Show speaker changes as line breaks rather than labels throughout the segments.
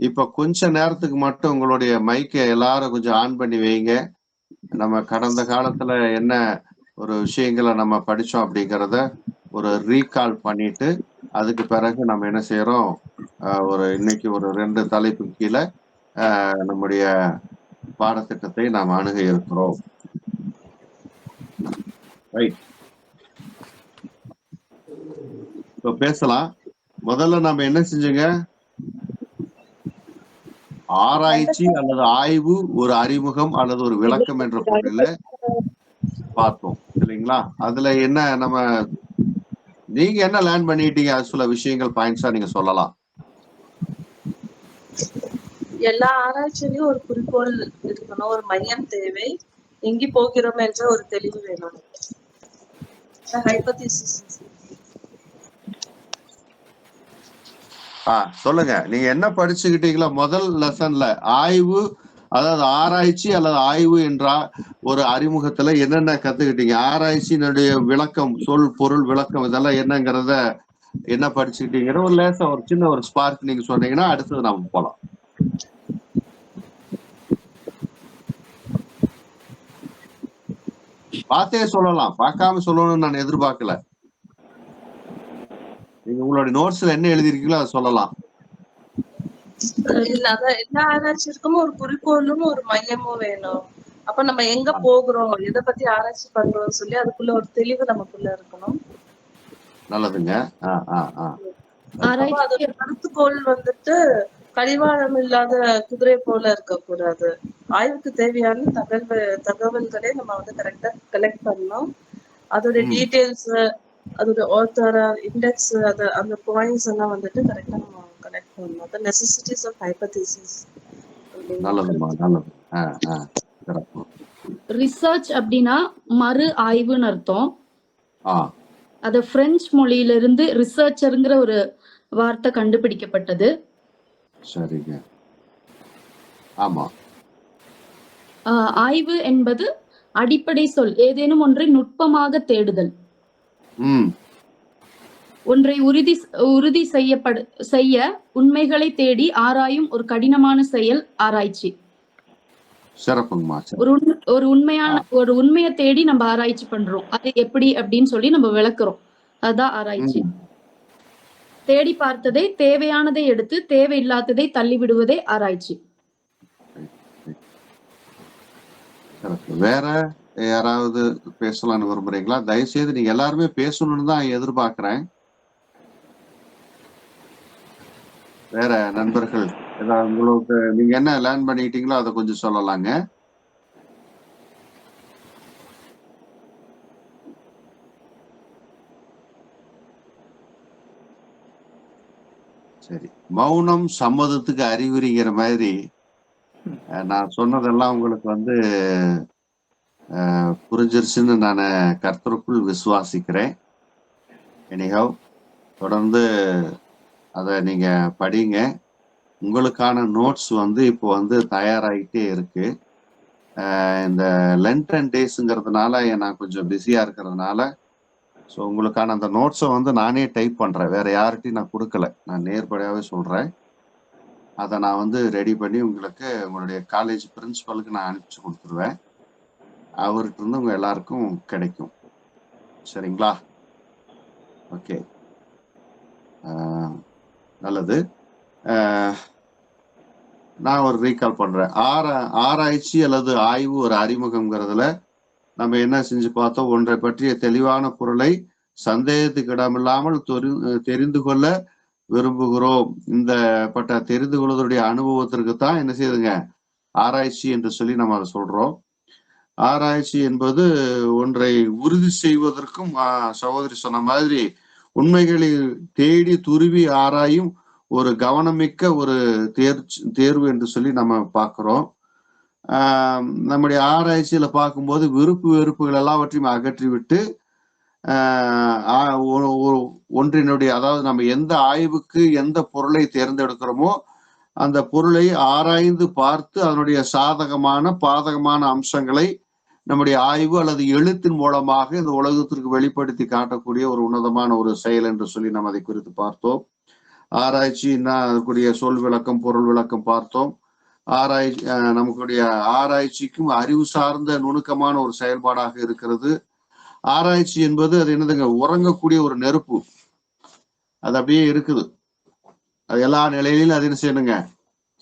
இப்ப கொஞ்ச நேரத்துக்கு மட்டும் உங்களுடைய மைக்கை எல்லாரும் கொஞ்சம் ஆன் பண்ணி வைங்க. நம்ம கடந்த காலத்துல என்ன ஒரு விஷயங்களை நம்ம படிச்சோம் அப்படிங்கிறத ஒரு ரீகால் பண்ணிட்டு அதுக்கு பிறகு நம்ம என்ன செய்யறோம், இன்னைக்கு ஒரு 2 தலைப்பு கீழே நம்முடைய பாடத்திட்டத்தை நாம் அணுக இருக்கிறோம். ரைட், இப்போ பேசலாம். முதல்ல நம்ம என்ன செஞ்சோங்க, ஆராய்ச்சி அல்லது ஆய்வு, ஒரு அறிமுகம் அல்லது ஒரு விளக்கம் என்ற பொருளில் பார்த்தோம் இல்லைங்களா? அதுல என்ன நம்ம நீங்க என்ன லேர்ன் பண்ணிட்டீங்க, அது சில விஷயங்கள் பாயிண்ட்ஸா நீங்க சொல்லலாம்.
எல்லா ஆராய்ச்சியிலும் ஒரு குறிக்கோள் இருக்கணும், ஒரு மையம் தேவை, எங்கி போகிறோம் என்ற ஒரு தெளிவு வேணும்.
சொல்லுங்க, நீங்க என்ன படிச்சுக்கிட்டீங்களா முதல் லெசன்ல? ஆய்வு, அதாவது ஆராய்ச்சி அல்லது ஆய்வு என்றா ஒரு அறிமுகத்துல என்னென்ன கத்துக்கிட்டீங்க? ஆராய்ச்சியினுடைய விளக்கம், சொல் பொருள் விளக்கம் இதெல்லாம் என்னங்கிறத என்ன படிச்சுக்கிட்டீங்கிற ஒரு லேசா ஒரு சின்ன ஒரு ஸ்பார்க் நீங்க சொன்னீங்கன்னா அடுத்தது நாம போலாம். பார்த்தே சொல்லலாம், பார்க்காம சொல்லணும்னு நான் எதிர்பார்க்கல. நீங்க உங்களுடைய நோட்ஸ்ல என்ன எழுதிருக்கீங்களோ அதை சொல்லலாம்.
இல்ல, அதான் எல்லா ஆராய்ச்சிக்கும் ஒரு குறிக்கோளும் ஒரு மையமும் வேணும். அப்ப நம்ம எங்க போகிறோம், எதை பத்தி ஆராய்ச்சி பண்றோம்னு சொல்லி அதுக்குள்ள ஒரு தெளிவு நமக்குள்ள இருக்கணும்.
நல்லதுங்க.
அதோட கருத்துக்கோள் வந்துட்டு கடிவாளம் இல்லாத குதிரை போல இருக்கக்கூடாது. ஆய்வுக்கு தேவையான தகவல்களை நம்ம வந்து கரெக்டா கலெக்ட் பண்ணணும். அதோட டீடைல்ஸ், அதோட ஆத்தர், இண்டெக்ஸ், அந்த பாயிண்ட்ஸ் எல்லாம் வந்துட்டு கரெக்டா நம்ம கலெக்ட் பண்ணணும். the necessities of hypothesis.
நல்லதுமா, நல்லது.
ரிசர்ச் அப்படின்னா மறு ஆய்வுன்னு அர்த்தம். அது பிரெஞ்சு மொழியிலிருந்து ரிசர்ச்சர்ங்கிற ஒரு வார்த்தை கண்டுபிடிக்கப்பட்டது. சரிங்க.
ஆமா.
ஆய்வு என்பது அடிப்படை சொல், ஏதேனும் ஒன்றை நுட்பமாக தேடுதல், ஒன்றை உறுதி செய்ய உண்மைகளை தேடி ஆராயும் ஒரு கடினமான செயல் ஆராய்ச்சி. ஒரு உண்மையை தேடி நம்ம ஆராய்ச்சி பண்றோம். அது எப்படி அப்படின்னு சொல்லி நம்ம விளக்குறோம். அதுதான் ஆராய்ச்சி. தேடி பார்த்ததை, தேவையானதை எடுத்து தேவையில்லாததை தள்ளிவிடுவதே ஆராய்ச்சி.
வேற யாராவது பேசலாம்னு விரும்புறீங்களா? தயவுசெய்து நீங்க எல்லாருமே பேசணும்னு தான் எதிர்பார்க்கிறேன். வேற நண்பர்கள் ஏதாவது உங்களுக்கு நீங்க என்ன லேர்ன் பண்ணிட்டீங்களோ அதை கொஞ்சம் சொல்லலாங்க. சரி, மௌனம் சம்மதத்துக்கு அறிகுறிங்கிற மாதிரி நான் சொன்னதெல்லாம் உங்களுக்கு வந்து புரிஞ்சிருச்சுன்னு நான் கர்த்தருக்குள் விசுவாசிக்கிறேன். எனிஹவ், தொடர்ந்து அதை நீங்க படிங்க. உங்களுக்கான நோட்ஸ் வந்து இப்போ வந்து தயாராகிட்டே இருக்கு. இந்த லென்டன் டேஸுங்கிறதுனால நான் கொஞ்சம் பிஸியா இருக்கிறதுனால ஸோ உங்களுக்கான அந்த நோட்ஸை வந்து நானே டைப் பண்றேன். வேற யார்கிட்டையும் நான் கொடுக்கல, நான் நேர்படியாவே சொல்றேன். அதை நான் வந்து ரெடி பண்ணி உங்களுக்கு உங்களுடைய காலேஜ் பிரின்சிபலுக்கு நான் அனுப்பிச்சு கொடுத்துருவேன். அவர்கிட்ட இருந்து உங்க எல்லாருக்கும் கிடைக்கும். சரிங்களா? ஓகே, நல்லது. நான் ஒரு ரீகால் பண்றேன். ஆராய்ச்சி அல்லது ஆய்வு ஒரு அறிமுகம்ங்கிறதுல நம்ம என்ன செஞ்சு பார்த்தோம்? ஒன்றை பற்றிய தெளிவான பொருளை சந்தேகத்துக்கு இடமில்லாமல் தெரிந்து கொள்ள விரும்புகிறோம். இந்த தெரிந்து கொள்வதற்குடைய அனுபவத்திற்கு தான் என்ன செய்யுதுங்க ஆராய்ச்சி என்று சொல்லி நம்ம அதை சொல்றோம். ஆராய்ச்சி என்பது ஒன்றை உறுதி செய்வதற்கும் சகோதரி சொன்ன மாதிரி உண்மைகளை தேடி துருவி ஆராயும் ஒரு கவனமிக்க ஒரு தேர்வு என்று சொல்லி நம்ம பார்க்கிறோம். நம்முடைய ஆராய்ச்சியில பார்க்கும்போது விருப்பு வெறுப்புகள் எல்லாவற்றையும் அகற்றிவிட்டு ஒன்றினுடைய, அதாவது நம்ம எந்த ஆய்வுக்கு எந்த பொருளை தேர்ந்தெடுக்கிறோமோ அந்த பொருளை ஆராய்ந்து பார்த்து அதனுடைய சாதகமான பாதகமான அம்சங்களை நம்முடைய ஆய்வு அல்லது எழுத்தின் மூலமாக இந்த உலகத்திற்கு வெளிப்படுத்தி காட்டக்கூடிய ஒரு உன்னதமான ஒரு செயல் என்று சொல்லி நம்ம அதை குறித்து பார்த்தோம். ஆராய்ச்சின்னா அதுக்குரிய சொல் விளக்கம், பொருள் விளக்கம் பார்த்தோம். நமக்குடைய ஆராய்ச்சிக்கும் அறிவு சார்ந்த நுணுக்கமான ஒரு செயல்பாடாக இருக்கிறது. ஆராய்ச்சி என்பது அது என்னதுங்க, உறங்கக்கூடிய ஒரு நெருப்பு. அது அப்படியே இருக்குது. அது எல்லா நிலையிலும் அது என்ன செய்யணுங்க,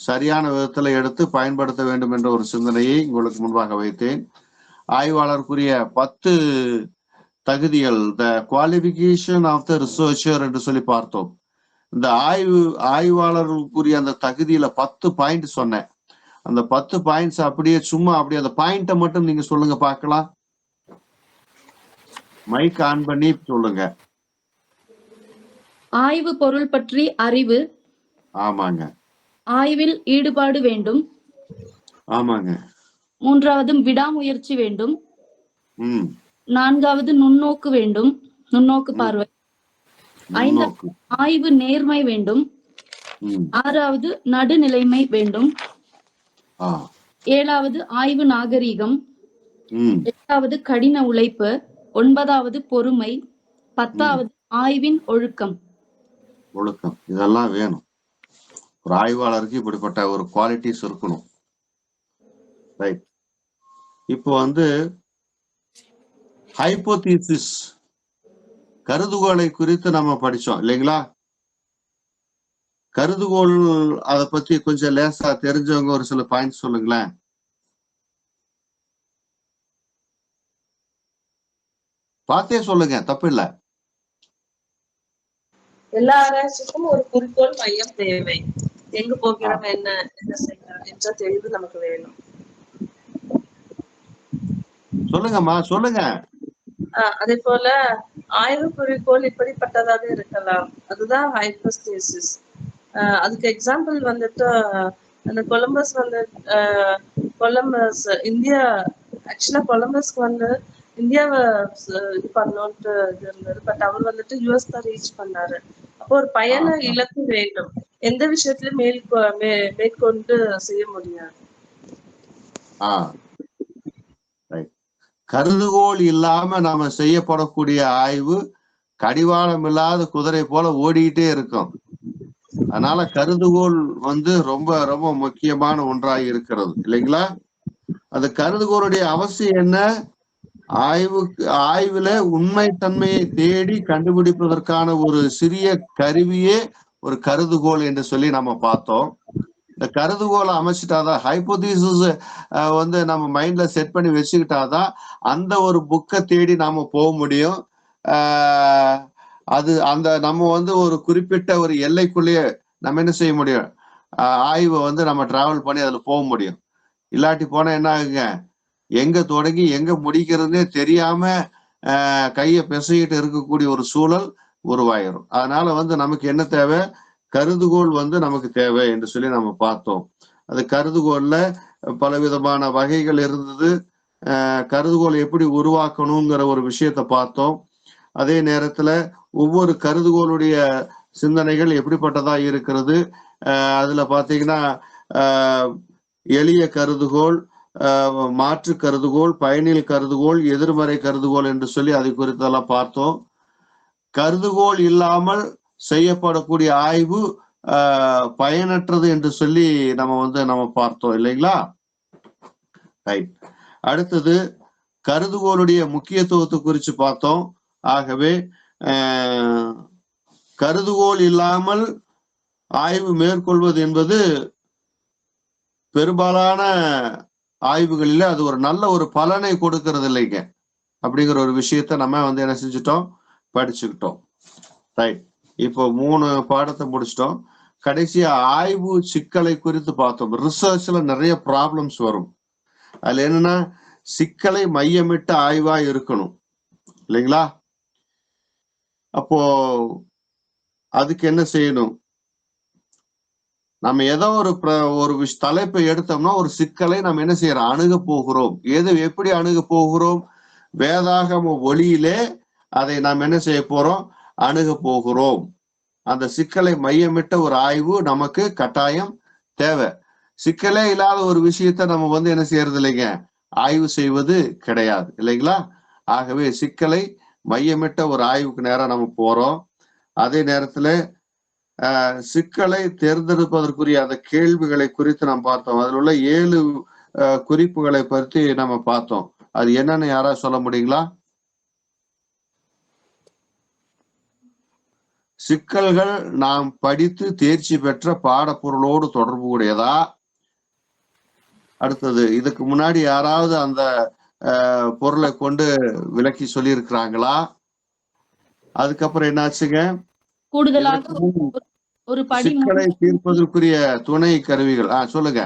சரியான விதத்துல எடுத்து பயன்படுத்த வேண்டும் என்ற ஒரு சிந்தனையை உங்களுக்கு முன்பாக வைத்தேன். ஆய்வாளருக்குரிய 10 தகுதிகள், த குவாலிபிகேஷன் ஆஃப் த ரிசர்ச்சர் என்று சொல்லி பார்த்தோம். இந்த ஆய்வாளருக்குரிய அந்த தகுதியில 10 பாயிண்ட் சொன்னேன். அந்த 10 பாயிண்ட்ஸ் அப்படியே சும்மா அப்படியே அந்த பாயிண்ட மட்டும் நீங்க சொல்லுங்க பார்க்கலாம். மைக் ஆன் பண்ணி சொல்லுங்க.
ஆய்வு பொருள் பற்றி அறிவு.
ஆமாங்க.
ஆய்வில் ஈடுபாடு வேண்டும்.
ஆமாங்க.
3வது விடாமுயற்சி வேண்டும். 4வது நுண்ணோக்கு வேண்டும், நுண்ணோக்கு பார்வை. 5வது ஆய்வு நேர்மை வேண்டும். 6வது நடுநிலைமை வேண்டும். 7வது ஆய்வு நாகரீகம். 8வது கடின உழைப்பு. 9வது பொறுமை. 10வது ஆய்வின் ஒழுக்கம்.
இதெல்லாம் வேணும். ஒரு ஆய்வாளருக்கு இப்படிப்பட்ட ஒரு குவாலிட்டிஸ் இருக்கணும். ரைட். இப்போ ஹைபோதீசிஸ், கருதுகோளை குறித்து நம்ம படிச்சோம் இல்லைங்களா? கருதுகோள் அதை பத்தி கொஞ்சம் லேசா தெரிஞ்சவங்க ஒரு சில பாயிண்ட் சொல்லுங்களேன். பார்த்தே சொல்லுங்க, தப்பு இல்ல.
எல்லா ஆராய்ச்சிக்கும் ஒரு குறிக்கோள் மையம் தேவை. எங்க போகிறோம், என்ன செய்யணும் என்ற தெளிவு நமக்கு வேணும்.
சொல்லுங்கம்மா, சொல்லுங்க.
அதே போல ஆய்வு குறிக்கோள் இப்படிப்பட்டதாக இருக்கலாம். அதுதான் ஹைபோதீசிஸ். அதுக்கு எக்ஸாம்பிள் அந்த கொலம்பஸ் கொலம்பஸ் இந்தியா, ஆக்சுவலா கொலம்பஸ்க்கு இந்தியாவை இது பண்ணோன்ட்டு இருந்தது. பட் அவர் யுஎஸ் தான் ரீச் பண்ணாரு. அப்போ ஒரு பயண இலக்கு வேண்டும். எந்த விஷயத்திலும் மேற்கொண்டு செய்ய முடியாது.
கருதுகோள் இல்லாம நாம செய்யப்படக்கூடிய ஆய்வு கடிவாளம் இல்லாத குதிரை போல ஓடிக்கிட்டே இருக்கும். அதனால கருதுகோள் ரொம்ப ரொம்ப முக்கியமான ஒன்றாக இருக்கிறது இல்லைங்களா? அந்த கருதுகோளுடைய அவசியம் என்ன? ஆய்வுல உண்மை தன்மையை தேடி கண்டுபிடிப்பதற்கான ஒரு சிறிய கருவியே ஒரு கருதுகோள் என்று சொல்லி நம்ம பார்த்தோம். இந்த கருதுகோளை அமைச்சிட்டாதான், ஹைபோதீசிஸ் நம்ம மைண்ட்ல செட் பண்ணி வச்சுக்கிட்டாதான் அந்த ஒரு புக்கை தேடி நாம போக முடியும். அது நம்ம ஒரு குறிப்பிட்ட ஒரு எல்லைக்குள்ளேயே நம்ம என்ன செய்ய முடியும், ஆய்வை நம்ம டிராவல் பண்ணி அதுல போக முடியும். இல்லாட்டி போனா என்ன ஆகுங்க, எங்க தொடங்கி எங்க முடிக்கிறதுனே தெரியாம கையை பிசைக்கிட்டு இருக்கக்கூடிய ஒரு சூழல் உருவாயிரும். அதனால நமக்கு என்ன தேவை, கருதுகோள் நமக்கு தேவை என்று சொல்லி நம்ம பார்த்தோம். அது கருதுகோள்ல பலவிதமான வகைகள் இருந்தது. கருதுகோள் எப்படி உருவாக்கணுங்கிற ஒரு விஷயத்த பார்த்தோம். அதே நேரத்துல ஒவ்வொரு கருதுகோளுடைய சிந்தனைகள் எப்படிப்பட்டதா இருக்கிறது. அதுல பாத்தீங்கன்னா எளிய கருதுகோள், மாற்று கருதுகோள், பயனில் கருதுகோள், எதிர்மறை கருதுகோள் என்று சொல்லி அதை குறித்தெல்லாம் பார்த்தோம். கருதுகோள் இல்லாமல் செய்யப்படக்கூடிய ஆய்வு பயனற்றது என்று சொல்லி நம்ம பார்த்தோம் இல்லைங்களா? ரைட். அடுத்தது கருதுகோளுடைய முக்கியத்துவத்தை குறித்து பார்த்தோம். ஆகவே கருதுகோள் இல்லாமல் ஆய்வு மேற்கொள்வது என்பது பெரும்பாலான ஆய்வுகளில அது ஒரு நல்ல ஒரு பலனை கொடுக்கறது இல்லைங்க அப்படிங்கிற ஒரு விஷயத்த நம்ம என்ன செஞ்சுட்டோம், படிச்சுக்கிட்டோம். ரைட். இப்போ 3 பாடத்தை முடிச்சிட்டோம். கடைசியா ஆய்வு சிக்கலை குறித்து பார்த்தோம். ரிசர்ச்ல நிறைய ப்ராப்ளம்ஸ் வரும். அதுல என்னன்னா சிக்கலை மையமிட்ட ஆய்வா இருக்கணும் இல்லைங்களா? அப்போ அதுக்கு என்ன செய்யணும், நம்ம ஏதோ ஒரு தலைப்பை எடுத்தோம்னா ஒரு சிக்கலை நம்ம என்ன செய்யறோம், அணுக போகிறோம். எப்படி அணுக போகிறோம்? வேதாகம ஒளியிலே அதை நாம் என்ன செய்ய போறோம், அணுக போகிறோம். அந்த சிக்கலை மையமிட்ட ஒரு ஆய்வு நமக்கு கட்டாயம் தேவை. சிக்கலே இல்லாத ஒரு விஷயத்த நம்ம என்ன செய்யறது இல்லைங்க, ஆய்வு செய்வது கிடையாது இல்லைங்களா? ஆகவே சிக்கலை மையமிட்ட ஒரு ஆய்வுக்கு நேரம் நம்ம போறோம். அதே நேரத்துல சிக்கலை தேர்ந்தெடுப்பதற்குரிய அந்த கேள்விகளை குறித்து நாம் பார்த்தோம். அதில் உள்ள 7 குறிப்புகளை பற்றி நம்ம பார்த்தோம். அது என்னன்னு யாராவது சொல்ல முடியுங்களா? சிக்கல்கள் நாம் படித்து தேர்ச்சி பெற்ற பாடப்பொருளோடு தொடர்பு உடையதா? அடுத்தது, இதுக்கு முன்னாடி யாராவது அந்த பொருளை கொண்டு விளக்கி சொல்லி இருக்கிறாங்களா? அதுக்கப்புறம் என்னாச்சுங்க?
கூடுதலாக ஒரு படி
சிக்கலை தீர்ப்பதற்குரிய துணை கருவிகள். சொல்லுங்க.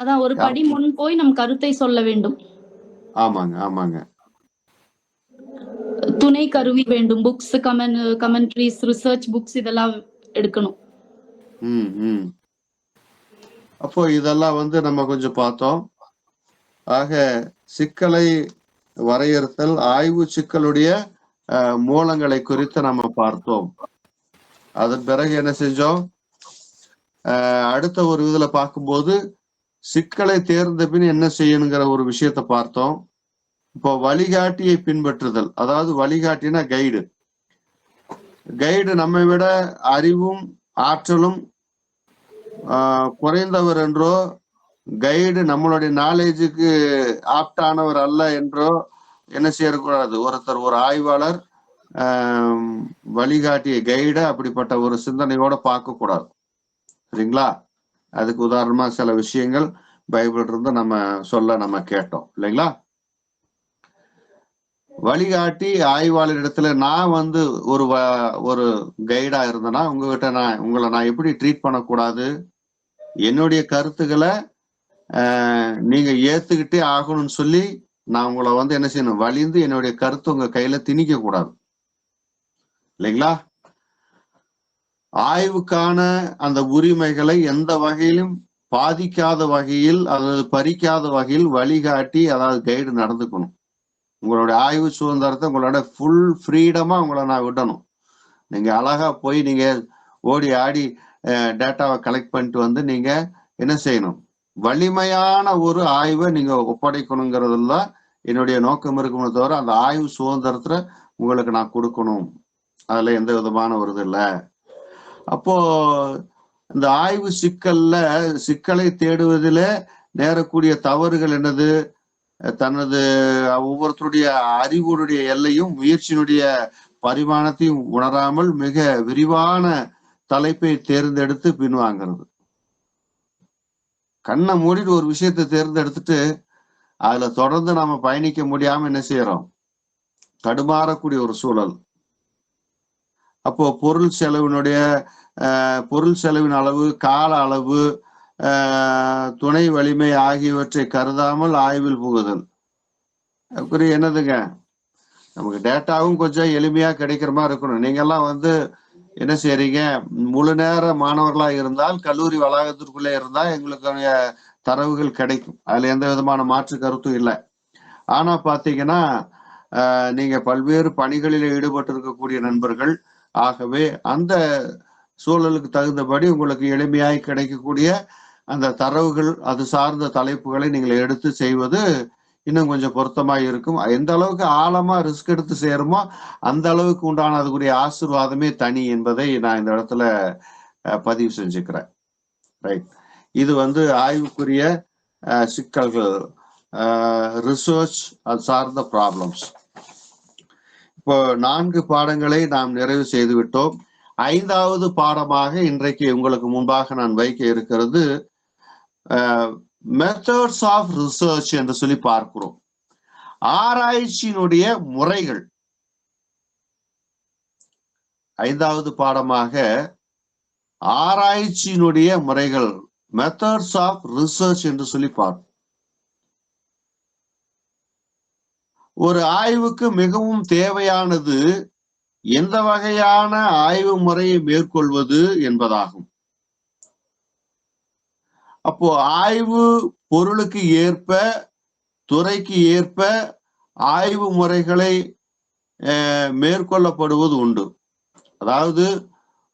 அதான் ஒரு படி முன் போய் நம் கருத்தை சொல்ல வேண்டும்.
ஆமாங்க, ஆமாங்க.
துணை கருவி வேண்டும். புக்ஸ், கமெண்ட்ரிஸ், ரிசர்ச் புக்ஸ் இதெல்லாம் எடுக்கணும்.
அப்போ இதெல்லாம் நம்ம கொஞ்சம் பார்த்தோம். ஆக சிக்கலை வரையறுத்தல், ஆய்வு சிக்கலுடைய மூலங்களை குறித்து நம்ம பார்த்தோம். அதன் பிறகு என்ன செஞ்சோம்? அடுத்த ஒரு இதுல பார்க்கும்போது சிக்கலை தேர்ந்த பின் என்ன செய்யணுங்கிற ஒரு விஷயத்த பார்த்தோம். இப்போ வழிகாட்டியை பின்பற்றுதல், அதாவது வழிகாட்டினா கைடு நம்மை விட அறிவும் ஆற்றலும் குறைந்தவர் என்றோ, கைடு நம்மளுடைய நாலேஜுக்கு ஆப்டானவர் அல்ல என்றோ என்ன செய்யக்கூடாது. ஒரு ஆய்வாளர் வழிகாட்டிய கைட அப்படிப்பட்ட ஒரு சிந்தனையோட பார்க்க கூடாது. சரிங்களா? அதுக்கு உதாரணமா சில விஷயங்கள் பைபிள் இருந்து நம்ம கேட்டோம் இல்லைங்களா? வழிகாட்டி ஆய்வாளர் இடத்துல நான் ஒரு கைடா இருந்தேன்னா உங்களை நான் எப்படி ட்ரீட் பண்ணக்கூடாது, என்னுடைய கருத்துக்களை நீங்க ஏத்துக்கிட்டே ஆகணும்னு சொல்லி நான் உங்களை என்ன செய்யணும், வலிந்து என்னுடைய கருத்து உங்க கையில திணிக்க கூடாது இல்லைங்களா? ஆய்வுக்கான அந்த உரிமைகளை எந்த வகையிலும் பாதிக்காத வகையில் அதாவது பறிக்காத வகையில் வழிகாட்டி அதாவது கைடு நடந்துக்கணும். உங்களுடைய ஆய்வு சுதந்திரத்தை உங்களோட ஃபுல் ஃப்ரீடமா உங்களை நான் விடணும். நீங்க அழகா போய் நீங்க ஓடி ஆடி டேட்டாவை கலெக்ட் பண்ணிட்டு நீங்க என்ன செய்யணும், வலிமையான ஒரு ஆய்வை நீங்க ஒப்படைக்கணுங்கிறதுல தான் என்னுடைய நோக்கம் இருக்குமே தவிர அந்த ஆய்வு சுதந்திரத்தை உங்களுக்கு நான் கொடுக்கணும், அதுல எந்த விதமான ஒரு இது இல்லை. அப்போ இந்த ஆய்வு சிக்கலை தேடுவதில நேரக்கூடிய தவறுகள் என்னது? தனது ஒவ்வொருத்தருடைய அறிவுடைய எல்லையும் முயற்சியினுடைய பரிமாணத்தையும் உணராமல் மிக விரிவான தலைப்பை தேர்ந்தெடுத்து பின்வாங்கிறது. கண்ணை மூடிட்டு ஒரு விஷயத்தை தேர்ந்தெடுத்துட்டு அதுல தொடர்ந்து நாம பயணிக்க முடியாம என்ன செய்யறோம், தடுமாறக்கூடிய ஒரு சூழல். அப்போ பொருள் செலவின் அளவு, கால அளவு, துணை வலிமை ஆகியவற்றை கருதாமல் ஆய்வில் புகுதல். அப்படி என்னதுங்க, நமக்கு டேட்டாவும் கொஞ்சம் எளிமையா கிடைக்கிற மாதிரி இருக்கணும். நீங்கெல்லாம் என்ன செய்யறீங்க, முழு நேர மாணவர்களா இருந்தால் கல்லூரி வளாகத்திற்குள்ளே இருந்தா எங்களுக்கு தரவுகள் கிடைக்கும், அதுல எந்த விதமான மாற்று கருத்தும் இல்லை. ஆனா பாத்தீங்கன்னா நீங்க பல்வேறு பணிகளில் ஈடுபட்டு இருக்கக்கூடிய நண்பர்கள். ஆகவே அந்த சூழலுக்கு தகுந்தபடி உங்களுக்கு எளிமையாய் கிடைக்கக்கூடிய அந்த தரவுகள், அது சார்ந்த தலைப்புகளை நீங்கள் எடுத்து செய்வது இன்னும் கொஞ்சம் பொருத்தமாக இருக்கும். எந்த அளவுக்கு ஆழமா ரிஸ்க் எடுத்து செய்யறோமோ அந்த அளவுக்கு உண்டான அதுக்குரிய ஆசீர்வாதமே தனி என்பதை நான் இந்த இடத்துல பதிவு செஞ்சுக்கிறேன். ரைட். இது ஆய்வுக்குரிய சிக்கல்கள், ரிசர்ச் அது சார்ந்த ப்ராப்ளம்ஸ். இப்போ 4 பாடங்களை நாம் நிறைவு செய்து விட்டோம். 5வது பாடமாக இன்றைக்கு உங்களுக்கு முன்பாக நான் வைக்க இருக்கிறது மெத்தட்ஸ் ஆஃப் ரிசர்ச் என்று சொல்லி பார்க்கிறோம். ஆராய்ச்சியினுடைய முறைகள். 5வது பாடமாக ஆராய்ச்சியினுடைய முறைகள், மெத்தட்ஸ் ஆஃப் ரிசர்ச் என்று சொல்லி பார்ப்போம். ஒரு ஆய்வுக்கு மிகவும் தேவையானது எந்த வகையான ஆய்வு முறையை மேற்கொள்வது என்பதாகும். அப்போ ஆய்வு பொருளுக்கு ஏற்ப, துறைக்கு ஏற்ப ஆய்வு முறைகளை மேற்கொள்ளப்படுவது உண்டு. அதாவது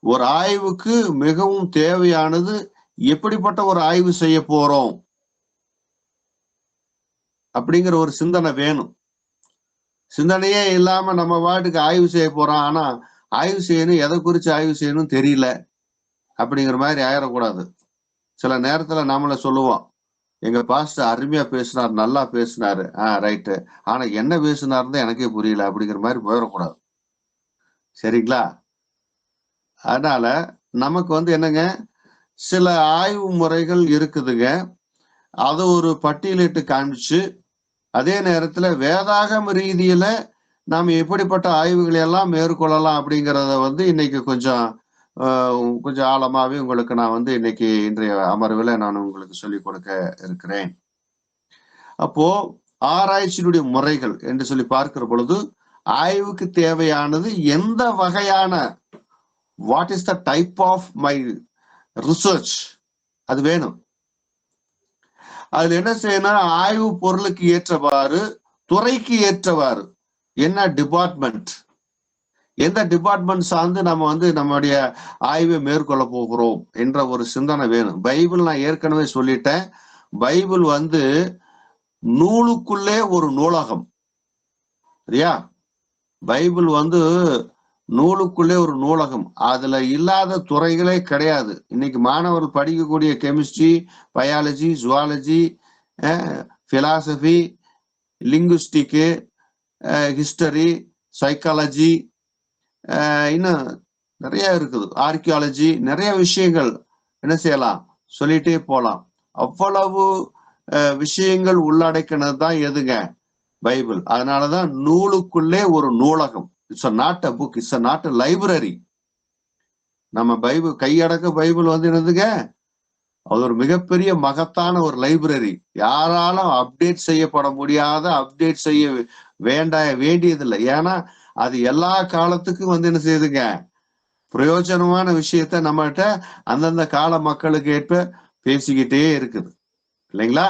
ஒரு ஆய்வுக்கு மிகவும் தேவையானது எப்படிப்பட்ட ஒரு ஆய்வு செய்ய போறோம் அப்படிங்கிற ஒரு சிந்தனை வேணும். சிந்தனையே இல்லாம நம்ம வாட்டுக்கு ஆய்வு செய்ய போறோம், ஆனா ஆய்வு செய்யணும், எதை குறிச்சு ஆய்வு செய்யணும் தெரியல அப்படிங்கிற மாதிரி ஆயிடக்கூடாது. சில நேரத்துல நம்மள சொல்லுவோம், எங்க பாஸ்டர் அருமையா பேசினார், நல்லா பேசினாரு, ரைட்டு, ஆனா என்ன பேசினாருன்னு எனக்கே புரியல அப்படிங்கிற மாதிரி போயிடக்கூடாது. சரிங்களா? அதனால நமக்கு என்னங்க, சில ஆய்வு முறைகள் இருக்குதுங்க. அதை ஒரு பட்டியலிட்டு காமிச்சு, அதே நேரத்துல வேதாகம ரீதியில நாம் எப்படிப்பட்ட ஆய்வுகளை எல்லாம் மேற்கொள்ளலாம் அப்படிங்கிறத இன்னைக்கு கொஞ்சம் கொஞ்சம் ஆழமாவே உங்களுக்கு நான் இன்னைக்கு இன்றைய அமர்வுல நான் உங்களுக்கு சொல்லிக் கொடுக்க இருக்கிறேன். அப்போ ஆராய்ச்சியினுடைய முறைகள் என்று சொல்லி பார்க்கிற பொழுது, ஆய்வுக்கு தேவையானது எந்த வகையான, what is the type of my research, அது வேணும். அதுல என்ன செய்யணும், ஆய்வு பொருளுக்கு ஏற்றவாறு, துறைக்கு ஏற்றவாறு, என்ன டிபார்ட்மெண்ட், எந்த டிபார்ட்மெண்ட் சார்ந்து நம்ம நம்முடைய ஆய்வை மேற்கொள்ள போகிறோம் என்ற ஒரு சிந்தனை வேணும். பைபிள் நான் ஏற்கனவே சொல்லிட்டேன், பைபிள் நூலுக்குள்ளே ஒரு நூலகம். சரியா? பைபிள் நூலுக்குள்ளே ஒரு நூலகம். அதுல இல்லாத துறைகளே கிடையாது. இன்னைக்கு மாணவர்கள் படிக்கக்கூடிய chemistry, biology, zoology, philosophy, linguistic, history, psychology, இன்னும் நிறைய இருக்குது, ஆர்கியாலஜி, நிறைய விஷயங்கள் என்ன செய்யலாம், சொல்லிட்டே போலாம். அவ்வளவு விஷயங்கள் உள்ளடக்கினது தான் எதுங்க, பைபிள். அதனாலதான் நூலுக்குள்ளே ஒரு நூலகம். It's not a book, it's not a library. நம்ம பைபிள் கையடக்க பைபிள் என்னதுங்க, அது ஒரு மிகப்பெரிய மகத்தான ஒரு லைப்ரரி. யாராலும் அப்டேட் செய்யப்பட முடியாத, அப்டேட் செய்ய வேண்டியதில்லை. ஏன்னா அது எல்லா காலத்துக்கும் என்ன செய்யுதுங்க, பிரயோஜனமான விஷயத்த நம்மகிட்ட அந்தந்த கால மக்களுக்கு ஏற்ப பேசிக்கிட்டே இருக்குது, இல்லைங்களா?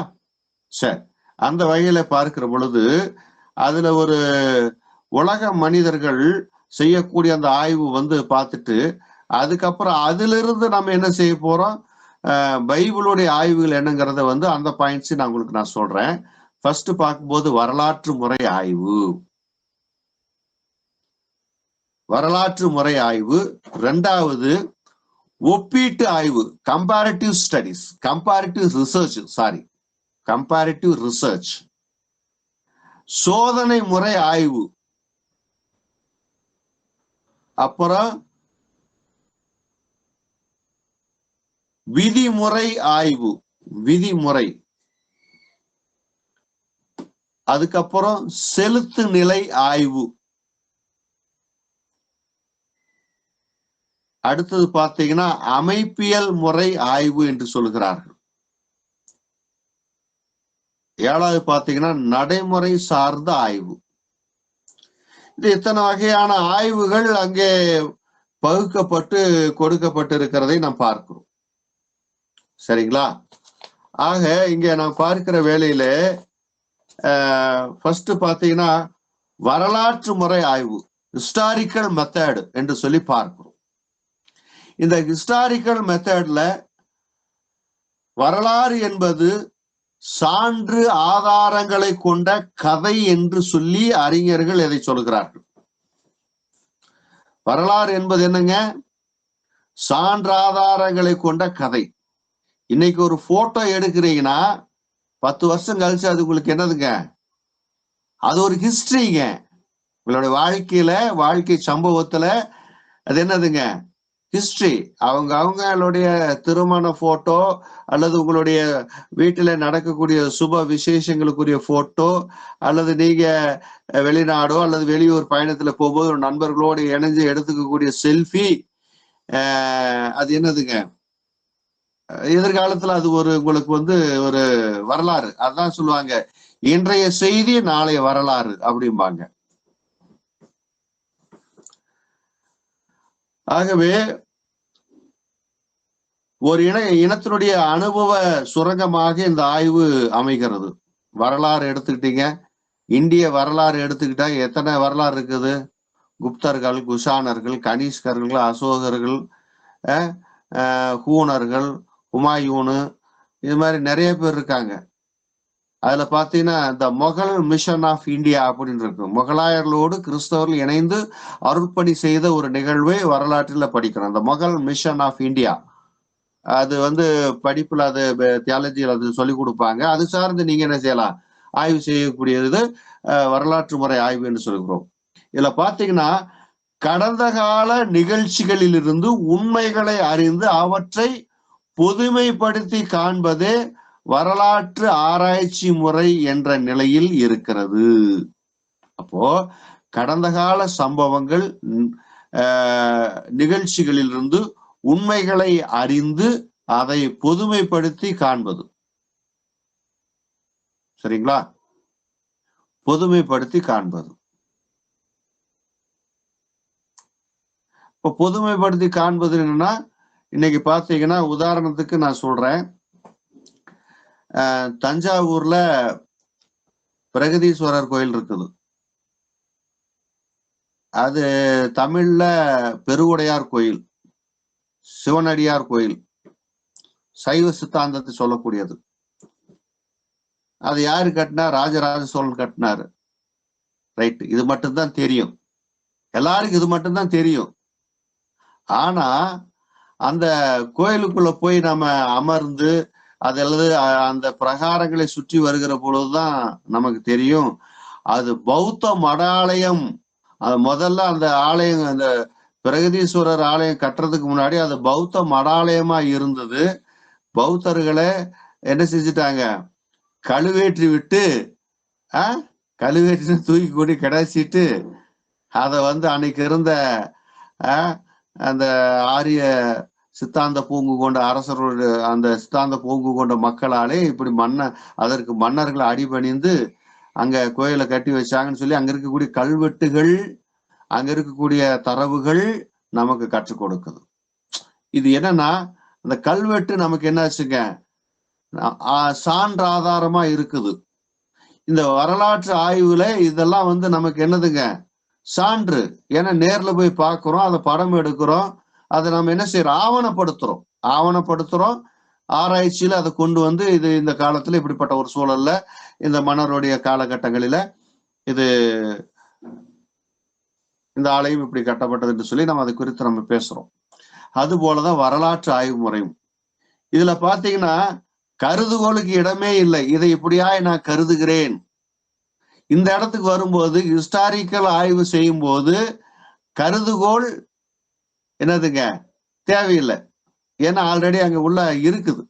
சரி, அந்த வகையில பார்க்கிற பொழுது அதுல ஒரு உலக மனிதர்கள் செய்யக்கூடிய அந்த ஆய்வு பார்த்துட்டு, அதுக்கப்புறம் அதுல இருந்து நம்ம என்ன செய்ய போறோம், பைபிளுடைய ஆய்வுகள் என்னங்கிறத அந்த பாயிண்ட்ஸ் நான் உங்களுக்கு சொல்றேன். ஃபர்ஸ்ட் பார்க்கும்போது வரலாற்று முறை ஆய்வு. வரலாற்று முறை ஆய்வு. இரண்டாவது ஒப்பீட்டு ஆய்வு, கம்பேரிட்டிவ் ஸ்டடிஸ், கம்பேரிட்டிவ் ரிசர்ச். சோதனை முறை ஆய்வு. அப்புறம் விதிமுறை ஆய்வு, விதிமுறை. அதுக்கப்புறம் செலுத்து நிலை ஆய்வு. அடுத்தது பார்த்தீங்கன்னா அமைப்பியல் முறை ஆய்வு என்று சொல்கிறார்கள். ஏழாவது பார்த்தீங்கன்னா நடைமுறை சார்ந்த ஆய்வு. இது இத்தனை வகையான ஆய்வுகள் அங்கே பகுக்கப்பட்டு கொடுக்கப்பட்டு இருக்கிறதை நாம் பார்க்கிறோம். சரிங்களா? ஆக இங்க நாம் பார்க்கிற வேளையில ஃபர்ஸ்ட் பார்த்தீங்கன்னா வரலாற்று முறை ஆய்வு, ஹிஸ்டாரிக்கல் மெத்தட் என்று சொல்லி பார்க்கிறோம். இந்த ஹிஸ்டாரிக்கல் மெத்தட்ல வரலாறு என்பது சான்று ஆதாரங்களை கொண்ட கதை என்று சொல்லி அறிஞர்கள் எதை சொல்கிறார்கள். வரலாறு என்பது என்னங்க, சான்றாதாரங்களை கொண்ட கதை. இன்னைக்கு ஒரு போட்டோ எடுக்கிறீங்கன்னா 10 வருஷம் கழிச்சு அது உங்களுக்கு என்னதுங்க, அது ஒரு ஹிஸ்டரிங்க. உங்களுடைய வாழ்க்கை சம்பவத்துல அது என்னதுங்க, ஹிஸ்டரி. அவங்களுடைய திருமண போட்டோ அல்லது உங்களுடைய வீட்டுல நடக்கக்கூடிய சுப விசேஷங்களுக்குரிய போட்டோ, அல்லது நீங்க வெளிநாடோ அல்லது வெளியூர் பயணத்துல போகும்போது ஒரு நண்பர்களோடு இணைஞ்சு எடுத்துக்கக்கூடிய செல்ஃபி, அது என்னதுங்க, எதிர்காலத்துல அது உங்களுக்கு ஒரு வரலாறு. அதான் சொல்லுவாங்க, இன்றைய செய்தி நாளைய வரலாறு அப்படிம்பாங்க. ஆகவே ஒரு இனத்தினுடைய அனுபவ சுரங்கமாக இந்த ஆய்வு அமைகிறது. வரலாறு எடுத்துக்கிட்டீங்க, இந்திய வரலாறு எடுத்துக்கிட்டா எத்தனை வரலாறு இருக்குது, குப்தர்கள், குஷானர்கள், கனிஷ்கர்கள், அசோகர்கள், ஹூனர்கள், ஹுமாயூனு, இது மாதிரி நிறைய பேர் இருக்காங்க. அதுல பாத்தீங்கன்னா இந்த மொகல் மிஷன் ஆஃப் இந்தியா அப்படின்னு இருக்கு. முகலாயர்களோடு கிறிஸ்தவர்கள் இணைந்து அருட்பணி செய்த ஒரு நிகழ்வை வரலாற்றில் படிக்கிறோம். இந்த மொகல் மிஷன் ஆஃப் இந்தியா அது படிப்புல அது தியாலஜியில் அது சொல்லிக் கொடுப்பாங்க. அது சார்ந்து நீங்க என்ன செய்யலாம், ஆய்வு செய்யக்கூடியது வரலாற்று முறை ஆய்வு என்று சொல்கிறோம். இதுல பாத்தீங்கன்னா கடந்த கால நிகழ்ச்சிகளிலிருந்து உண்மைகளை அறிந்து அவற்றை பொதுமைப்படுத்தி காண்பதே வரலாற்று ஆராய்ச்சி முறை என்ற நிலையில் இருக்கிறது. அப்போ கடந்த கால சம்பவங்கள் நிகழ்ச்சிகளிலிருந்து உண்மைகளை அறிந்து அதை பொதுமைப்படுத்தி காண்பது. சரிங்களா? பொதுமைப்படுத்தி காண்பது. இப்ப பொதுமைப்படுத்தி காண்பது என்னன்னா, இன்னைக்கு பாத்தீங்கன்னா உதாரணத்துக்கு நான் சொல்றேன், தஞ்சாவூர்ல பிரகதீஸ்வரர் கோயில் இருக்குது. அது தமிழ்ல பெருவுடையார் கோயில், சிவனடியார் கோயில், சைவ சித்தாந்தத்தை சொல்லக்கூடியது. அது யாரு கட்டினா? ராஜராஜ சோழன் கட்டினாரு. ரைட், இது மட்டும்தான் தெரியும், எல்லாருக்கும் இது மட்டும்தான் தெரியும். ஆனா அந்த கோயிலுக்குள்ள போய் நம்ம அமர்ந்து அல்லது அந்த பிரகாரங்களை சுற்றி வருகிற பொழுதுதான் நமக்கு தெரியும் அது பௌத்த மடாலயம். அது முதல்ல அந்த ஆலயம், அந்த பிரகதீஸ்வரர் ஆலயம் கட்டுறதுக்கு முன்னாடி அது பௌத்த மடாலயமா இருந்தது. பௌத்தர்களை என்ன செஞ்சுட்டாங்க, கழுவேற்றி விட்டு கழுவேற்றி தூக்கி கூடி கிடைச்சிட்டு அதை அன்னைக்கு இருந்த அந்த ஆரிய சித்தாந்த பூங்கு கொண்ட அரசரோட அந்த சித்தாந்த பூங்கு கொண்ட மக்களாலே இப்படி அதற்கு மன்னர்களை அடிபணிந்து அங்க கோயிலை கட்டி வச்சாங்கன்னு சொல்லி அங்க இருக்கக்கூடிய கல்வெட்டுகள், அங்க இருக்கக்கூடிய தரவுகள் நமக்கு கற்றுக் கொடுக்குது. இது என்னன்னா, அந்த கல்வெட்டு நமக்கு என்ன ஆச்சுங்க, சான்றாதாரமா இருக்குது. இந்த வரலாற்று ஆய்வுல இதெல்லாம் நமக்கு என்னதுங்க, சான்று. ஏன்னா நேர்ல போய் பார்க்கிறோம், அதை படம் எடுக்கிறோம், அதை நம்ம என்ன செய்யறோம், ஆவணப்படுத்துறோம். ஆராய்ச்சியில அதை கொண்டு இது இந்த காலத்துல இப்படிப்பட்ட ஒரு சூழல்ல இந்த மன்னருடைய காலகட்டங்களில இது இந்த ஆலயம் இப்படி கட்டப்பட்டது என்று சொல்லி நம்ம அதை குறித்து நம்ம பேசுறோம். அது போலதான் வரலாற்று ஆய்வு முறையும். இதுல பாத்தீங்கன்னா கருதுகோளுக்கு இடமே இல்லை. இதை இப்படியாய் நான் கருதுகிறேன். இந்த இடத்துக்கு வரும்போது ஹிஸ்டாரிக்கல் ஆய்வு செய்யும் போது கருதுகோள் என்னதுங்க தேவையில்லை. ஏன்னா ஆல்ரெடி அங்க உள்ள இருக்குது.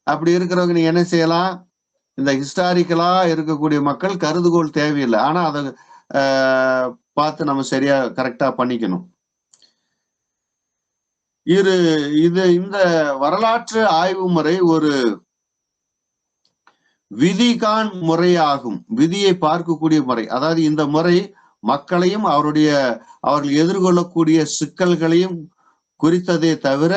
அப்படி இருக்கிறவங்க நீங்க என்ன செய்யலாம், இந்த ஹிஸ்டாரிக்கலா இருக்கக்கூடிய மக்கள் கருதுகோள் தேவையில்லை. ஆனா அதை பார்த்து நம்ம சரியா கரெக்டா பண்ணிக்கணும். இந்த வரலாற்று ஆய்வு முறை ஒரு விதிகான் முறையாகும். விதியை பார்க்கக்கூடிய முறை. அதாவது இந்த முறை மக்களையும் அவர்கள் எதிர்கொள்ளக்கூடிய சிக்கல்களையும் குறித்ததே தவிர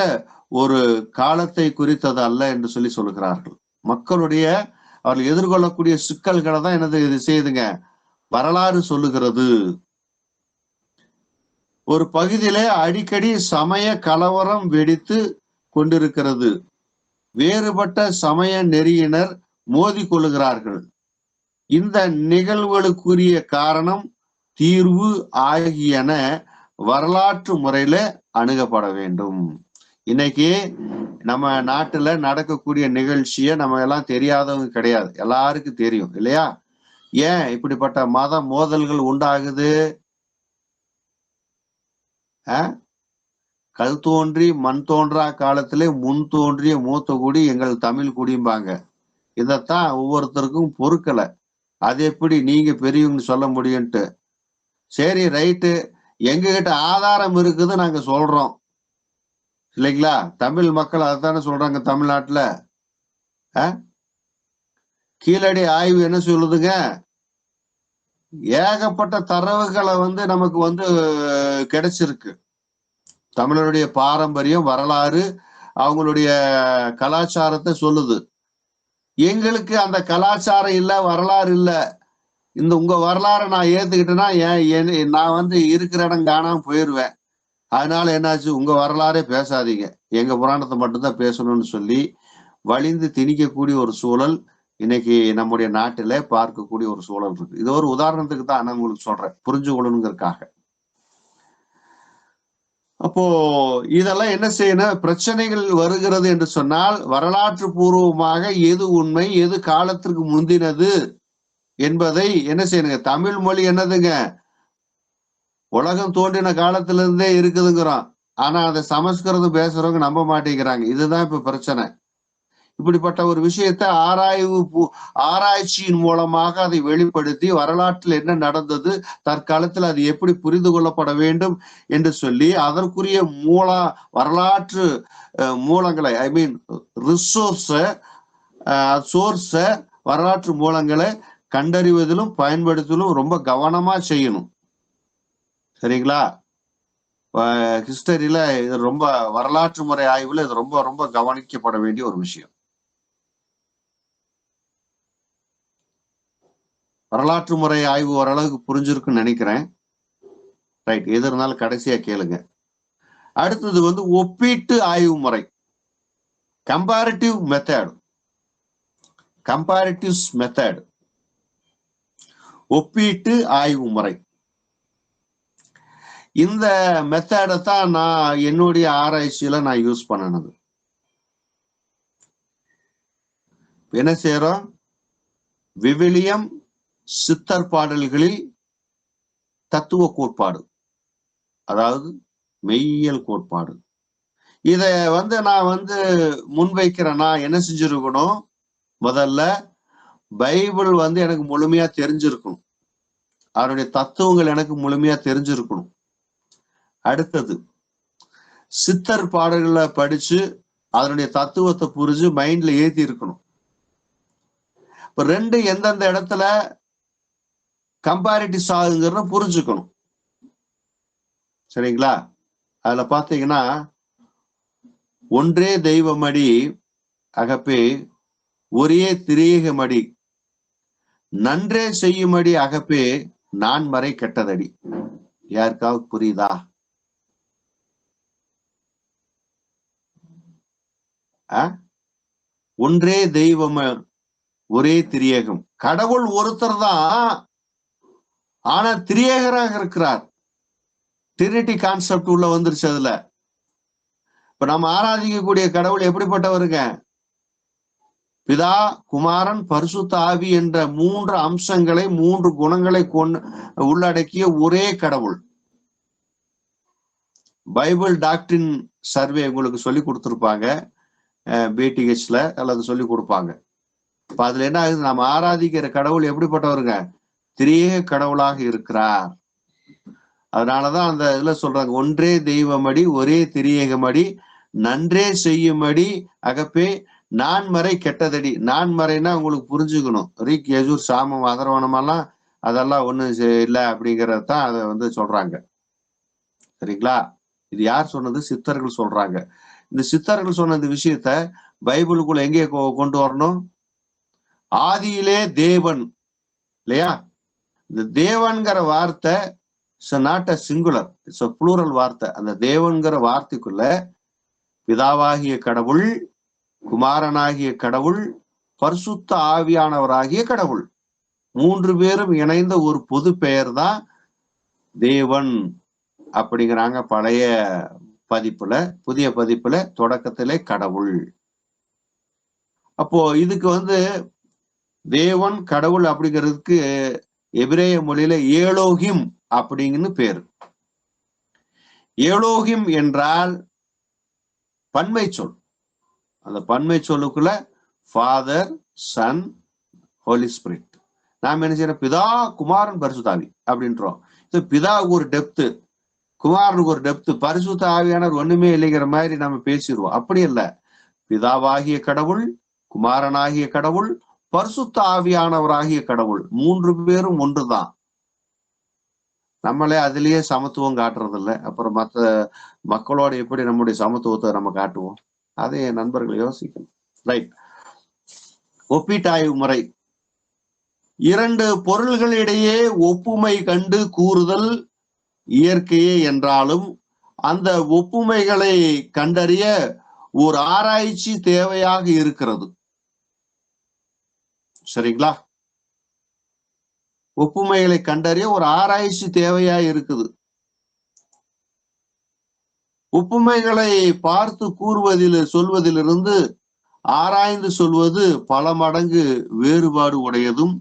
ஒரு காலத்தை குறித்தது அல்ல என்று சொல்லி சொல்லுகிறார்கள். அவர்கள் எதிர்கொள்ளக்கூடிய சிக்கல்களை தான் இது செய்யுதுங்க, வரலாறு சொல்லுகிறது. ஒரு பகுதியிலே அடிக்கடி சமய கலவரம் வெடித்து கொண்டிருக்கிறது. வேறுபட்ட சமய நெறியினர் மோதி கொள்ளுகிறார்கள். இந்த நிகழ்வுகளுக்குரிய காரணம், தீர்வு ஆகியன வரலாற்று முறையில அணுகப்பட வேண்டும். இன்னைக்கு நம்ம நாட்டுல நடக்கக்கூடிய நிகழ்ச்சிய நம்ம எல்லாம் தெரியாதவங்க கிடையாது, எல்லாருக்கும் தெரியும் இல்லையா? ஏன் இப்படிப்பட்ட மத மோதல்கள் உண்டாகுது? கல் தோன்றி மண் தோன்றா காலத்திலே முன் தோன்றிய மூத்த குடி எங்கள் தமிழ் குடிம்பாங்க. இதத்தான் ஒவ்வொருத்தருக்கும் பொறுக்கலை. அது எப்படி நீங்க பெரியவங்கன்னு சொல்ல முடியும்ட்டு. சரி ரைட்டு, எங்க கிட்ட ஆதாரம் இருக்குது நாங்க சொல்றோம் இல்லைங்களா? தமிழ் மக்கள் அதைத்தானே சொல்றாங்க. தமிழ்நாட்டுல கீழடி ஆய்வு என்ன சொல்லுதுங்க, ஏகப்பட்ட தரவுகளை நமக்கு கிடைச்சிருக்கு. தமிழருடைய பாரம்பரியம், வரலாறு, அவங்களுடைய கலாச்சாரத்தை சொல்லுது. எங்களுக்கு அந்த கலாச்சாரம் இல்ல, வரலாறு இல்ல. உங்க வரலாறை நான் ஏத்துக்கிட்டேன்னா நான் இருக்கிற இடம் காணாம போயிருவேன். அதனால என்னாச்சு, உங்க வரலாறே பேசாதீங்க, எங்க புராணத்தை மட்டும்தான் பேசணும்னு சொல்லி வலிந்து திணிக்கக்கூடிய ஒரு சூழல் இன்னைக்கு நம்முடைய நாட்டில பார்க்கக்கூடிய ஒரு சூழல் இருக்கு. இது ஒரு உதாரணத்துக்கு தான் நான் உங்களுக்கு சொல்றேன், புரிஞ்சு கொள்ளணுங்கிறதுக்காக. அப்போ இதெல்லாம் என்ன செய்யணும்? பிரச்சனைகள் வருகிறது என்று சொன்னால் வரலாற்று பூர்வமாக எது உண்மை, எது காலத்திற்கு முந்தினது என்பதை என்ன செய்யணுங்க? தமிழ் மொழி என்னதுங்க? உலகம் தோன்றின காலத்துல இருந்தே இருக்குதுங்கிறோம். ஆனா அதை சமஸ்கிருதம் பேசுறவங்க நம்ப மாட்டேங்கிறாங்க. இதுதான் இப்ப பிரச்சனை. இப்படிப்பட்ட ஒரு விஷயத்தை ஆராய்ச்சியின் மூலமாக அதை வெளிப்படுத்தி வரலாற்றில் என்ன நடந்தது, தற்காலத்தில் அது எப்படி புரிந்து கொள்ளப்பட வேண்டும் என்று சொல்லி அதற்குரிய வரலாற்று மூலங்களை, ஐ மீன் சோர்ஸ வரலாற்று மூலங்களை கண்டறிவதிலும் பயன்படுத்துவதிலும் ரொம்ப கவனமா செய்யணும். சரிங்களா? ஹிஸ்டரியில இது ரொம்ப வரலாற்று முறை ஆய்வுல இது ரொம்ப ரொம்ப கவனிக்கப்பட வேண்டிய ஒரு விஷயம். வரலாற்று முறை ஆய்வு ஓரளவுக்கு புரிஞ்சிருக்குன்னு நினைக்கிறேன். ரைட், எது இருந்தாலும் கடைசியா கேளுங்க. அடுத்தது வந்து ஒப்பீட்டு ஆய்வு முறை, கம்பேரிட்டிவ் மெத்தட், ஒப்பீட்டு ஆய்வு முறை. இந்த மெத்தடை தான் நான் என்னுடைய ஆராய்ச்சியில நான் யூஸ் பண்ணது. என்ன செய்யறோம்? விவிலியம், சித்தர் பாடல்களில் தத்துவ கோட்பாடு, அதாவது மெய்யியல் கோட்பாடு, இத வந்து நான் வந்து முன்வைக்கிறேன்னா என்ன செஞ்சிருக்கணும்? முதல்ல பைபிள் வந்து எனக்கு முழுமையா தெரிஞ்சிருக்கணும், அதனுடைய தத்துவங்கள் எனக்கு முழுமையா தெரிஞ்சிருக்கணும். அடுத்தது சித்தர் பாடல்களை படிச்சு அதனுடைய தத்துவத்தை புரிஞ்சு மைண்ட்ல ஏத்தி இருக்கணும். இப்ப ரெண்டு எந்தெந்த இடத்துல கம்பேரிட்டிவ் ஆகுங்கிறத புரிஞ்சுக்கணும். சரிங்களா? அதுல பாத்தீங்கன்னா ஒன்றே தெய்வமடி அகப்பே ஒரே திரியேகமடி நன்றே செய்யுமடி அகப்பே நான் மறை கெட்டதடி. யாருக்காவது புரியுதா? ஒன்றே தெய்வம் ஒரே திரியேகம். கடவுள் ஒருத்தர் தான், ஆனா திரியேகராக இருக்கிறார். ட்ரினிட்டி கான்செப்ட் உள்ள வந்துருச்சு அதுல. இப்ப நம்ம ஆராதிக்கக்கூடிய கடவுள் எப்படிப்பட்டவருங்க? பிதா, குமாரன், பரிசுத்த ஆவி என்ற 3 அம்சங்களை 3 குணங்களை உள்ளடக்கிய ஒரே கடவுள். பைபிள் டாக்டரின் சர்வே உங்களுக்கு சொல்லி கொடுத்துருப்பாங்க, பிடிஹெச்ல அல்லது சொல்லி கொடுப்பாங்க. இப்ப அதுல என்ன ஆகுது? நம்ம ஆராதிக்கிற கடவுள் எப்படிப்பட்டவருங்க? திரியேக கடவுளாக இருக்கிறார். அதனாலதான் அந்த இதுல சொல்றாங்க, ஒன்றே தெய்வமடி ஒரே திரியேகமடி நன்றே செய்யுமடி அகப்பே நான் மறை கெட்டதடி. நான் மறைன்னா உங்களுக்கு புரிஞ்சுக்கணும், ரீக் யஜூர் சாமம் அதர்வனமெல்லாம் அதெல்லாம் ஒண்ணும் இல்லை அப்படிங்கறதான் அதை வந்து சொல்றாங்க. சரிங்களா? இது யார் சொன்னது? சித்தர்கள் சொல்றாங்க. இந்த சித்தர்கள் சொன்ன இந்த விஷயத்த பைபிளுக்குள்ள எங்கே கொண்டு வரணும்? ஆதியிலே தேவன், இல்லையா? இந்த தேவன்கிற வார்த்தை it's not a singular, it's a plural வார்த்தை. அந்த தேவன்கிற வார்த்தைக்குள்ள பிதாவாகிய கடவுள், குமாரனாகிய கடவுள், பரிசுத்த ஆவியானவராகிய கடவுள் 3 பேரும் இணைந்த ஒரு பொது பெயர் தான் தேவன் அப்படிங்கிறாங்க பழைய பதிப்புல. புதிய பதிப்புல தொடக்கத்திலே கடவுள். அப்போ இதுக்கு வந்து தேவன் கடவுள் அப்படிங்கிறதுக்கு எபிரேய மொழியில ஏலோகிம் அப்படிங்கன்னு பேரு. ஏலோகிம் என்றால் பன்மை சொல். அந்த பன்மை சொல்லுக்குள்ள ஃபாதர், சன், ஹோலி ஸ்பிரிட். நாம என்ன செய்யறோம்? பிதா, குமாரன், பரிசுத்த ஆவி அப்படின்றோம். பிதாவுக்கு ஒரு டெப்து, குமாரனுக்கு ஒரு டெப்து, பரிசுத்த ஆவியானவர் ஒண்ணுமே இல்லைங்கிற மாதிரி நம்ம பேசிடுவோம். அப்படி இல்லை. பிதாவாகிய கடவுள், குமாரனாகிய கடவுள், பரிசுத்த ஆவியானவராகிய கடவுள் 3 பேரும் ஒன்றுதான். நம்மளே அதுலயே சமத்துவம் காட்டுறது இல்லை, அப்புறம் மற்ற மக்களோட எப்படி நம்முடைய சமத்துவத்தை நம்ம காட்டுவோம்? அதை என் நண்பர்கள் யோசிக்கணும். ரைட். ஒப்பீட்டாய்வு முறை. 2 பொருள்களிடையே ஒப்புமை கண்டு கூறுதல் இயற்கையே என்றாலும் அந்த ஒப்புமைகளை கண்டறிய ஒரு ஆராய்ச்சி தேவையாக இருக்கிறது. சரிங்களா? ஒப்புமைகளை கண்டறிய ஒரு ஆராய்ச்சி தேவையா இருக்குது. ஒப்புமைகளை பார்த்து சொல்வதிலிருந்து ஆராய்ந்து சொல்வது பல மடங்கு வேறுபாடு உடையதும்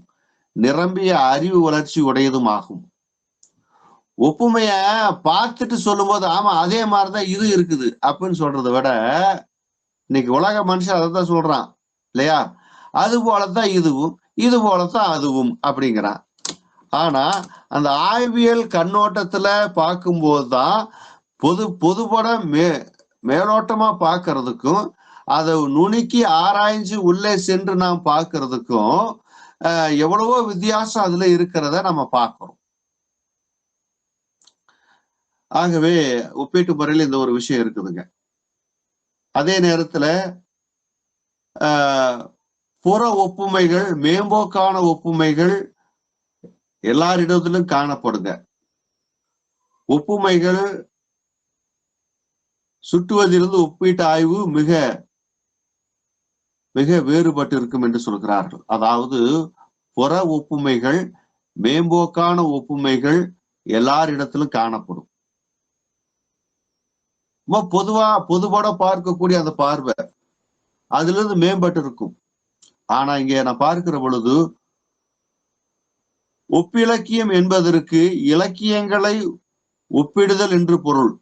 நிரம்பிய அறிவு வளர்ச்சி உடையதும் ஆகும். ஒப்புமைய பார்த்துட்டு சொல்லும் போது ஆமா அதே மாதிரிதான் இது இருக்குது அப்படின்னு சொல்றதை விட இன்னைக்கு உலக மனுஷன் அதை தான் சொல்றான் இல்லையா? அது போலத்தான் இதுவும், இது போலத்தான் அதுவும் அப்படிங்கிறான். ஆனா அந்த ஆய்வியல் கண்ணோட்டத்துல பார்க்கும்போதுதான் பொதுபட மேலோட்டமா பார்க்கறதுக்கும் அதை நுணுக்கி ஆராய்ஞ்சு உள்ளே சென்று நாம் பார்க்கறதுக்கும் எவ்வளவோ வித்தியாசம் அதுல இருக்கிறத நம்ம பார்க்கிறோம். ஆகவே ஒப்பீட்டு முறையில் இந்த ஒரு விஷயம் இருக்குதுங்க. அதே நேரத்துல புற ஒப்புமைகள், மேம்போக்கான ஒப்புமைகள் எல்லாரிடத்திலும் காணப்படுங்க. ஒப்புமைகள் சுட்டுவதிலிருந்து ஒப்பீட்டு ஆய்வு மிக மிக வேறுபட்டு இருக்கும் என்று சொல்கிறார்கள். அதாவது புற ஒப்புமைகள், மேம்போக்கான ஒப்புமைகள் எல்லாரிடத்திலும் காணப்படும். பொதுபட பார்க்கக்கூடிய அந்த பார்வை அதுல இருந்து மேம்பட்டு இருக்கும். ஆனா இங்க நான் பார்க்கிற பொழுது ஒப்பிலக்கியம் என்பதற்கு இலக்கியங்களை ஒப்பிடுதல் என்று பொருள்.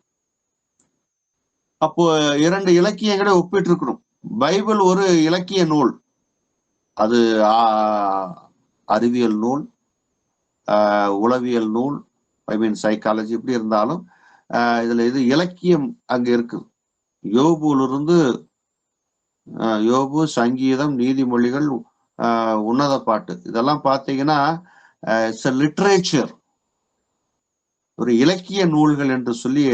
அப்போ 2 இலக்கியங்களை ஒப்பிட்டு இருக்கணும். பைபிள் ஒரு இலக்கிய நூல், அது அறிவியல் நூல், உளவியல் நூல், சைக்காலஜி இப்படி இருந்தாலும் இதுல இது இலக்கியம் அங்க இருக்கு. யோபு, சங்கீதம், நீதிமொழிகள், உன்னத பாட்டு இதெல்லாம் பார்த்தீங்கன்னா இட்ஸ் a லிட்ரேச்சர், ஒரு இலக்கிய நூல்கள் என்று சொல்லி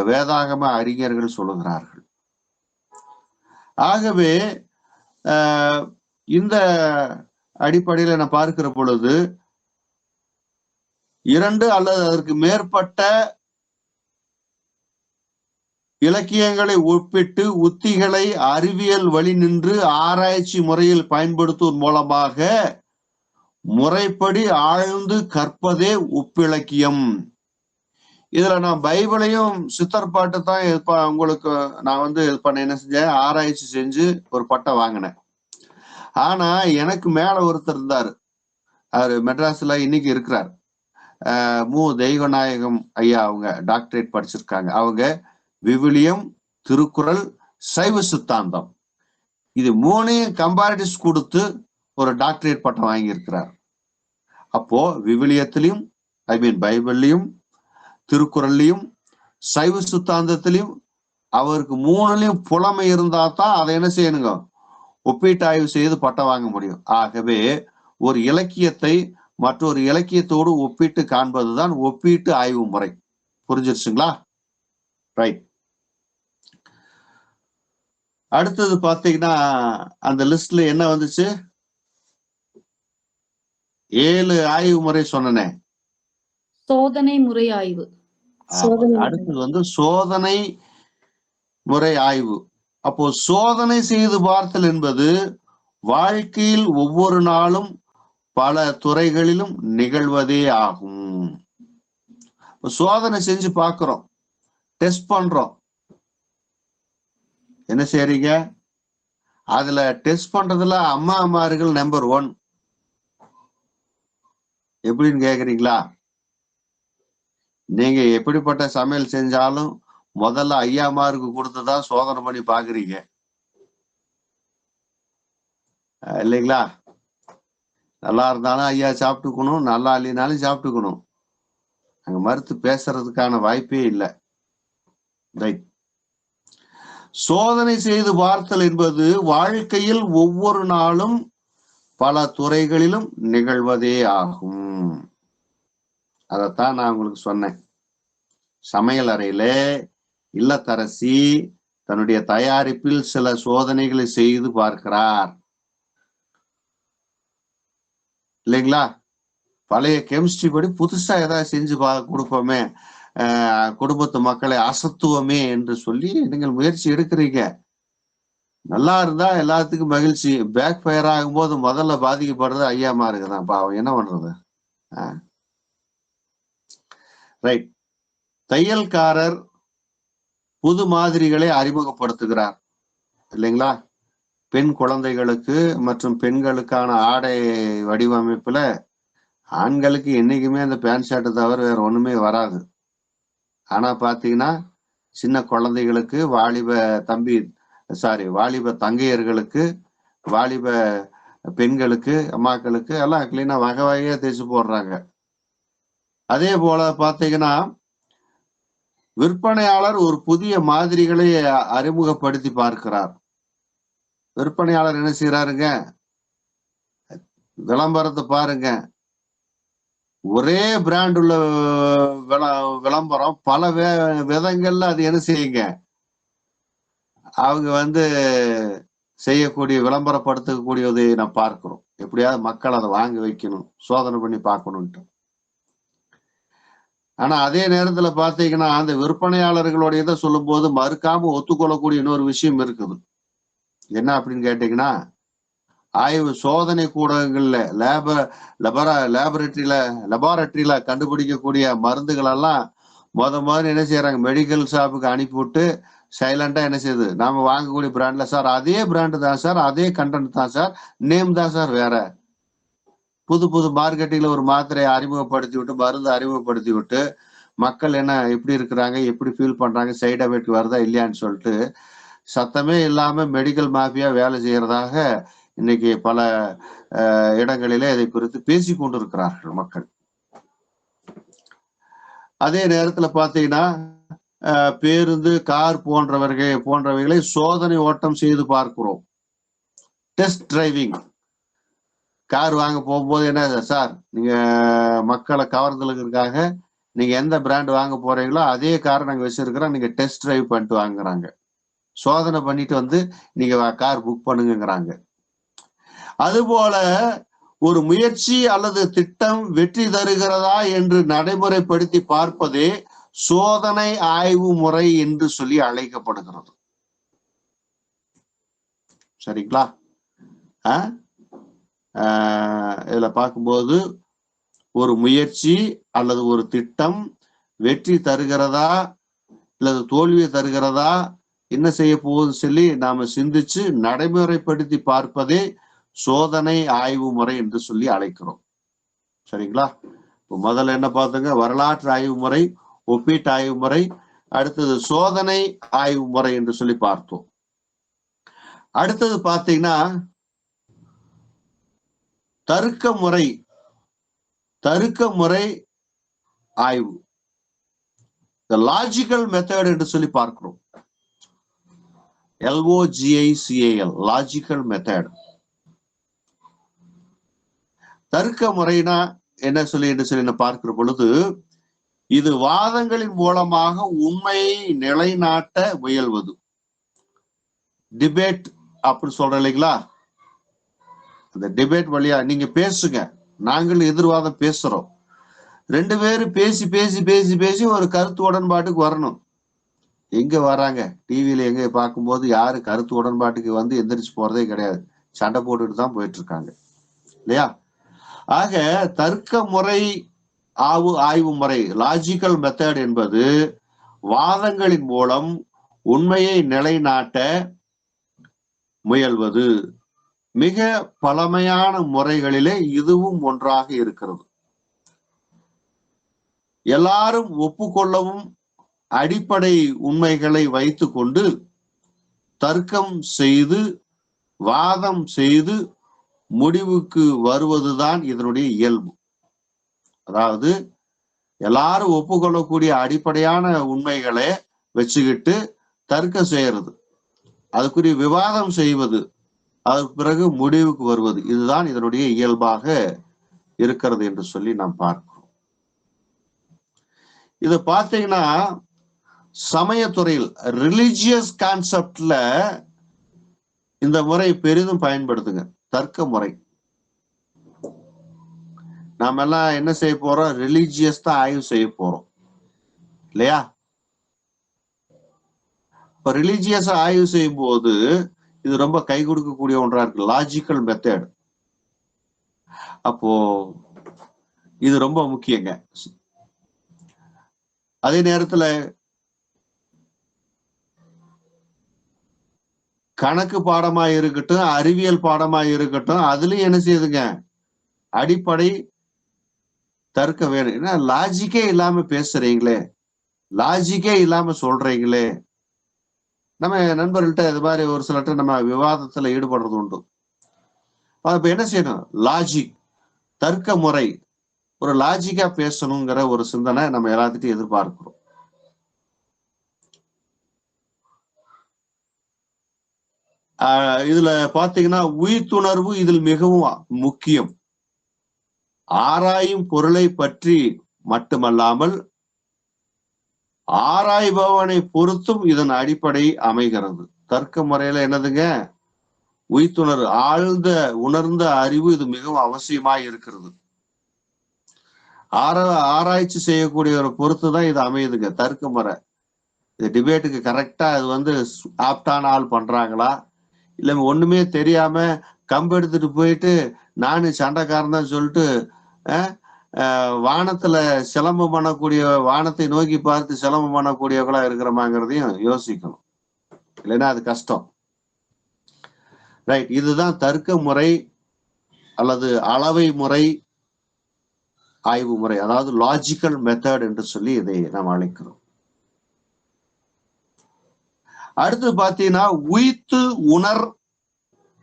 வேதாகம அறிஞர்கள் சொல்லுகிறார்கள். ஆகவே இந்த அடிப்படையில் நான் பார்க்கிற பொழுது 2 அல்லது அதற்கு மேற்பட்ட இலக்கியங்களை ஒப்பிட்டு உத்திகளை அறிவியல் வழி நின்று ஆராய்ச்சி முறையில் பயன்படுத்துவதன் மூலமாக முறைப்படி ஆழ்ந்து கற்பதே ஒப்பிலக்கியம். இதுல நான் பைபிளையும் சித்தர்பாட்டு தான் உங்களுக்கு நான் என்ன செஞ்சேன், ஆராய்ச்சி செஞ்சு ஒரு பட்டம் வாங்கினேன். ஆனா எனக்கு மேல ஒருத்தர் இருந்தாரு, அவரு மெட்ராஸ்ல இன்னைக்கு இருக்கிறார், மு தெய்வநாயகம் ஐயா. அவங்க டாக்டரேட் படிச்சிருக்காங்க. அவங்க விவிலியம், திருக்குறள், சைவ சித்தாந்தம் இது 3 கம்பாரிட்டிவ்ஸ் கொடுத்து ஒரு டாக்டரேட் பட்டம் வாங்கியிருக்கிறார். அப்போ விவிலியத்திலையும் பைபிள்லையும், திருக்குறள்லையும், சைவ சித்தாந்தத்திலையும் அவருக்கு 3லையும் புலமை இருந்தா தான் அதை என்ன செய்யணுங்க, ஒப்பீட்டு ஆய்வு செய்து பட்டம் வாங்க முடியும். ஆகவே ஒரு இலக்கியத்தை மற்றொரு இலக்கியத்தோடு ஒப்பிட்டு காண்பதுதான் ஒப்பீட்டு ஆய்வு முறை. புரிஞ்சிருச்சுங்களா? ரைட். அடுத்தது பாத்தீங்கன்னா அந்த லிஸ்ட்ல என்ன வந்துச்சு, 7 ஆய்வு முறை சொன்னேன்.
சோதனை முறை ஆய்வு.
அடுத்தது சோதனை முறை ஆய்வு. அப்போ சோதனை செய்து பார்த்தல் என்பது வாழ்க்கையில் ஒவ்வொரு நாளும் பல துறைகளிலும் நிகழ்வதே ஆகும். சோதனை செஞ்சு பார்க்கிறோம், டெஸ்ட் பண்றோம். என்ன செய்றீங்க, அதுல டெஸ்ட் பண்றதுல அம்மாமார்கள் நம்பர் 1 எப்படின்னு கேக்குறீங்களா? நீங்க எப்படிப்பட்ட சமையல் செஞ்சாலும் முதல்ல ஐயாமாருக்கு கொடுத்துதான் சோதனை பண்ணி பாக்குறீங்க இல்லைங்களா? நல்லா இருந்தாலும் ஐயா சாப்பிட்டுக்கணும், நல்லா இல்லைனாலும் சாப்பிட்டுக்கணும். அங்க மறுத்து பேசுறதுக்கான வாய்ப்பே இல்லை. ரைட். சோதனை செய்து பார்த்தல் என்பது வாழ்க்கையில் ஒவ்வொரு நாளும் பல துறைகளிலும் நிகழ்வதே ஆகும். அதைத்தான் நான் உங்களுக்கு சொன்னேன். சமையல் அறையில இல்லத்தரசி தன்னுடைய தயாரிப்பில் சில சோதனைகளை செய்து பார்க்கிறார் இல்லைங்களா? பழைய கெமிஸ்ட்ரி படி புதுசா ஏதாவது செஞ்சு கொடுப்போமே, குடும்பத்து மக்களை அசத்துவமே என்று சொல்லி நீங்கள் முயற்சி எடுக்கிறீங்க. நல்லா இருந்தா எல்லாத்துக்கும் மகிழ்ச்சி. பேக் ஃபயர் ஆகும்போது முதல்ல பாதிக்கப்படுறது ஐயாமாருக்கு தான். பாவம், என்ன பண்றது? ரைட். தையல்காரர் புது மாதிரிகளை அறிமுகப்படுத்துகிறார் இல்லைங்களா? பெண் குழந்தைகளுக்கு மற்றும் பெண்களுக்கான ஆடை வடிவமைப்புல ஆண்களுக்கு என்னைக்குமே அந்த பேண்ட் ஷர்ட்டை தவிர வேற ஒண்ணுமே வராது. ஆனா பாத்தீங்கன்னா சின்ன குழந்தைகளுக்கு, வாலிப தங்கையர்களுக்கு, வாலிப பெண்களுக்கு, அம்மாக்களுக்கு எல்லாம் கிளீனா வகை வகையா தைச்சு போடுறாங்க. அதே போல பாத்தீங்கன்னா விற்பனையாளர் ஒரு புதிய மாதிரிகளை அறிமுகப்படுத்தி பார்க்கிறார். விற்பனையாளர் என்ன செய்யறாருங்க? விளம்பரத்தை பாருங்க. ஒரே பிராண்ட் உள்ள விளம்பரம் பல விதங்கள்ல அது என்ன செய்யுங்க, அவங்க செய்யக்கூடிய விளம்பரப்படுத்தக்கூடியதை நான் பார்க்கிறோம். எப்படியாவது மக்கள் அதை வாங்கி வைக்கணும், சோதனை பண்ணி பார்க்கணும்ட்டு. ஆனா அதே நேரத்துல பாத்தீங்கன்னா அந்த விற்பனையாளர்களுடைய இதை சொல்லும் போது மறுக்காம ஒத்துக்கொள்ளக்கூடிய இன்னொரு விஷயம் இருக்குது. என்ன அப்படின்னு கேட்டீங்கன்னா, ஆய்வு சோதனை கூடங்கள்ல லெபார்டரியில கண்டுபிடிக்கக்கூடிய மருந்துகள் எல்லாம் முதல்ல என்ன செய்யறாங்க, மெடிக்கல் ஷாப்புக்கு அனுப்பிவிட்டு சைலண்டா என்ன செய்யுது, நாம வாங்கக்கூடிய பிராண்ட்ல சார் அதே பிராண்டு தான் சார், அதே கண்டென்ட் தான் சார், நேம் தான் சார் வேற. புது மார்க்கெட்டிங்ல ஒரு மாத்திரையை அறிமுகப்படுத்தி விட்டு, மருந்து அறிமுகப்படுத்தி விட்டு மக்கள் என்ன எப்படி இருக்கிறாங்க, எப்படி ஃபீல் பண்றாங்க, சைடு எஃபெக்ட் வருதா இல்லையான்னு சொல்லிட்டு சத்தமே இல்லாம மெடிக்கல் மாஃபியா வேலை செய்யறதாக இன்னைக்கு பல இடங்களிலே இதை குறித்து பேசி கொண்டிருக்கிறார்கள் மக்கள். அதே நேரத்துல பாத்தீங்கன்னா பேருந்து, கார் போன்றவைகளை சோதனை ஓட்டம் செய்து பார்க்கிறோம். Test driving. கார் வாங்க போகும்போது என்ன சார், நீங்க மக்களை கவர்ந்தலுக்காக நீங்க எந்த பிராண்ட் வாங்க போறீங்களோ அதே கார் நாங்க வச்சிருக்கிறோம், நீங்க டெஸ்ட் டிரைவ் பண்ணிட்டு வாங்குறாங்க. சோதனை பண்ணிட்டு நீங்க கார் புக் பண்ணுங்கிறாங்க. அதுபோல ஒரு முயற்சி அல்லது திட்டம் வெற்றி தருகிறதா என்று நடைமுறைப்படுத்தி பார்ப்பதே சோதனை ஆய்வு முறை என்று சொல்லி அழைக்கப்படுகிறது. சரிங்களா? இதுல பார்க்கும்போது ஒரு முயற்சி அல்லது ஒரு திட்டம் வெற்றி தருகிறதா அல்லது தோல்வியை தருகிறதா, என்ன செய்ய போகுது சொல்லி நாம சிந்திச்சு நடைமுறைப்படுத்தி பார்ப்பதே சோதனை ஆய்வு முறை என்று சொல்லி அழைக்கிறோம். சரிங்களா? முதல்ல என்ன பார்த்தோங்க, வரலாற்று ஆய்வு முறை, ஒப்பீட்டு ஆய்வு முறை, அடுத்தது சோதனை ஆய்வு முறை என்று சொல்லி பார்த்தோம். அடுத்தது பார்த்தீங்கன்னா தருக்க முறை ஆய்வு, லாஜிக்கல் மெத்தட் என்று சொல்லி பார்க்கிறோம். LOGICAL, logical method. தர்க்க முறைனா என்ன சொல்லி பார்க்கிற பொழுது, இது வாதங்களின் மூலமாக உண்மையை நிலைநாட்ட முயல்வது. டிபேட் அப்படின்னு சொல்ற இல்லைங்களா, அந்த டிபேட் வழியா நீங்க பேசுங்க, நாங்கள் எதிர்வாதம் பேசுறோம், ரெண்டு பேரும் பேசி பேசி பேசி பேசி ஒரு கருத்து உடன்பாட்டுக்கு வரணும். எங்க வராங்க, டிவியில எங்க பார்க்கும்போது யாரு கருத்து உடன்பாட்டுக்கு எந்திரிச்சு போறதே கிடையாது, சண்டை போட்டுட்டு தான் போயிட்டு இருக்காங்க இல்லையா? ஆக தர்க்க முறை ஆய்வு முறை, லாஜிக்கல் மெத்தட் என்பது வாதங்களின் மூலம் உண்மையை நிலைநாட்ட முயல்வது. மிக பழமையான முறைகளிலே இதுவும் ஒன்றாக இருக்கிறது. எல்லாரும் ஒப்புக்கொள்ளவும் அடிப்படை உண்மைகளை வைத்துக்கொண்டு தர்க்கம் செய்து வாதம் செய்து முடிவுக்கு வருவதுதான் இதனுடைய இயல்பு. அதாவது எல்லாரும் ஒப்புக்கொள்ளக்கூடிய அடிப்படையான உண்மைகளை வச்சுக்கிட்டு தர்க்கம் செய்யறது, அதுக்குரிய விவாதம் செய்வது, அதற்கு பிறகு முடிவுக்கு வருவது, இதுதான் இதனுடைய இயல்பாக இருக்கிறது என்று சொல்லி நாம் பார்க்கிறோம். இத பார்த்தீங்கன்னா சமயத்துறையில் ரிலிஜியஸ் கான்செப்ட்ல இந்த முறை பெரிதும் பயன்படுத்துங்க, தர்க்க முறை. நாம எல்லாம் என்ன செய்ய போறோம், ரிலிஜியஸ் தான் ஆய்வு செய்ய போறோம் இல்லையா? இப்ப ரிலிஜியஸ் ஆய்வு செய்யும் போது இது ரொம்ப கை கொடுக்கக்கூடிய ஒன்றா இருக்கு, லாஜிக்கல் மெத்தட். அப்போ இது ரொம்ப முக்கியங்க. அதே நேரத்துல கணக்கு பாடமா இருக்கட்டும், அறிவியல் பாடமா இருக்கட்டும், அதுலயும் என்ன செய்யுதுங்க, அடிப்படை தர்க்கம் வேணும். ஏன்னா லாஜிக்கே இல்லாம பேசுறீங்களே, லாஜிக்கே இல்லாம சொல்றீங்களே. நம்ம நண்பர்கள்ட்ட இது மாதிரி ஒரு சிலர்ட்ட நம்ம விவாதத்துல ஈடுபடுறது உண்டு. அப்ப என்ன செய்யணும், லாஜிக், தர்க்க முறை, ஒரு லாஜிக்கா பேசணுங்கிற ஒரு சிந்தனை நம்ம எல்லாத்துட்டும் எதிர்பார்க்கிறோம். இதுல பாத்தீங்கன்னா உயிர்த்துணர்வு இதில் மிகவும் முக்கியம். ஆராயும் பொருளை பற்றி மட்டுமல்லாமல் ஆராய்பவனை பொறுத்தும் இதன் அடிப்படை அமைகிறது. தர்க்க முறையில என்னதுங்க, உயிர்த்துணர்வு, ஆழ்ந்த உணர்ந்த அறிவு இது மிகவும் அவசியமாய் இருக்கிறது. ஆராய்ச்சி செய்யக்கூடியவரை பொறுத்துதான் இது அமையுதுங்க தர்க்க முறை. இது டிபேட்டுக்கு கரெக்டா இது வந்து ஆப்டான ஆள் பண்றாங்களா, இல்ல ஒண்ணுமே தெரியாம கம்பு எடுத்துட்டு போயிட்டு நானு சண்டைக்காரன் தான் சொல்லிட்டு வானத்துல சிலம்பம் பண்ணக்கூடிய, வானத்தை நோக்கி பார்த்து சிலம்பம் பண்ணக்கூடியவங்களா இருக்கிறோமாங்கிறதையும் யோசிக்கணும். இல்லைன்னா அது கஷ்டம். ரைட், இதுதான் தர்க்க முறை அல்லது அளவை முறை, ஆய்வு முறை, அதாவது லாஜிக்கல் மெத்தட் என்று சொல்லி இதை நாம் அழைக்கிறோம். அடுத்து பாத்தீங்கன்னா உயிர்த்து உணர்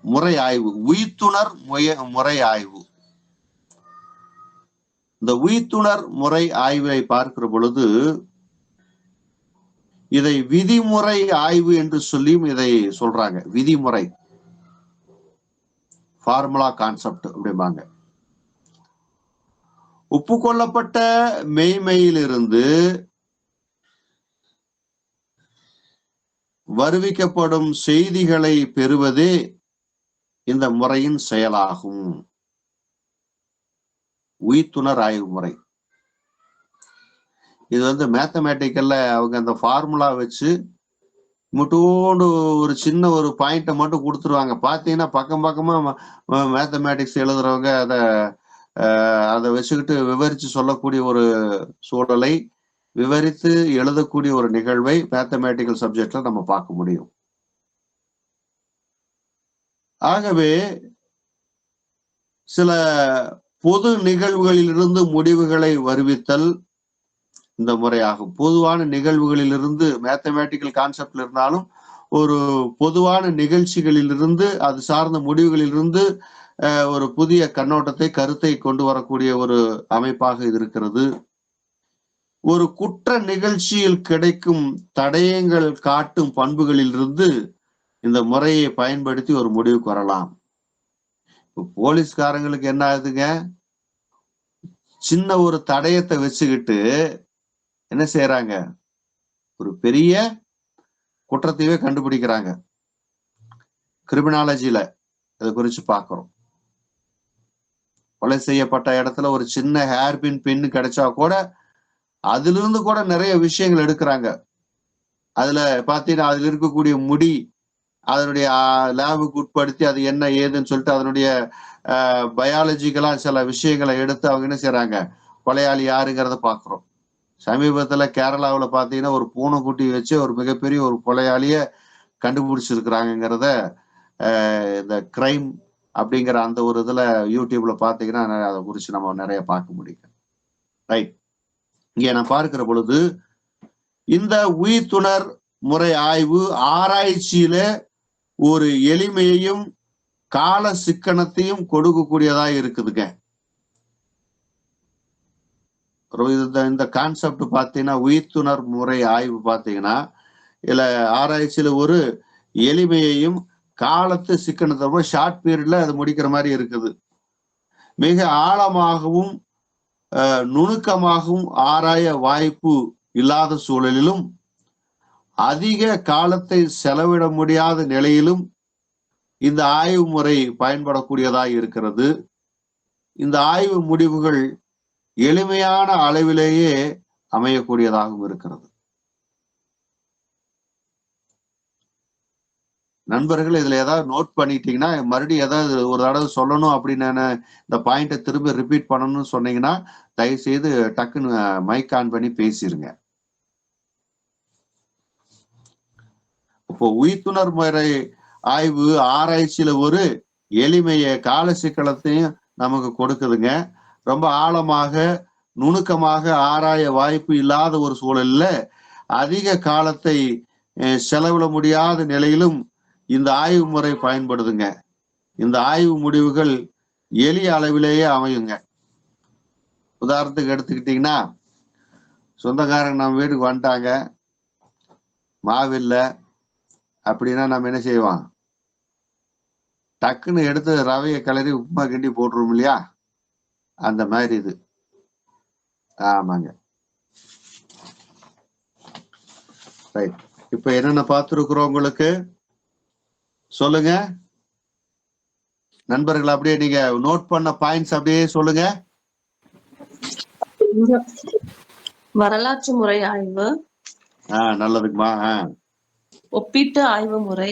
முறை ஆய்வு, உயிர்த்துணர் முறை ஆய்வு. இந்த உயிர்த்துணர் முறை ஆய்வை பார்க்கிற பொழுது இதை விதிமுறை ஆய்வு என்று சொல்லியும் இதை சொல்றாங்க. விதிமுறை, ஃபார்முலா கான்செப்ட் அப்படிம்பாங்க. ஒப்புக்கொள்ளப்பட்ட மெய்மையிலிருந்து வருவிக்கப்படும் செய்திகளை பெறுவதே இந்த முறையின் செயலாகும். உயிர்த்துணர் ஆய்வு முறை இது வந்து மேத்தமேட்டிக்கல்ல அவங்க அந்த ஃபார்முலா வச்சு மட்டும் ஒரு சின்ன ஒரு பாயிண்ட்டை மட்டும் கொடுத்துருவாங்க. பார்த்தீங்கன்னா பக்கம் பக்கமா மேத்தமேட்டிக்ஸ் எழுதுறவங்க அதை வச்சுக்கிட்டு விவரிச்சு சொல்லக்கூடிய ஒரு சூழலை, விவரித்து எழுதக்கூடிய ஒரு நிகழ்வை மேத்தமேட்டிக்கல் சப்ஜெக்ட்ல நம்ம பார்க்க முடியும். ஆகவே சில பொது நிகழ்வுகளிலிருந்து முடிவுகளை வருவித்தல் இந்த முறையாகும். பொதுவான நிகழ்வுகளிலிருந்து, மேத்தமேட்டிக்கல் கான்செப்ட்ல இருந்தாலும் ஒரு பொதுவான நிகழ்ச்சிகளிலிருந்து, அது சார்ந்த முடிவுகளிலிருந்து ஒரு புதிய கண்ணோட்டத்தை, கருத்தை கொண்டு வரக்கூடிய ஒரு அமைப்பாக இது இருக்கிறது. ஒரு குற்ற நிகழ்ச்சியில் கிடைக்கும் தடயங்கள் காட்டும் பண்புகளிலிருந்து இந்த முறையை பயன்படுத்தி ஒரு முடிவுக்கு வரலாம். போலீஸ்காரங்களுக்கு என்ன ஆகுதுங்க, சின்ன ஒரு தடயத்தை வச்சுக்கிட்டு என்ன செய்யறாங்க, ஒரு பெரிய குற்றத்தையே கண்டுபிடிக்கிறாங்க. கிரிமினாலஜில இதை குறிச்சு பார்க்கிறோம். கொலை செய்யப்பட்ட இடத்துல ஒரு சின்ன ஹேர்பின் பின் கிடைச்சா கூட அதுல இருந்து கூட நிறைய விஷயங்கள் எடுக்கிறாங்க. அதுல பாத்தீங்கன்னா அதுல இருக்கக்கூடிய முடி, அதனுடைய லேபுக்கு உட்படுத்தி அது என்ன ஏதுன்னு சொல்லிட்டு அதனுடைய பயாலஜிக்கலா சில விஷயங்களை எடுத்து அவங்க என்ன செய்யறாங்க, கொலையாளி யாருங்கிறத பாக்குறோம். சமீபத்துல கேரளாவில் பாத்தீங்கன்னா ஒரு பூனைக்குட்டி வச்சு ஒரு மிகப்பெரிய ஒரு கொலையாளிய கண்டுபிடிச்சிருக்கிறாங்கிறத இந்த கிரைம் அப்படிங்கிற அந்த ஒரு இதுல யூடியூப்ல பாத்தீங்கன்னா அதை குறிச்சு நம்ம நிறைய பார்க்க முடியும். ரைட், இங்க நான் பார்க்கிற பொழுது இந்த உயிர்த்துணர் முறை ஆய்வு ஆராய்ச்சியில ஒரு எளிமையையும் கால சிக்கனத்தையும் கொடுக்கக்கூடியதா இருக்குதுங்க. இந்த கான்செப்ட் பாத்தீங்கன்னா உயிர்த்துணர் முறை ஆய்வு பாத்தீங்கன்னா இல்ல ஆராய்ச்சியில ஒரு எளிமையையும் காலத்து சிக்கனத்தை ஷார்ட் பீரியட்ல அது முடிக்கிற மாதிரி இருக்குது. மிக ஆழமாகவும் நுணுக்கமாகவும் ஆராய வாய்ப்பு இல்லாத சூழலிலும் அதிக காலத்தை செலவிட முடியாத நிலையிலும் இந்த ஆய்வு முறை பயன்படக்கூடியதாக இருக்கிறது. இந்த ஆய்வு முடிவுகள் எளிமையான அளவிலேயே அமையக்கூடியதாகவும் இருக்கிறது. நண்பர்கள் இதுல ஏதாவது நோட் பண்ணிட்டீங்கன்னா மறுபடியும் ஏதாவது ஒரு தடவை சொல்லணும் அப்படின்னு இந்த பாயிண்ட திரும்ப ரிப்பீட் பண்ணணும்னு சொன்னீங்கன்னா தயவு செய்து டக்குன்னு மைக் ஆன் பண்ணி பேசிருங்க. இப்போ உயிர்த்துணர் முறை ஆய்வு ஆராய்ச்சியில ஒரு எளிமைய கால சிக்கலத்தையும் நமக்கு கொடுக்குதுங்க. ரொம்ப ஆழமாக நுணுக்கமாக ஆராய வாய்ப்பு இல்லாத ஒரு சூழல்ல அதிக காலத்தை செலவிட முடியாத நிலையிலும் இந்த ஆய்வு முறை பயன்படுதுங்க. இந்த ஆய்வு முடிவுகள் எளிய அளவிலேயே அமையுங்க. உதாரணத்துக்கு எடுத்துக்கிட்டீங்கன்னா, சொந்தக்காரங்க நம்ம வீட்டுக்கு வந்துட்டாங்க, மாவில்லை அப்படின்னா நம்ம என்ன செய்வோம்? டக்குன்னு எடுத்து ரவையை கிளறி உப்புமா கிண்டி போட்டுருவோம் இல்லையா? அந்த மாதிரி இது. ஆமாங்க. ரைட். இப்ப என்னென்ன பார்த்துருக்குறோம் உங்களுக்கு சொல்லுங்க நண்பர்கள். அப்படியே நீங்க நோட் பண்ண பாயிண்ட்ஸ் அப்படியே சொல்லுங்க.
வரலாற்று முறை ஆய்வு.
நல்லதுக்குமா.
ஒப்பீட்டு ஆய்வு முறை.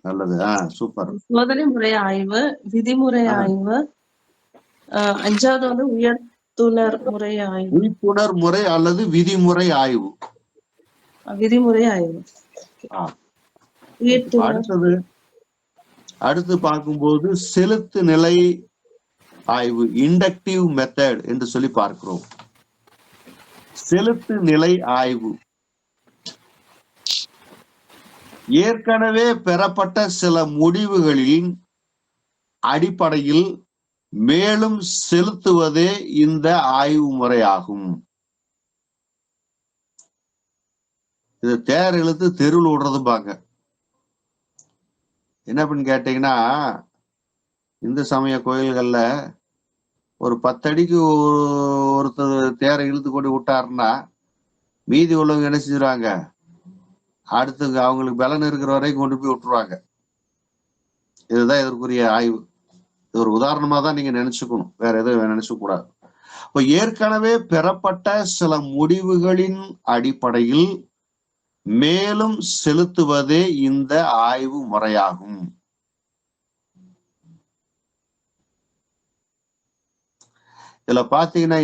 நல்லது. சூப்பர்.
சோதனை முறை ஆய்வு, விதிமுறை ஆய்வு. 5வது வந்து உயர்த்துணர் முறை ஆய்வு.
உயிர்த்துணர் முறை அல்லது விதிமுறை ஆய்வு.
விதிமுறை ஆய்வு.
அடுத்து பார்க்கும்போது செலுத்து நிலை ஆய்வு, இண்டக்டிவ் மெத்தட் என்று சொல்லி பார்க்கிறோம். செலுத்து நிலை ஆய்வு ஏற்கனவே பெறப்பட்ட சில முடிவுகளின் அடிப்படையில் மேலும் செலுத்துவதே இந்த ஆய்வு முறையாகும். இது தேர் இழுத்து தெருவில் விடுறது பாங்க. என்ன அப்படின்னு கேட்டீங்கன்னா, இந்து சமய கோயில்கள்ல ஒரு 10 அடிக்கு ஒருத்தர் தேரை இழுத்து கொண்டு விட்டாருன்னா மீதி உள்ளவங்க என்ன செஞ்சுருவாங்க? அடுத்து அவங்களுக்கு பலன் இருக்கிற வரைக்கும் கொண்டு போய் விட்டுருவாங்க. இதுதான் இதற்குரிய ஆய்வு. இது ஒரு உதாரணமா தான் நீங்க நினைச்சுக்கணும், வேற எதுவும் நினைச்சுக்க கூடாது. இப்போ ஏற்கனவே பெறப்பட்ட சில முடிவுகளின் அடிப்படையில் மேலும் செலுத்துவதே இந்த ஆய்வு முறையாகும். இதுல பாத்தீங்கன்னா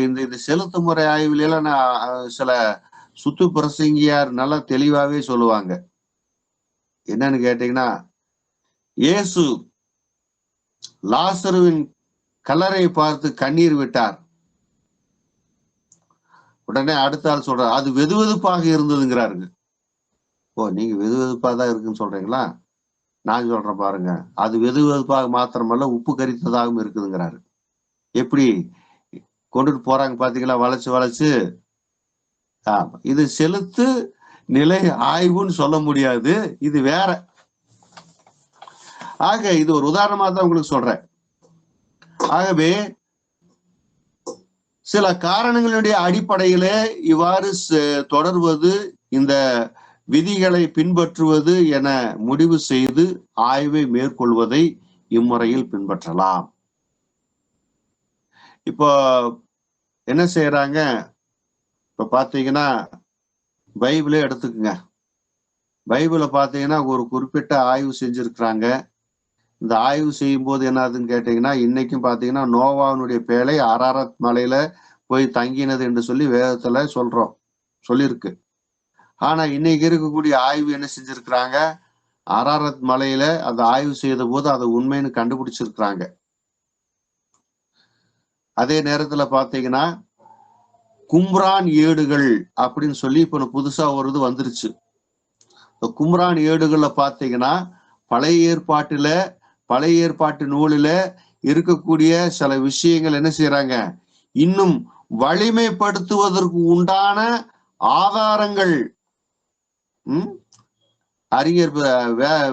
இந்த செலுத்து முறை ஆய்வுல எல்லாம் சில சுத்து பிரசங்கியார் நல்லா தெளிவாவே சொல்லுவாங்க. என்னன்னு கேட்டீங்கன்னா, இயேசு லாசருவின் கல்லறை பார்த்து கண்ணீர் விட்டார். உடனே அடுத்த ஆள் சொல்ற, அது வெதுவெதுப்பாக இருந்ததுங்கிறாருங்க. நீங்க வெதுவெதுப்பா தான் இருக்குன்னு சொல்றீங்களா? நான் சொல்றேன் பாருங்க, அது வெதுவெதுப்பாக மாத்திரமல்ல உப்பு கரித்ததாகவும் இருக்குதுங்கிறாரு. எப்படி கொண்டுட்டு போறாங்க பாத்தீங்களா, வளைச்சு வளைச்சு. இது செலுத்து நிலை ஆய்வுன்னு சொல்ல முடியாது, இது வேற. ஆக இது ஒரு உதாரணமா தான் உங்களுக்கு சொல்றேன். ஆகவே சில காரணங்களுடைய அடிப்படையிலே இவ்வாறு தொடர்வது, இந்த விதிகளை பின்பற்றுவது என முடிவு செய்து ஆய்வை மேற்கொள்வதை இம்முறையில் பின்பற்றலாம். இப்போ என்ன செய்யறாங்க? இப்ப பாத்தீங்கன்னா பைபிளே எடுத்துக்குங்க. பைபிளை பாத்தீங்கன்னா ஒரு குறிப்பிட்ட ஆய்வு செஞ்சிருக்கிறாங்க. இந்த ஆய்வு செய்யும் போது என்னதுன்னு கேட்டீங்கன்னா, இன்னைக்கும் பாத்தீங்கன்னா நோவாவினுடைய பேழை அரராத் மலையில போய் தங்கினது என்று சொல்லி வேதத்துல சொல்லியிருக்கு. ஆனா இன்னைக்கு இருக்கக்கூடிய ஆய்வு என்ன செஞ்சிருக்கிறாங்க? அரராத் மலையில அந்த ஆய்வு செய்த போது அதை உண்மைன்னு கண்டுபிடிச்சிருக்கிறாங்க. அதே நேரத்துல பாத்தீங்கன்னா கும்ரான் ஏடுகள் அப்படின்னு சொல்லி இப்ப புதுசா ஒரு இது வந்துருச்சு. இந்த கும்ரான் ஏடுகள்ல பாத்தீங்கன்னா பழைய ஏற்பாட்டு நூலில இருக்கக்கூடிய சில விஷயங்கள் என்ன செய்யறாங்க, இன்னும் வலிமைப்படுத்துவதற்கு உண்டான ஆதாரங்கள்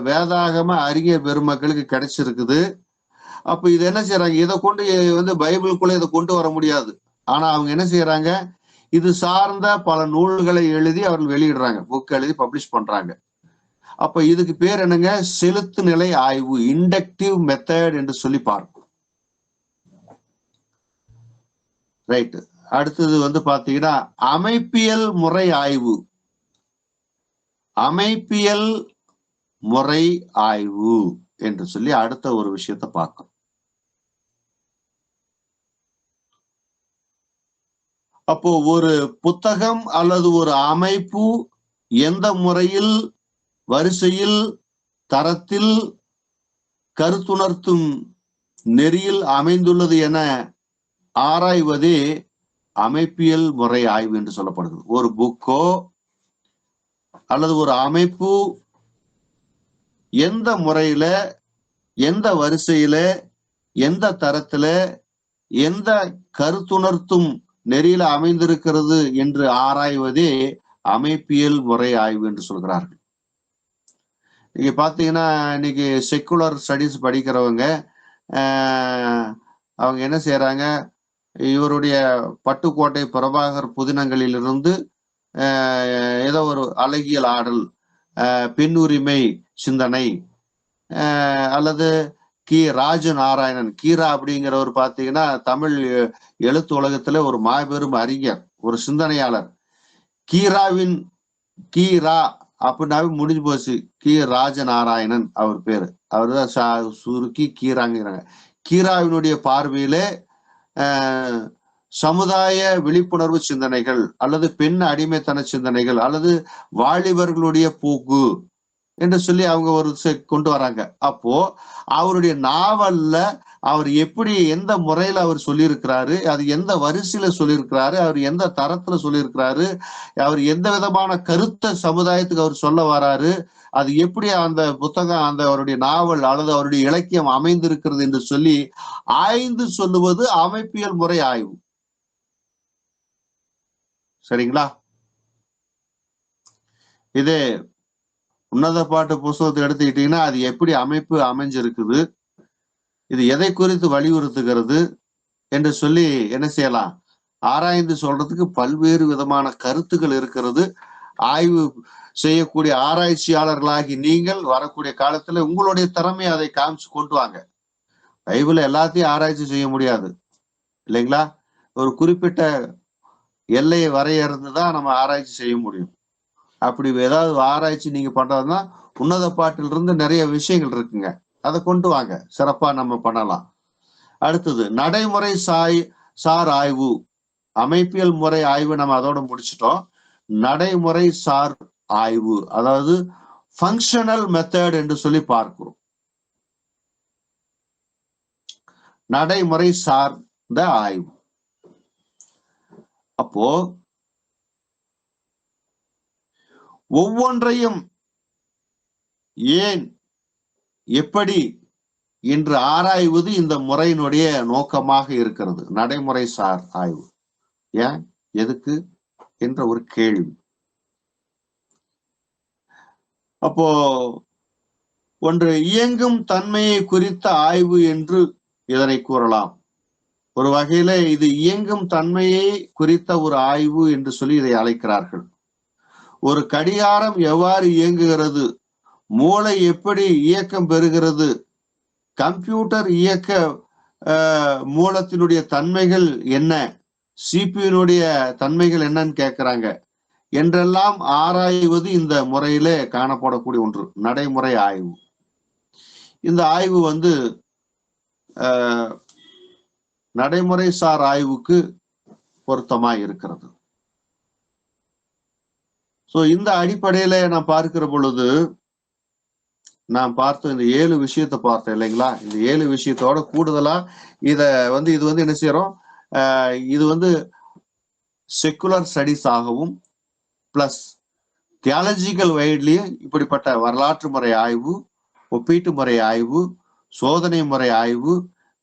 வேதாகம அறிஞர் பெருமக்களுக்கு கிடைச்சிருக்குது. அப்ப இது என்ன செய்யறாங்க, இதை கொண்டு பைபிளுக்குள்ள இதை கொண்டு வர முடியாது. ஆனா அவங்க என்ன செய்யறாங்க, இது சார்ந்த பல நூல்களை எழுதி அவர்கள் வெளியிடுறாங்க, புக் எழுதி பப்ளிஷ் பண்றாங்க. அப்ப இதுக்கு பேர் என்னங்க? செலுத்து நிலை ஆய்வு, இண்டக்டிவ் மெத்தட் என்று சொல்லி பார்க்கும். ரைட். அடுத்தது பாத்தீங்கன்னா அமைப்பியல் முறை ஆய்வு. அமைப்பியல் முறை ஆய்வு என்று சொல்லி அடுத்த ஒரு விஷயத்தை பார்க்கணும். அப்போ ஒரு புத்தகம் அல்லது ஒரு அமைப்பு எந்த முறையில், வரிசையில், தரத்தில், கருத்துணர்த்தும் நெறியில் அமைந்துள்ளது என ஆராய்வதே அமைப்பியல் முறை ஆய்வு என்று சொல்லப்படுகிறது. ஒரு புக்கோ அல்லது ஒரு அமைப்பு எந்த முறையில, எந்த வரிசையில, எந்த தரத்துல, எந்த கருத்துணர்த்தும் நெறியில அமைந்திருக்கிறது என்று ஆராய்வதே அமைப்பியல் முறை ஆய்வு என்று சொல்கிறார்கள். நீங்க பாத்தீங்கன்னா இன்னைக்கு செக்குலர் ஸ்டடிஸ் படிக்கிறவங்க அவங்க என்ன செய்யறாங்க, இவருடைய பட்டுக்கோட்டை பிரபாகர் புதினங்களிலிருந்து ஏதோ ஒரு அழகியல் ஆடல், பெண் உரிமை சிந்தனை, அல்லது ராஜநாராயணன் கீரா அப்படிங்கிறவர் பாத்தீங்கன்னா தமிழ் எழுத்து உலகத்துல ஒரு மாபெரும் அறிஞர், ஒரு சிந்தனையாளர். கீரா அப்படின்னாவே முடிஞ்சு போச்சு. ராஜநாராயணன் அவர் பேரு, அவருதான் சுருக்கி கீராங்கிறாங்க. கீராவினுடைய பார்வையிலே சமுதாய விழிப்புணர்வு சிந்தனைகள் அல்லது பெண் அடிமைத்தன சிந்தனைகள் அல்லது வாலிபர்களுடைய போக்கு என்று சொல்லி அவங்க ஒரு கொண்டு வராங்க. அப்போ அவருடைய நாவல்ல அவர் எப்படி, எந்த முறையில அவர் சொல்லியிருக்கிறாரு, அது எந்த வரிசையில சொல்லியிருக்கிறாரு, அவர் எந்த தரத்துல சொல்லியிருக்கிறாரு, அவர் எந்த விதமான கருத்தை சமுதாயத்துக்கு அவர் சொல்ல வராரு, அது எப்படி அந்த புத்தகம், அந்த அவருடைய நாவல் அல்லது அவருடைய இலக்கியம் அமைந்திருக்கிறது என்று சொல்லி ஆய்ந்து சொல்லுவது அமைப்பியல் முறை ஆய்வு. சரிங்களா? இது உன்னத பாட்டு புஸ்தகத்தை எடுத்துக்கிட்டீங்கன்னா அது எப்படி அமைப்பு அமைஞ்சிருக்குது, இது எதை குறித்து வலியுறுத்துகிறது என்று சொல்லி என்ன செய்யலாம், ஆராய்ந்து சொல்றதுக்கு பல்வேறு விதமான கருத்துக்கள் இருக்கிறது. ஆய்வு செய்யக்கூடிய ஆராய்ச்சியாளர்களாகி நீங்கள் வரக்கூடிய காலத்துல உங்களுடைய திறமையை அதை காமிச்சு கொண்டு வாங்க. பைபிள் எல்லாத்தையும் ஆராய்ச்சி செய்ய முடியாது இல்லைங்களா? ஒரு குறிப்பிட்ட எல்லையை வரையறுந்துதான் நம்ம ஆராய்ச்சி செய்ய முடியும். அப்படி ஏதாவது ஆராய்ச்சி நீங்க பண்றதுன்னா உன்னத பாட்டிலிருந்து நிறைய விஷயங்கள் இருக்குங்க, அதை கொண்டு வாங்க, சிறப்பா நம்ம பண்ணலாம். அடுத்தது நடைமுறை சார் ஆய்வு. அமைப்பியல் முறை ஆய்வு நம்ம அதோட முடிச்சிட்டோம். நடைமுறை சார் ஆய்வு, அதாவது ஃபங்க்ஷனல் மெத்தட் என்று சொல்லி பார்க்கிறோம். நடைமுறை சார்ந்த ஆய்வு. அப்போ ஒவ்வொன்றையும் ஏன், எப்படி என்று ஆராய்வது இந்த முறையினுடைய நோக்கமாக இருக்கிறது. நடைமுறை சார் ஆய்வு. ஏன், எதுக்கு என்ற ஒரு கேள்வி. அப்போ ஒன்று இயங்கும் தன்மையை குறித்த ஆய்வு என்று இதனை கூறலாம். ஒரு வகையில இது இயங்கும் தன்மையை குறித்த ஒரு ஆய்வு என்று சொல்லி இதை அழைக்கிறார்கள். ஒரு கடிகாரம் எவ்வாறு இயங்குகிறது, மூளை எப்படி இயக்கம் பெறுகிறது, கம்ப்யூட்டர் இயக்க மூலத்தினுடைய தன்மைகள் என்ன, சிபியுனுடைய தன்மைகள் என்னன்னு கேட்கிறாங்க என்றெல்லாம் ஆராய்வது இந்த முறையில காணப்படக்கூடிய ஒன்று, நடைமுறை ஆய்வு. இந்த ஆய்வு நடைமுறை சார் ஆய்வுக்கு பொருத்தமாய் இருக்கிறது. சோ இந்த அடிப்படையில நான் பார்க்கிற பொழுது நான் பார்த்த இந்த 7 விஷயத்தை பார்த்தேன் இல்லைங்களா? இந்த 7 விஷயத்தோட கூடுதலா இது என்ன செய்யறோம், இது செக்குலர் ஸ்டடிஸ் ஆகவும் பிளஸ் தியாலஜிக்கல் வைட்லயும் இப்படிப்பட்ட வரலாற்று முறை ஆய்வு, ஒப்பீட்டு முறை ஆய்வு, சோதனை முறை ஆய்வு,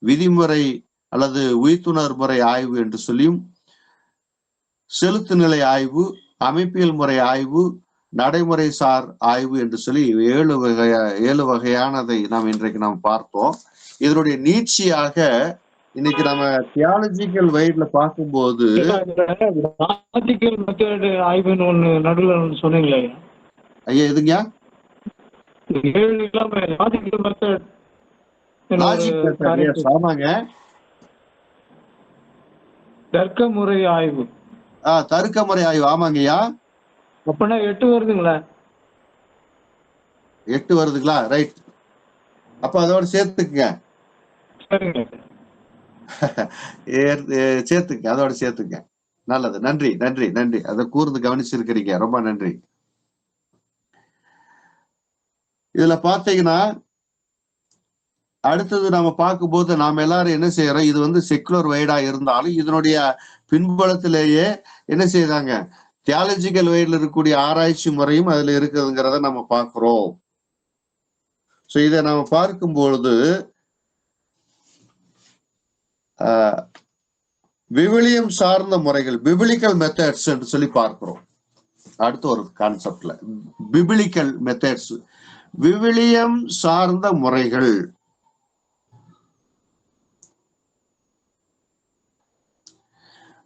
விதிமுறை அல்லது உயிர்த்துணர் முறை ஆய்வு என்று சொல்லியும், செலுத்து நிலை ஆய்வு, அமைப்பியல் முறை ஆய்வு, நடைமுறை சார் ஆய்வு என்று சொல்லி 7 வகையானதை நாம் இன்றைக்கு நாம் பார்த்தோம். இதனுடைய நீட்சியாக இன்னைக்கு நம்ம தியாலஜிக்கல் வைட்ல பார்க்கும்போது
ஆய்வுன்னு ஒண்ணு நடுவில் சொன்னீங்களே
ஐயா, எதுங்க? ஆமாங்க,
தர்க்க முறை ஆய்வு.
தர்க்க முறை ஆய்வு, ஆமாங்கய்யா.
அப்படின்னா 8 வருதுங்களா?
8 வருதுங்களா? ரைட். அப்ப அதோட சேர்த்துக்குங்க.
சரிங்க.
சேர்த்துக்க, அதோட சேர்த்துக்க. நல்லது. நன்றி நன்றி நன்றி. அதை கூர்ந்து கவனிச்சிருக்கிறீங்க, ரொம்ப நன்றி. இதுல பாத்தீங்கன்னா அடுத்தது நாம பார்க்கும்போது நாம எல்லாரும் என்ன செய்யறோம், இது வந்து செக்குலர் வைடா இருந்தாலும் இதனுடைய பின்புலத்திலேயே என்ன செய்யறாங்க, தியாலஜிக்கல் வைட்ல இருக்கக்கூடிய ஆராய்ச்சி முறையும் அதுல இருக்குதுங்கிறத நம்ம பார்க்கிறோம். சோ இதை நம்ம பார்க்கும்பொழுது விவிலியம் சார்ந்த முறைகள், பிபிலிக்கல் மெத்தட்ஸ் என்று சொல்லி பார்க்கிறோம். அடுத்த ஒரு கான்செப்ட்ல பிபிலிக்கல் மெத்தட்ஸ், விவிலியம் சார்ந்த முறைகள்.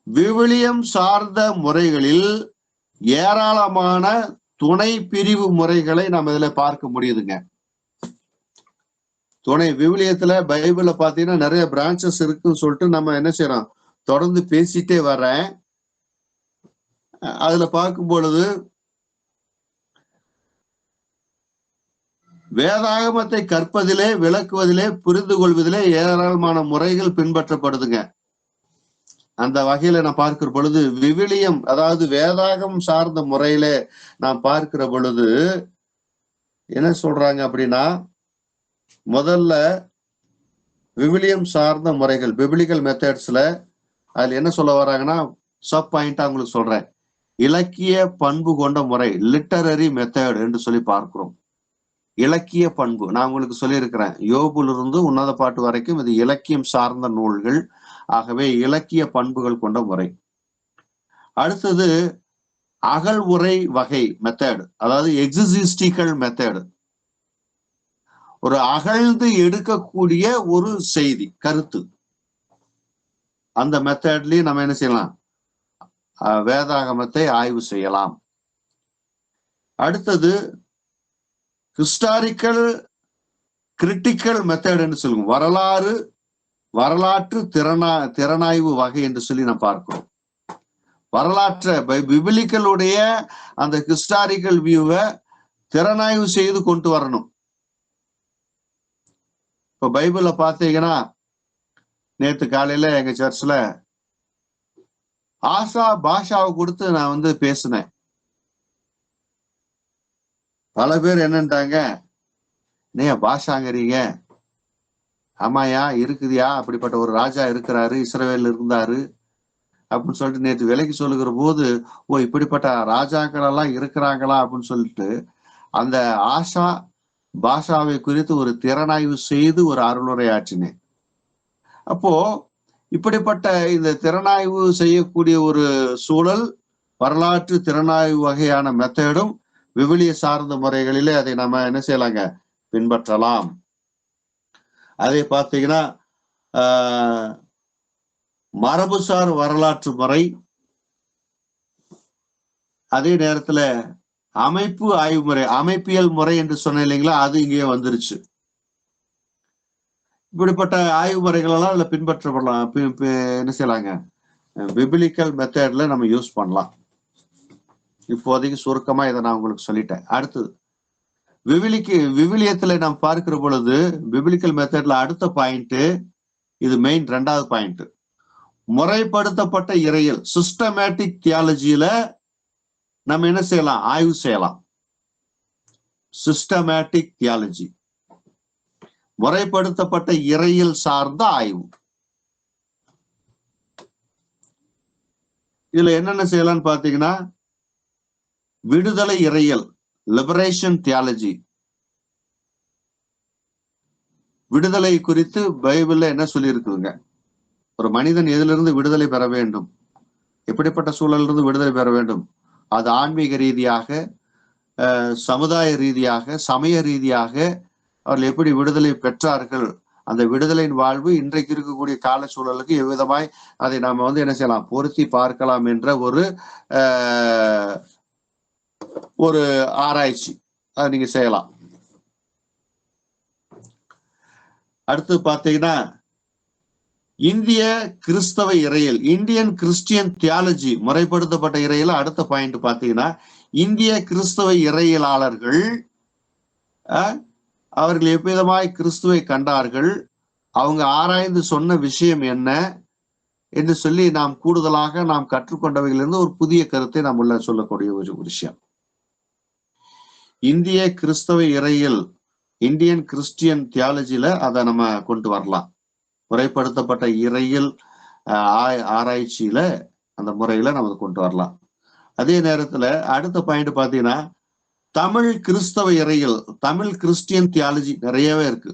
விவிலியம் சார்ந்த முறைகளில் ஏராளமான துணை பிரிவு முறைகளை நம்ம இதுல பார்க்க முடியுதுங்க. துணை விவிலியத்துல பைபிள்ல பாத்தீங்கன்னா நிறைய பிரான்ச்சஸ் இருக்குன்னு சொல்லிட்டு நம்ம என்ன செய்யறோம், தொடர்ந்து பேசிட்டே வர்றேன். அதுல பார்க்கும் பொழுது வேதாகமத்தை கற்பதிலே, விளக்குவதிலே, புரிந்து கொள்வதிலே ஏராளமான முறைகள் பின்பற்றப்படுதுங்க. அந்த வகையில நான் பார்க்கிற பொழுது விவிலியம், அதாவது வேதாகம் சார்ந்த முறையில நான் பார்க்கிற பொழுது என்ன சொல்றாங்க அப்படின்னா, முதல்ல விவிலியம் சார்ந்த முறைகள், பிபிலிக்கல் மெத்தட்ஸ்ல அதுல என்ன சொல்ல வர்றாங்கன்னா, சப் பாயிண்டா உங்களுக்கு சொல்றேன், இலக்கிய பண்பு கொண்ட முறை, லிட்டரரி மெத்தட் என்று சொல்லி பார்க்கிறோம். இலக்கிய பண்பு நான் உங்களுக்கு சொல்லியிருக்கிறேன், யோபுலிருந்து உன்னத பாட்டு வரைக்கும் இது இலக்கியம் சார்ந்த நூல்கள். ஆகவே இலக்கிய பண்புகள் கொண்ட முறை. அடுத்தது அகல் உரை வகை மெத்தட், அதாவது எக்ஸிஸ்டிக்கல் மெத்தட், ஒரு அகழ்ந்து எடுக்கக்கூடிய ஒரு செய்தி, கருத்து. அந்த மெத்தட்லயும் நம்ம என்ன செய்யலாம், வேதாகமத்தை ஆய்வு செய்யலாம். அடுத்தது ஹிஸ்டாரிக்கல் கிரிட்டிக்கல் மெத்தட் என்று சொல்லுவோம், வரலாற்று திறனாய்வு வகை என்று சொல்லி நான் பார்க்கிறோம். வரலாற்றை பிபிலிக்கலுடைய அந்த ஹிஸ்டாரிக்கல் வியூவை திறனாய்வு செய்து கொண்டு வரணும். இப்ப பைபிள்ல பாத்தீங்கன்னா, நேத்து காலையில எங்க சர்ச்ல ஆசா பாஷாவை கொடுத்து நான் வந்து பேசினேன். பல பேர் என்னன்ட்டாங்க, நீ பாஷாங்கிறீங்க. ஆமாயா, இருக்குதியா, அப்படிப்பட்ட ஒரு ராஜா இருக்கிறாரு, இஸ்ரவேல் இருந்தாரு அப்படின்னு சொல்லிட்டு நேற்று விலைக்கு சொல்லுகிற போது, ஓ இப்படிப்பட்ட ராஜாக்கள் எல்லாம் இருக்கிறாங்களா அப்படின்னு சொல்லிட்டு அந்த ஆஷா பாஷாவை குறித்து ஒரு திறனாய்வு செய்து ஒரு அருளுரை ஆற்றினேன். அப்போ இப்படிப்பட்ட இந்த திறனாய்வு செய்யக்கூடிய ஒரு சூழல், வரலாற்று திறனாய்வு வகையான மெத்தடும் விவிலிய சார்ந்த முறைகளிலே அதை நம்ம என்ன செய்யலாங்க, பின்பற்றலாம். அதை பார்த்தீங்கன்னா மரபுசார் வரலாற்று முறை, அதே நேரத்துல அமைப்பு ஆய்வு முறை, அமைப்பியல் முறை என்று சொன்ன இல்லைங்களா, அது இங்கேயே வந்துருச்சு. இப்படிப்பட்ட ஆய்வு முறைகள் எல்லாம் இதுல பின்பற்றப்படலாம், என்ன செய்யலாங்க, பிபிலிக்கல் மெத்தட்ல நம்ம யூஸ் பண்ணலாம். இப்போதைக்கு சுருக்கமா இதை நான் உங்களுக்கு சொல்லிட்டேன். அடுத்தது விவிலியத்துல நாம் பார்க்கிற பொழுது பிபிலிக்கல் மெத்தட்ல அடுத்த பாயிண்ட், இது மெயின் 2வது பாயிண்ட், முறைப்படுத்தப்பட்ட இறையியல், சிஸ்டமேட்டிக் தியாலஜியில நம்ம என்ன செய்யலாம், ஆய்வு செய்யலாம். சிஸ்டமேட்டிக் தியாலஜி, முறைப்படுத்தப்பட்ட இறையியல் சார்ந்த ஆய்வு. இதுல என்னென்ன செய்யலாம்னு பாத்தீங்கன்னா, விடுதலை இறையியல், லிபரேஷன் தியாலஜி. விடுதலை குறித்து பைபிள்ல என்ன சொல்லி இருக்குதுங்க, ஒரு மனிதன் எதிலிருந்து விடுதலை பெற வேண்டும், எப்படிப்பட்ட சூழலிருந்து விடுதலை பெற வேண்டும், அது ஆன்மீக ரீதியாக, சமுதாய ரீதியாக, சமய ரீதியாக அவர்கள் எப்படி விடுதலை பெற்றார்கள், அந்த விடுதலையின் வாழ்வு இன்றைக்கு இருக்கக்கூடிய கால சூழலுக்கு எவ்விதமாய் அதை நாம வந்து என்ன செய்யலாம், பொருத்தி பார்க்கலாம் என்ற ஒரு ஆராய்ச்சி அதை நீங்க செய்யலாம். அடுத்து பாத்தீங்கன்னா இந்திய கிறிஸ்தவ இறையியல், இந்தியன் கிறிஸ்டியன் தியாலஜி, முறைப்படுத்தப்பட்ட இறையியல். அடுத்த பாயிண்ட் பாத்தீங்கன்னா, இந்திய கிறிஸ்தவ இறையியலாளர்கள் அவர்கள் எவ்விதமாய் கிறிஸ்துவை கண்டார்கள், அவங்க ஆராய்ந்து சொன்ன விஷயம் என்ன என்று சொல்லி நாம் கூடுதலாக நாம் கற்றுக்கொண்டவைகளிலிருந்து ஒரு புதிய கருத்தை நாம் உள்ள சொல்லக்கூடிய ஒரு விஷயம். இந்திய கிறிஸ்தவ இறையியல், இந்தியன் கிறிஸ்டியன் தியாலஜில அதை நம்ம கொண்டு வரலாம். முறைப்படுத்தப்பட்ட இறையியல் ஆராய்ச்சியில அந்த முறையில நம்ம கொண்டு வரலாம். அதே நேரத்துல அடுத்த பாயிண்ட் பாத்தீங்கன்னா, தமிழ் கிறிஸ்தவ இறையியல், தமிழ் கிறிஸ்டியன் தியாலஜி நிறையவே இருக்கு.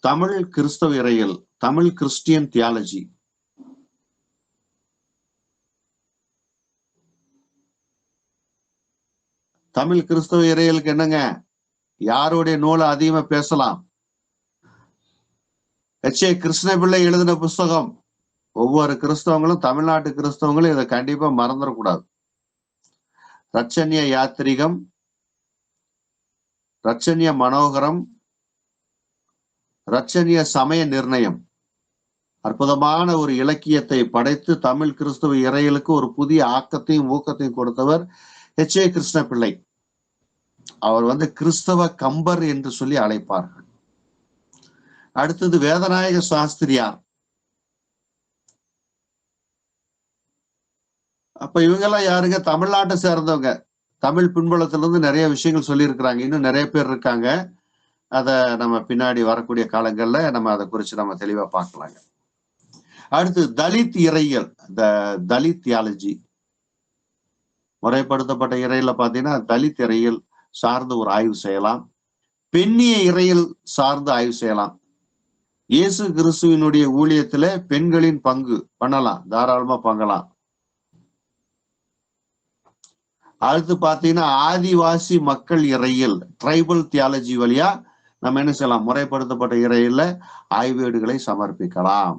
தமிழ் கிறிஸ்தவ இறையியல், தமிழ் கிறிஸ்டியன் தியாலஜி. தமிழ் கிறிஸ்தவ இறையியலுக்கு என்னங்க, யாருடைய நூலை அதிகமா பேசலாம்? H.A. கிருஷ்ணபிள்ளை எழுதின புஸ்தகம். ஒவ்வொரு கிறிஸ்தவங்களும், தமிழ்நாட்டு கிறிஸ்தவங்களும் இதை கண்டிப்பா மறந்துடக்கூடாது. ரட்சண்ய யாத்திரிகம், ரட்சண்ய மனோகரம், ரட்சண்ய சமய நிர்ணயம், அற்புதமான ஒரு இலக்கியத்தை படைத்து தமிழ் கிறிஸ்தவ இறையியலுக்கு ஒரு புதிய ஆக்கத்தையும் ஊக்கத்தையும் கொடுத்தவர் H.A. கிருஷ்ணபிள்ளை. அவர் கிறிஸ்தவ கம்பர் என்று சொல்லி அழைப்பார்கள். அடுத்தது வேதநாயக சாஸ்திரியார். அப்ப இவங்கெல்லாம் யாருங்க? தமிழ்நாட்டை சேர்ந்தவங்க. தமிழ் பின்புலத்திலிருந்து நிறைய விஷயங்கள் சொல்லி இருக்கிறாங்க. இன்னும் நிறைய பேர் இருக்காங்க. அத நம்ம பின்னாடி வரக்கூடிய காலங்கள்ல நம்ம அதை குறித்து நம்ம தெளிவா பார்க்கலாங்க. அடுத்து தலித் இறையியல், தலித் தியாலஜி. முறைப்படுத்தப்பட்ட இறையில பாத்தீங்கன்னா தலித் இறையியல் சார்ந்து ஒரு ஆய்வு செய்யலாம். பெண்ணிய இறையியல் சார்ந்து ஆய்வு செய்யலாம். இயேசு கிறிஸ்துவினுடைய ஊழியத்துல பெண்களின் பங்கு பண்ணலாம், தாராளமா பங்கலாம். அடுத்து பாத்தீங்கன்னா ஆதிவாசி மக்கள் இறையியல், ட்ரைபல் தியாலஜி வழியா நம்ம என்ன செய்யலாம்? முறைப்படுத்தப்பட்ட இறையியல்ல ஆய்வேடுகளை சமர்ப்பிக்கலாம்.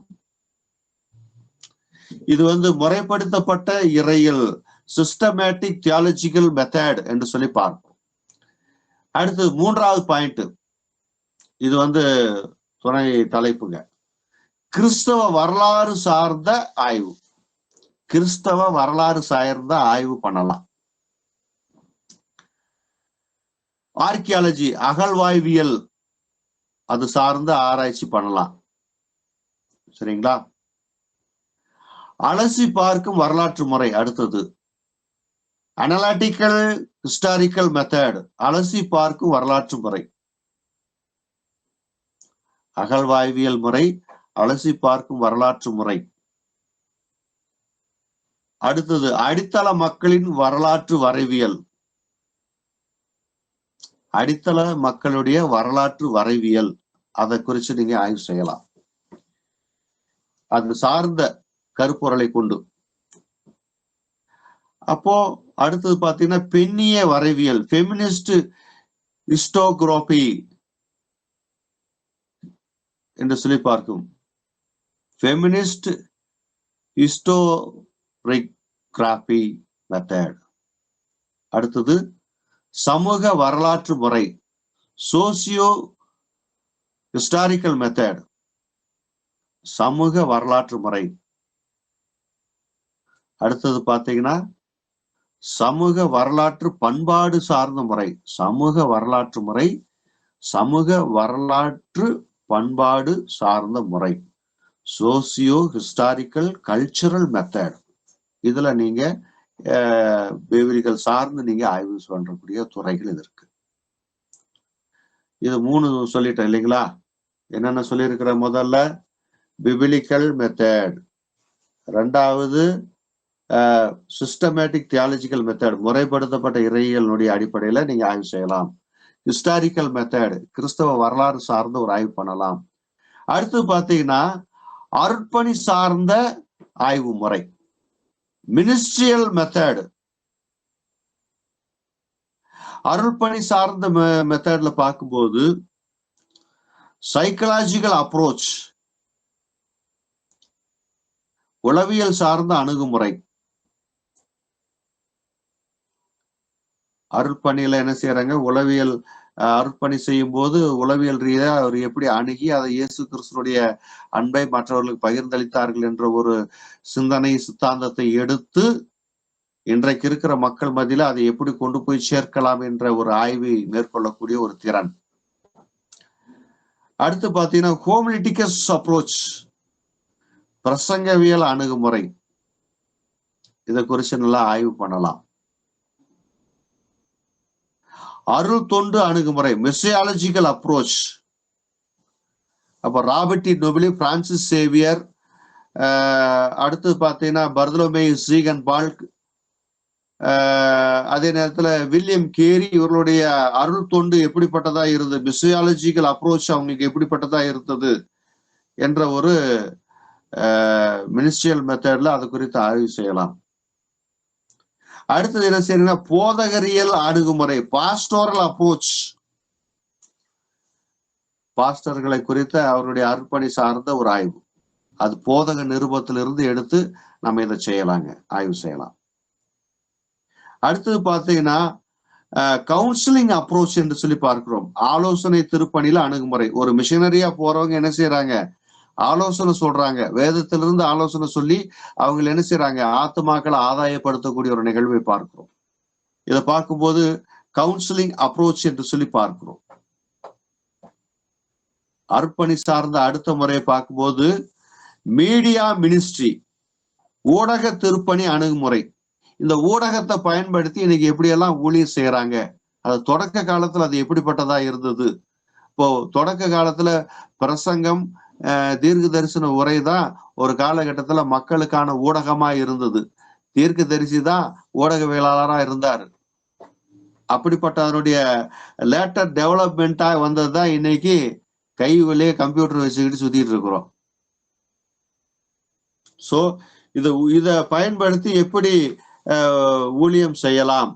இது முறைப்படுத்தப்பட்ட இறையியல், சிஸ்டமேட்டிக் தியாலஜிக்கல் மெத்தட் என்று சொல்லி பார்ப்போம். அடுத்து மூன்றாவது பாயிண்ட், இது துணை தலைப்புங்க, கிறிஸ்தவ வரலாறு சார்ந்த ஆய்வு. கிறிஸ்தவ வரலாறு சார்ந்த ஆய்வு பண்ணலாம். ஆர்கியாலஜி, அகழ்வாய்வியல், அது சார்ந்த ஆராய்ச்சி பண்ணலாம். சரிங்களா? அலசி பார்க்கும் வரலாற்று முறை. அடுத்தது அனலிட்டிக்கல் ஹிஸ்டாரிக்கல் மெத்தட், அலசி பார்க்கும் வரலாற்று முறை. அகழ்வாய்வியல் முறை, அலசி பார்க்கும் வரலாற்று முறை. அடுத்தது அடித்தள மக்களின் வரலாற்று வரைவியல். அடித்தள மக்களுடைய வரலாற்று வரைவியல், அதை குறித்து நீங்க ஆய்வு செய்யலாம். அது சார்ந்த கருப்பொருளை கொண்டு. அப்போ அடுத்தது பாத்தீங்கன்னா பெண்ணிய வரைவியல், ஃபெமினிஸ்ட் ஹிஸ்டோகிராபி என்று சொல்லி பார்க்கும். Feminist historiography method. அடுத்தது சமூக வரலாற்று முறை, சோசியோ ஹிஸ்டாரிக்கல் மெத்தட், சமூக வரலாற்று முறை. அடுத்தது பாத்தீங்கன்னா சமூக வரலாற்று பண்பாடு சார்ந்த முறை, சமூக வரலாற்று முறை, சமூக வரலாற்று பண்பாடு சார்ந்த முறை, சோசியோ ஹிஸ்டாரிக்கல் கல்ச்சரல் மெத்தட். இதுல நீங்க பிபிலிக்கல் சார்ந்து நீங்க ஆய்வு பண்றக்கூடிய துறைகள் இது இருக்கு. இது 3 சொல்லிட்டேன் இல்லைங்களா? என்னென்ன சொல்லியிருக்கிற? முதல்ல பிபிலிக்கல் மெத்தட், ரெண்டாவது சிஸ்டமேட்டிக் தியாலஜிக்கல் மெத்தட், முறைப்படுத்தப்பட்ட இறையியலுடைய அடிப்படையில நீங்க ஆய்வு செய்யலாம். ஹிஸ்டாரிக்கல் மெத்தட், கிறிஸ்தவ வரலாறு சார்ந்த ஒரு ஆய்வு பண்ணலாம். அடுத்து பாத்தீங்கன்னா அர்ப்பணி சார்ந்த ஆய்வு முறை, மினிஸ்ட்ரியல் மெத்தட். அருள்பணி சார்ந்த மெத்தட்ல பார்க்கும்போது சைக்கலாஜிக்கல் அப்ரோச், உளவியல் சார்ந்த அணுகுமுறை. அருட்பணியில என்ன செய்யறாங்க? உளவியல் அருட்பணி செய்யும் போது உளவியல் ரீதியா அவர் எப்படி அணுகி அதை இயேசு கிறிஸ்துனுடைய அன்பை மற்றவர்களுக்கு பகிர்ந்தளித்தார்கள் என்ற ஒரு சிந்தனை சித்தாந்தத்தை எடுத்து இன்றைக்கு இருக்கிற மக்கள் மத்தியில அதை எப்படி கொண்டு போய் சேர்க்கலாம் என்ற ஒரு ஆய்வை மேற்கொள்ளக்கூடிய ஒரு திறன். அடுத்து பாத்தீங்கன்னா ஹோமிலிட்டிகஸ் அப்ரோச், பிரசங்கவியல் அணுகுமுறை. இதை குறித்து நல்லா ஆய்வு பண்ணலாம். அருள் தொண்டு அணுகுமுறை, மெசியாலஜிக்கல் அப்ரோச். அப்ப Robert de Nobili, Francis Xavier, அடுத்து பாத்தீங்கன்னா பர்தலோமே சீகன் பால்க், அதே நேரத்துல வில்லியம் கேரி, இவர்களுடைய அருள் தொண்டு எப்படிப்பட்டதா இருந்தது, மிசியாலஜிக்கல் அப்ரோச் அவங்களுக்கு எப்படிப்பட்டதா இருந்தது என்ற ஒரு மினிஸ்ட்ரியல் மெத்தட்ல அது குறித்து ஆய்வு செய்யலாம். அடுத்தது என்ன செய்யணும்னா போதகரியல் அணுகுமுறை, பாஸ்டோரல் அப்ரோச். பாஸ்டர்களை குறித்த அவருடைய அர்ப்பணி சார்ந்த ஒரு ஆய்வு, அது போதக நிருபத்திலிருந்து எடுத்து நம்ம இதை செய்யலாங்க, ஆய்வு செய்யலாம். அடுத்தது பாத்தீங்கன்னா கவுன்சிலிங் அப்ரோச் என்று சொல்லி பார்க்கிறோம், ஆலோசனை திருப்பணியில அணுகுமுறை. ஒரு மிஷனரியா போறவங்க என்ன செய்யறாங்க, ஆலோசனை சொல்றாங்க, வேதத்திலிருந்து ஆலோசனை சொல்லி அவங்க என்ன செய்யறாங்க, ஆத்துமாக்களை ஆதாயப்படுத்தக்கூடிய ஒரு நிகழ்வை பார்க்கிறோம். இதை பார்க்கும்போது கவுன்சிலிங் அப்ரோச் என்று சொல்லி பார்க்கிறோம். அர்ப்பணி சார்ந்த அடுத்த முறையை பார்க்கும்போது மீடியா மினிஸ்ட்ரி, ஊடக திருப்பணி அணுகுமுறை. இந்த ஊடகத்தை பயன்படுத்தி இன்னைக்கு எப்படியெல்லாம் ஊழியர் செய்யறாங்க, அது தொடக்க காலத்துல அது எப்படிப்பட்டதா இருந்தது. இப்போ தொடக்க காலத்துல பிரசங்கம், தீர்க்க தரிசன உரை தான் ஒரு காலகட்டத்துல மக்களுக்கான ஊடகமா இருந்தது. தீர்க்க தரிசி தான் ஊடகவியலாளரா இருந்தாரு. அப்படிப்பட்ட அதனுடைய லேட்டர் டெவலப்மெண்டா வந்ததுதான் இன்னைக்கு கைவிலே கம்ப்யூட்டர் வச்சுக்கிட்டு சுத்திட்டு இருக்கிறோம். சோ இத பயன்படுத்தி எப்படி ஊழியம் செய்யலாம்,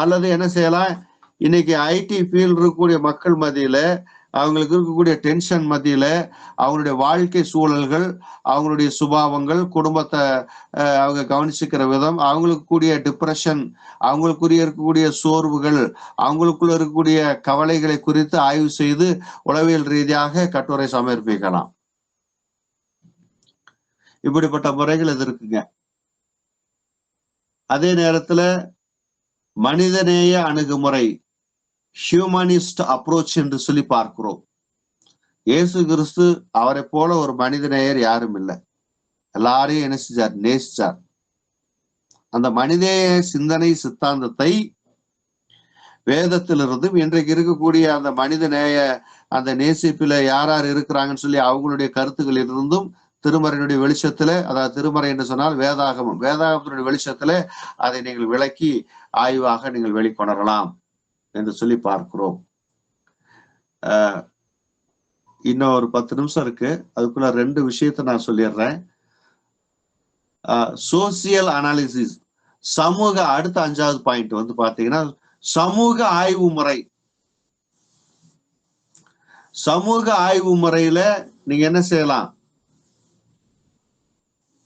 அல்லது என்ன செய்யலாம், இன்னைக்கு ஐடி ஃபீல்டு இருக்கக்கூடிய மக்கள் மத்தியில அவங்களுக்கு இருக்கக்கூடிய டென்ஷன் மத்தியில அவங்களுடைய வாழ்க்கை சூழல்கள், அவங்களுடைய சுபாவங்கள், குடும்பத்தை அவங்க கவனிச்சுக்கிற விதம், அவங்களுக்கு கூடிய டிப்ரெஷன், அவங்களுக்குரிய இருக்கக்கூடிய சோர்வுகள், அவங்களுக்குள்ள இருக்கக்கூடிய கவலைகளை குறித்து ஆய்வு செய்து உளவியல் ரீதியாக கட்டுரை சமர்ப்பிக்கலாம். இப்படிப்பட்ட முறைகள் இது இருக்குங்க. அதே நேரத்துல மனிதநேய அணுகுமுறை, ஹியூமனிஸ்ட் அப்ரோச் என்று சொல்லி பார்க்கிறோம். இயேசு கிறிஸ்து அவரை போல ஒரு மனிதநேயர் யாரும் இல்லை, எல்லாரையும் என்ன செஞ்சார், நேசிச்சார். அந்த மனிதநேய சிந்தனை சித்தாந்தத்தை வேதத்திலிருந்தும் இன்றைக்கு இருக்கக்கூடிய அந்த மனிதநேய அந்த நேசிப்பில யார் யார் இருக்கிறாங்கன்னு சொல்லி அவங்களுடைய கருத்துக்களில் இருந்தும் திருமறையினுடைய வெளிச்சத்துல, அதாவது திருமறை என்று சொன்னால் வேதாகமம், வேதாகமத்தினுடைய வெளிச்சத்துல அதை நீங்கள் விளக்கி ஆய்வாக நீங்கள் வெளிக்கொணரலாம் என்று சொல்லி பார்க்கிறோம். இன்னும் ஒரு 10 நிமிஷம் இருக்கு, அதுக்குள்ள 2 விஷயத்தை நான் சொல்லிடுறேன். சோசியல் அனாலிசிஸ், சமூக, அடுத்த 5வது பாயிண்ட் வந்து பாத்தீங்கன்னா சமூக ஆய்வு முறை. சமூக ஆய்வு முறையில நீங்க என்ன செய்யலாம்,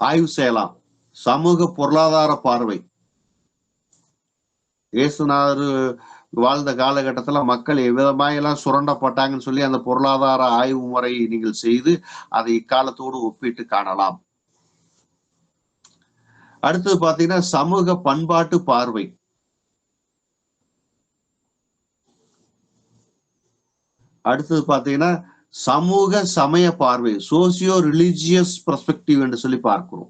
ஆய்வு செய்யலாம். சமூக பொருளாதார பார்வை, இயேசுநாதர் வாழ்ந்த காலகட்டத்துல மக்கள் எவ்விதமாயெல்லாம் சுரண்டப்பட்டாங்கன்னு சொல்லி அந்த பொருளாதார ஆய்வு முறையை நீங்கள் செய்து அதை இக்காலத்தோடு ஒப்பிட்டு காணலாம். அடுத்தது பாத்தீங்கன்னா சமூக பண்பாட்டு பார்வை. அடுத்தது பாத்தீங்கன்னா சமூக சமய பார்வை, சோசியோ ரிலிஜியஸ் பெர்ஸ்பெக்டிவ் என்று சொல்லி பார்க்கிறோம்.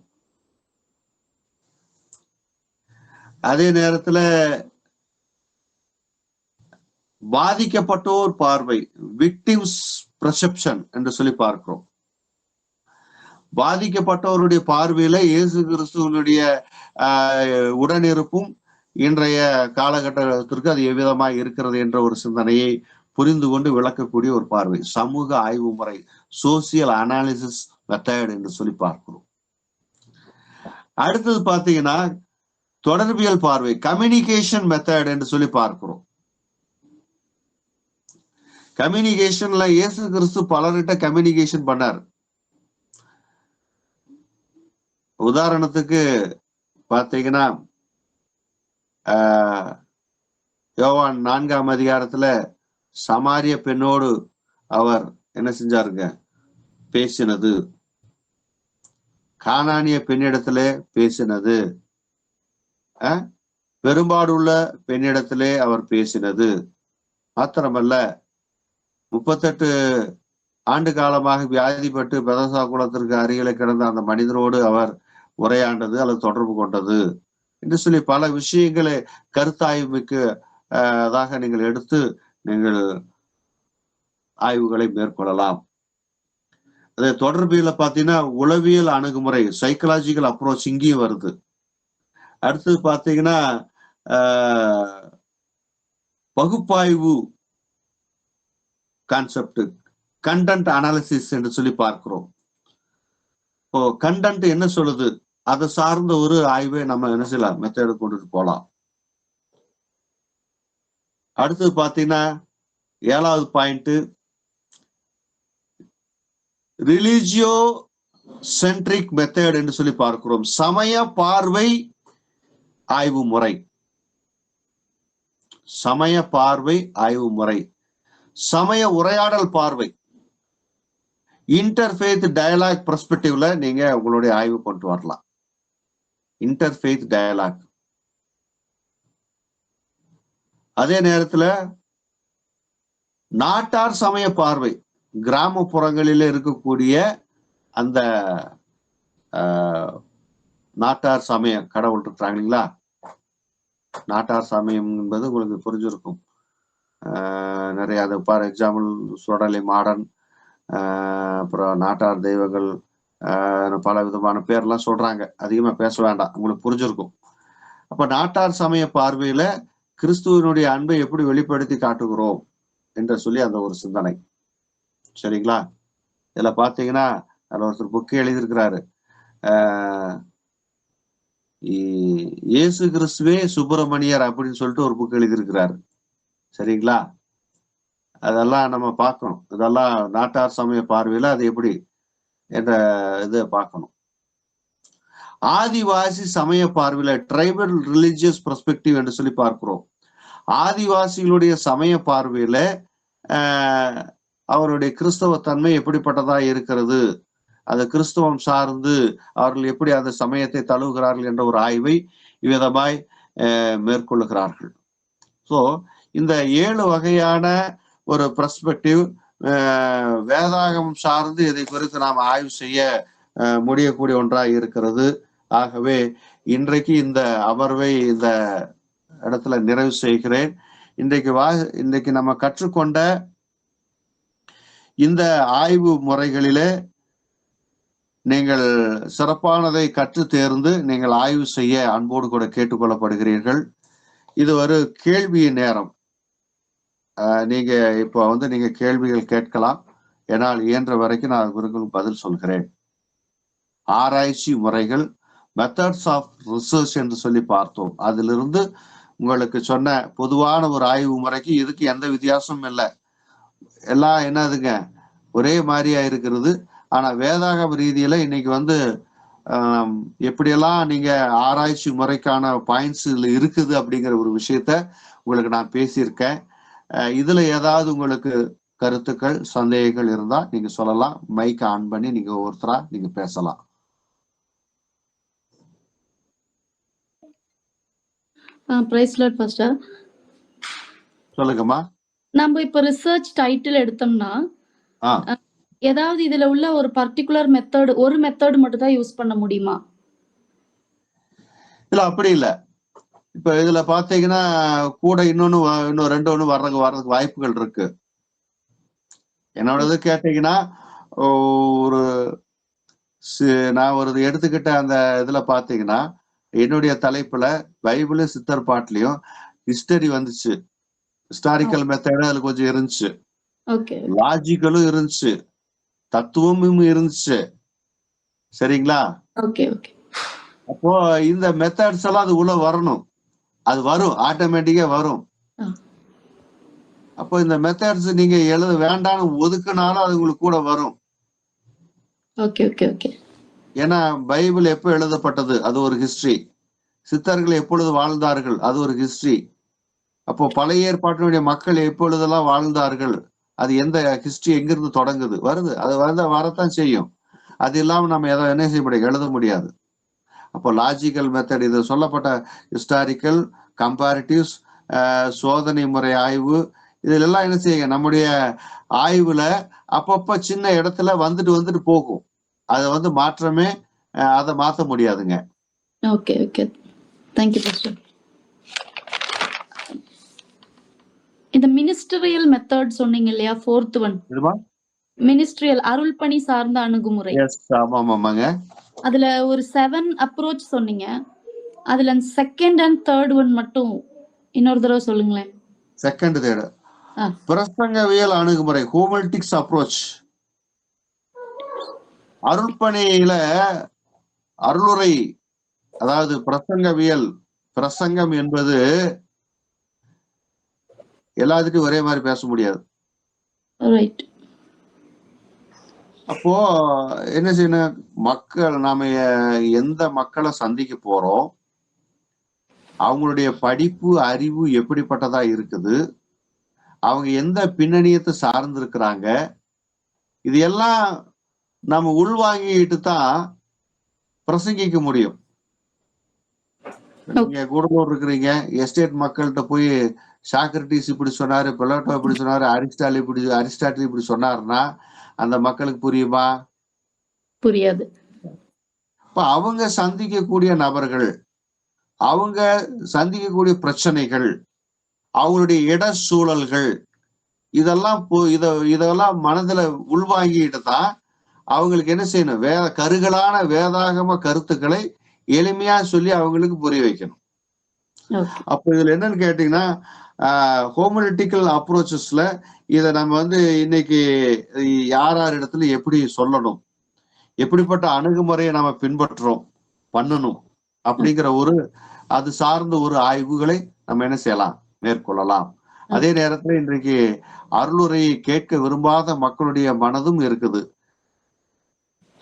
அதே நேரத்துல பாதிக்கப்பட்டோர் பார்வை, விக்டிம்ஸ் பெர்செப்ஷன் என்று சொல்லி பார்க்கிறோம். பாதிக்கப்பட்டவருடைய பார்வையில இயேசு கிறிஸ்துவனுடைய உடனிருப்பும் இன்றைய காலகட்டத்திற்கு அது எவ்விதமாய் இருக்கிறது என்ற ஒரு சிந்தனையை புரிந்து கொண்டு விளக்கக்கூடிய ஒரு பார்வை, சமூக ஆய்வு முறை, சோசியல் அனாலிசிஸ் மெத்தட் என்று சொல்லி பார்க்கிறோம். அடுத்தது பாத்தீங்கன்னா தொடர்பியல் பார்வை, கம்யூனிகேஷன் மெத்தட் என்று சொல்லி பார்க்கிறோம். கம்யூனிகேஷன்ல இயேசு கிறிஸ்து பலர்கிட்ட கம்யூனிகேஷன் பண்ணார். உதாரணத்துக்கு பாத்தீங்கன்னா யோவான் 4ஆம் அதிகாரத்துல சமாரிய பெண்ணோடு அவர் என்ன செஞ்சாருங்க, பேசினது, கானானிய பெண்ணிடத்துல பேசினது, பெரும்பாடுள்ள பெண்ணிடத்திலே அவர் பேசினது மாத்திரமல்ல, 38 ஆண்டு காலமாக வியாதிப்பட்டு பெதசா குளத்திற்கு அருகிலே கிடந்த அந்த மனிதரோடு அவர் உரையாண்டது அல்லது தொடர்பு கொண்டது என்று சொல்லி பல விஷயங்களை கருத்தாய்வு மிக்க நீங்கள் எடுத்து நீங்கள் ஆய்வுகளை மேற்கொள்ளலாம். அதே தொடர்பியல பாத்தீங்கன்னா உளவியல் அணுகுமுறை, சைக்கலாஜிக்கல் அப்ரோச் இங்கேயும் வருது. அடுத்தது பாத்தீங்கன்னா பகுப்பாய்வு கான்செப்ட், கண்டென்ட் அனாலிசிஸ் என்று சொல்லி பார்க்கிறோம். இப்போ கண்டென்ட் என்ன சொல்லுது, அதை சார்ந்த ஒரு ஆய்வை நம்ம என்ன செய்யலாம், மெத்தேடு கொண்டுட்டு போகலாம். அடுத்தது பாத்தீங்கன்னா 7வது பாயிண்ட், ரிலிஜியோ சென்ட்ரிக் மெத்தட் என்று சொல்லி பார்க்கிறோம். சமய பார்வை ஆய்வு முறை, சமய பார்வை ஆய்வு முறை, சமய உரையாடல் பார்வை, இன்டர்ஃபெய்த் டயலாக் பெர்ஸ்பெக்டிவ்ல நீங்க உங்களுடைய ஆய்வு கொண்டு வரலாம். Interfaith dialogue. அதே நேரத்துல நாட்டார் சமய பார்வை, கிராமப்புறங்களில் இருக்கக்கூடிய அந்த நாட்டார் சமய கடவுள் இருக்கிறாங்க இல்லைங்களா, நாட்டார் சமயம் என்பது உங்களுக்கு புரிஞ்சிருக்கும். நிறைய அது ஃபார் எக்ஸாம்பிள் சுடலை மாடன், அப்புறம் நாட்டார் தெய்வங்கள், பல விதமான பேர்லாம் சொல்றாங்க, அதிகமா பேச வேண்டாம், உங்களுக்கு புரிஞ்சிருக்கும். அப்ப நாட்டார் சமய பார்வையில கிறிஸ்துவனுடைய அன்பை எப்படி வெளிப்படுத்தி காட்டுகிறோம் என்று சொல்லி அந்த ஒரு சிந்தனை. சரிங்களா? இதுல பாத்தீங்கன்னா அதுல ஒருத்தர் புக்கு எழுதியிருக்கிறாரு, இயேசு கிறிஸ்துவே சுப்பிரமணியர் அப்படின்னு சொல்லிட்டு ஒரு புக் எழுதியிருக்கிறாரு. சரிங்களா? அதெல்லாம் நம்ம பார்க்கணும். இதெல்லாம் நாட்டார் சமய பார்வையில அது எப்படி என்ற இதை பார்க்கணும். ஆதிவாசி சமய பார்வையில ட்ரைபல் ரிலிஜியஸ் பெர்ஸ்பெக்டிவ் என்று சொல்லி பார்க்கிறோம். ஆதிவாசிகளுடைய சமய பார்வையில அவருடைய கிறிஸ்தவ தன்மை எப்படிப்பட்டதா இருக்கிறது, அது கிறிஸ்தவம் சார்ந்து அவர்கள் எப்படி அந்த சமயத்தை தழுவுகிறார்கள் என்ற ஒரு ஆய்வை இவ்விதமாய் மேற்கொள்ளுகிறார்கள். ஸோ இந்த 7 வகையான ஒரு பெர்ஸ்பெக்டிவ் வேதாகமம் சார்ந்து இதை குறித்து நாம் ஆய்வு செய்ய முடியக்கூடிய ஒன்றாக இருக்கிறது. ஆகவே இன்றைக்கு இந்த அமர்வை இந்த இடத்துல நிறைவு செய்கிறேன். இன்றைக்கு நம்ம கற்றுக்கொண்ட இந்த ஆய்வு முறைகளிலே நீங்கள் சிறப்பானதை கற்று தேர்ந்து நீங்கள் ஆய்வு செய்ய அன்போடு கூட கேட்டுக்கொள்ளப்படுகிறீர்கள். இது ஒரு கேள்வி நேரம். நீங்க இப்போ நீங்க கேள்விகள் கேட்கலாம். என்னால் இயன்ற வரைக்கும் நான் உங்களுக்கு பதில் சொல்கிறேன். ஆராய்ச்சி முறைகள், மெத்தட்ஸ் ஆஃப் ரிசர்ச் என்று சொல்லி பார்த்தோம். அதிலிருந்து உங்களுக்கு சொன்ன பொதுவான ஒரு ஆய்வு முறைக்கு இதுக்கு எந்த வித்தியாசமும் இல்லை. எல்லாம் என்னதுங்க, ஒரே மாதிரியா இருக்கிறது. ஆனா வேதாகம ரீதியில இன்னைக்கு எப்படியெல்லாம் நீங்க ஆராய்ச்சி முறைக்கான பாயிண்ட்ஸ் இருக்குது அப்படிங்கிற ஒரு விஷயத்த உங்களுக்கு நான் பேசியிருக்கேன். இதுல ஏதாவது உங்களுக்கு கருத்துக்கள் சந்தேகங்கள் இருந்தா நீங்க சொல்லலாம். மைக் ஆன் பண்ணி நீங்க ஒருத்தரா நீங்க பேசலாம்.
Praise lord pastor.
சொல்லுங்கம்மா.
நம்ம இப்ப ரிசர்ச் டைட்டில் எடுத்தோம்னா ஏதாவது இதுல உள்ள ஒரு பர்டிகுலர் மெத்தட், ஒரு மெத்தட் மட்டும் தான் யூஸ் பண்ண முடியுமா?
இல்ல, அப்படி இல்ல. இப்ப இதுல பாத்தீங்கன்னா கூட இன்னும் 2 வர்றதுக்கு வாய்ப்புகள் இருக்கு. என்னோடது கேட்டீங்கன்னா நான் ஒரு எடுத்துக்கிட்ட அந்த இதுல பாத்தீங்கன்னா என்னுடைய தலைப்புல பைபிள் சித்தர் பாட்டுலயும் ஹிஸ்டரி வந்துச்சு, ஹிஸ்டாரிக்கல் மெத்தடும் அதுல கொஞ்சம் இருந்துச்சு, லாஜிக்கலும் இருந்துச்சு, தத்துவமும் இருந்துச்சு. சரிங்களா? அப்போ இந்த மெத்தட்ஸ் எல்லாம் அது உள்ள வரணும். அது வரும், ஆட்டோமேட்டிக்கா வரும். அப்போ இந்த மெத்தட்ஸ் நீங்க எழுத வேண்டாம்னு ஒதுக்குனாலும் அது உங்களுக்கு கூட வரும். ஏன்னா பைபிள் எப்போ எழுதப்பட்டது, அது ஒரு ஹிஸ்டரி. சித்தர்கள் எப்பொழுது வாழ்ந்தார்கள், அது ஒரு ஹிஸ்டரி. அப்போ பழைய ஏற்பாட்டினுடைய மக்கள் எப்பொழுதெல்லாம் வாழ்ந்தார்கள், அது எந்த ஹிஸ்டரி எங்கிருந்து தொடங்குது வருது, அது வரத்தான் செய்யும். அது இல்லாம நம்ம என்ன செய்ய முடியாது, எழுத முடியாது. அப்போ லாஜிக்கல் மெத்தட், இது சொல்லப்பட்ட ஹிஸ்டாரிக்கல், கம்பேரிட்டிவ்ஸ், சோதனை முறை ஆய்வு, இதுல எல்லாம் என்ன செய்யுங்க, நம்முடைய ஆய்வுல அப்பப்ப சின்ன இடத்துல வந்துட்டு போகும். அதை வந்து மாற்றமே அதை மாற்ற முடியாதுங்க.
Okay okay, thank you pastor. இந்த மினிஸ்டரியல் மெத்தட் சொன்னீங்க இல்லையா, 4th ஒன், மினிஸ்ட்ரியல் அருள் பணி சார்ந்த அணுகுமுறை.
ஆமாங்க.
அதுல ஒரு 7 அப்ரோச் சொன்னீங்க. அதுல செகண்ட் அண்ட் தேர்ட் ஒன் மட்டும் இன்னொரு தடவை சொல்லுங்களேன்.
செகண்ட் தேர்ட் பிரசங்கவியல் அணுகுமுறை, ஹோமிலெட்டிக்ஸ் அப்ரோச். அருள்பணியில அருளுரை, அதாவது பிரசங்கவியல், பிரசங்கம் என்பது எல்லாத்துக்கும் ஒரே மாதிரி பேச முடியாது. அப்போ என்ன செய்யணும், மக்கள், நாம எந்த மக்களை சந்திக்க போறோம், அவங்களுடைய படிப்பு அறிவு எப்படிப்பட்டதா இருக்குது, அவங்க எந்த பின்னணியத்தை சார்ந்து இருக்கிறாங்க, இது எல்லாம் நம்ம உள்வாங்கிட்டு தான் பிரசங்கிக்க முடியும். நீங்க கூடலூர் இருக்கிறீங்க, எஸ்டேட் மக்கள்கிட்ட போய் சாக்ரட்டிஸ் இப்படி சொன்னாரு, பிளாட்டோ இப்படி சொன்னாரு, அரிஸ்டாட்டில் இப்படி சொன்னாருன்னா அந்த மக்களுக்கு புரியுமா?
புரியாது.
இப்ப அவங்க சந்திக்கக்கூடிய நபர்கள், அவங்க சந்திக்கக்கூடிய பிரச்சனைகள், அவங்களுடைய இட சூழல்கள், இதெல்லாம் மனதுல உள்வாங்கிட்டு தான் அவங்களுக்கு என்ன செய்யணும், கருகலான வேதாகம கருத்துக்களை எளிமையா சொல்லி அவங்களுக்கு புரிய வைக்கணும். அப்ப இதுல என்னன்னு கேட்டீங்கன்னா, ஹோமிலெட்டிக்கல் அப்ரோச்சஸ்ல இதை நம்ம வந்து இன்னைக்கு யார் இடத்துல எப்படி சொல்லணும், எப்படிப்பட்ட அணுகுமுறையை நம்ம பின்பற்றோம் பண்ணணும் அப்படிங்கிற அது சார்ந்த ஒரு ஆய்வுகளை நம்ம என்ன செய்யலாம், மேற்கொள்ளலாம். அதே நேரத்துல இன்றைக்கு அருளுரையை கேட்க விரும்பாத மக்களுடைய மனதும் இருக்குது.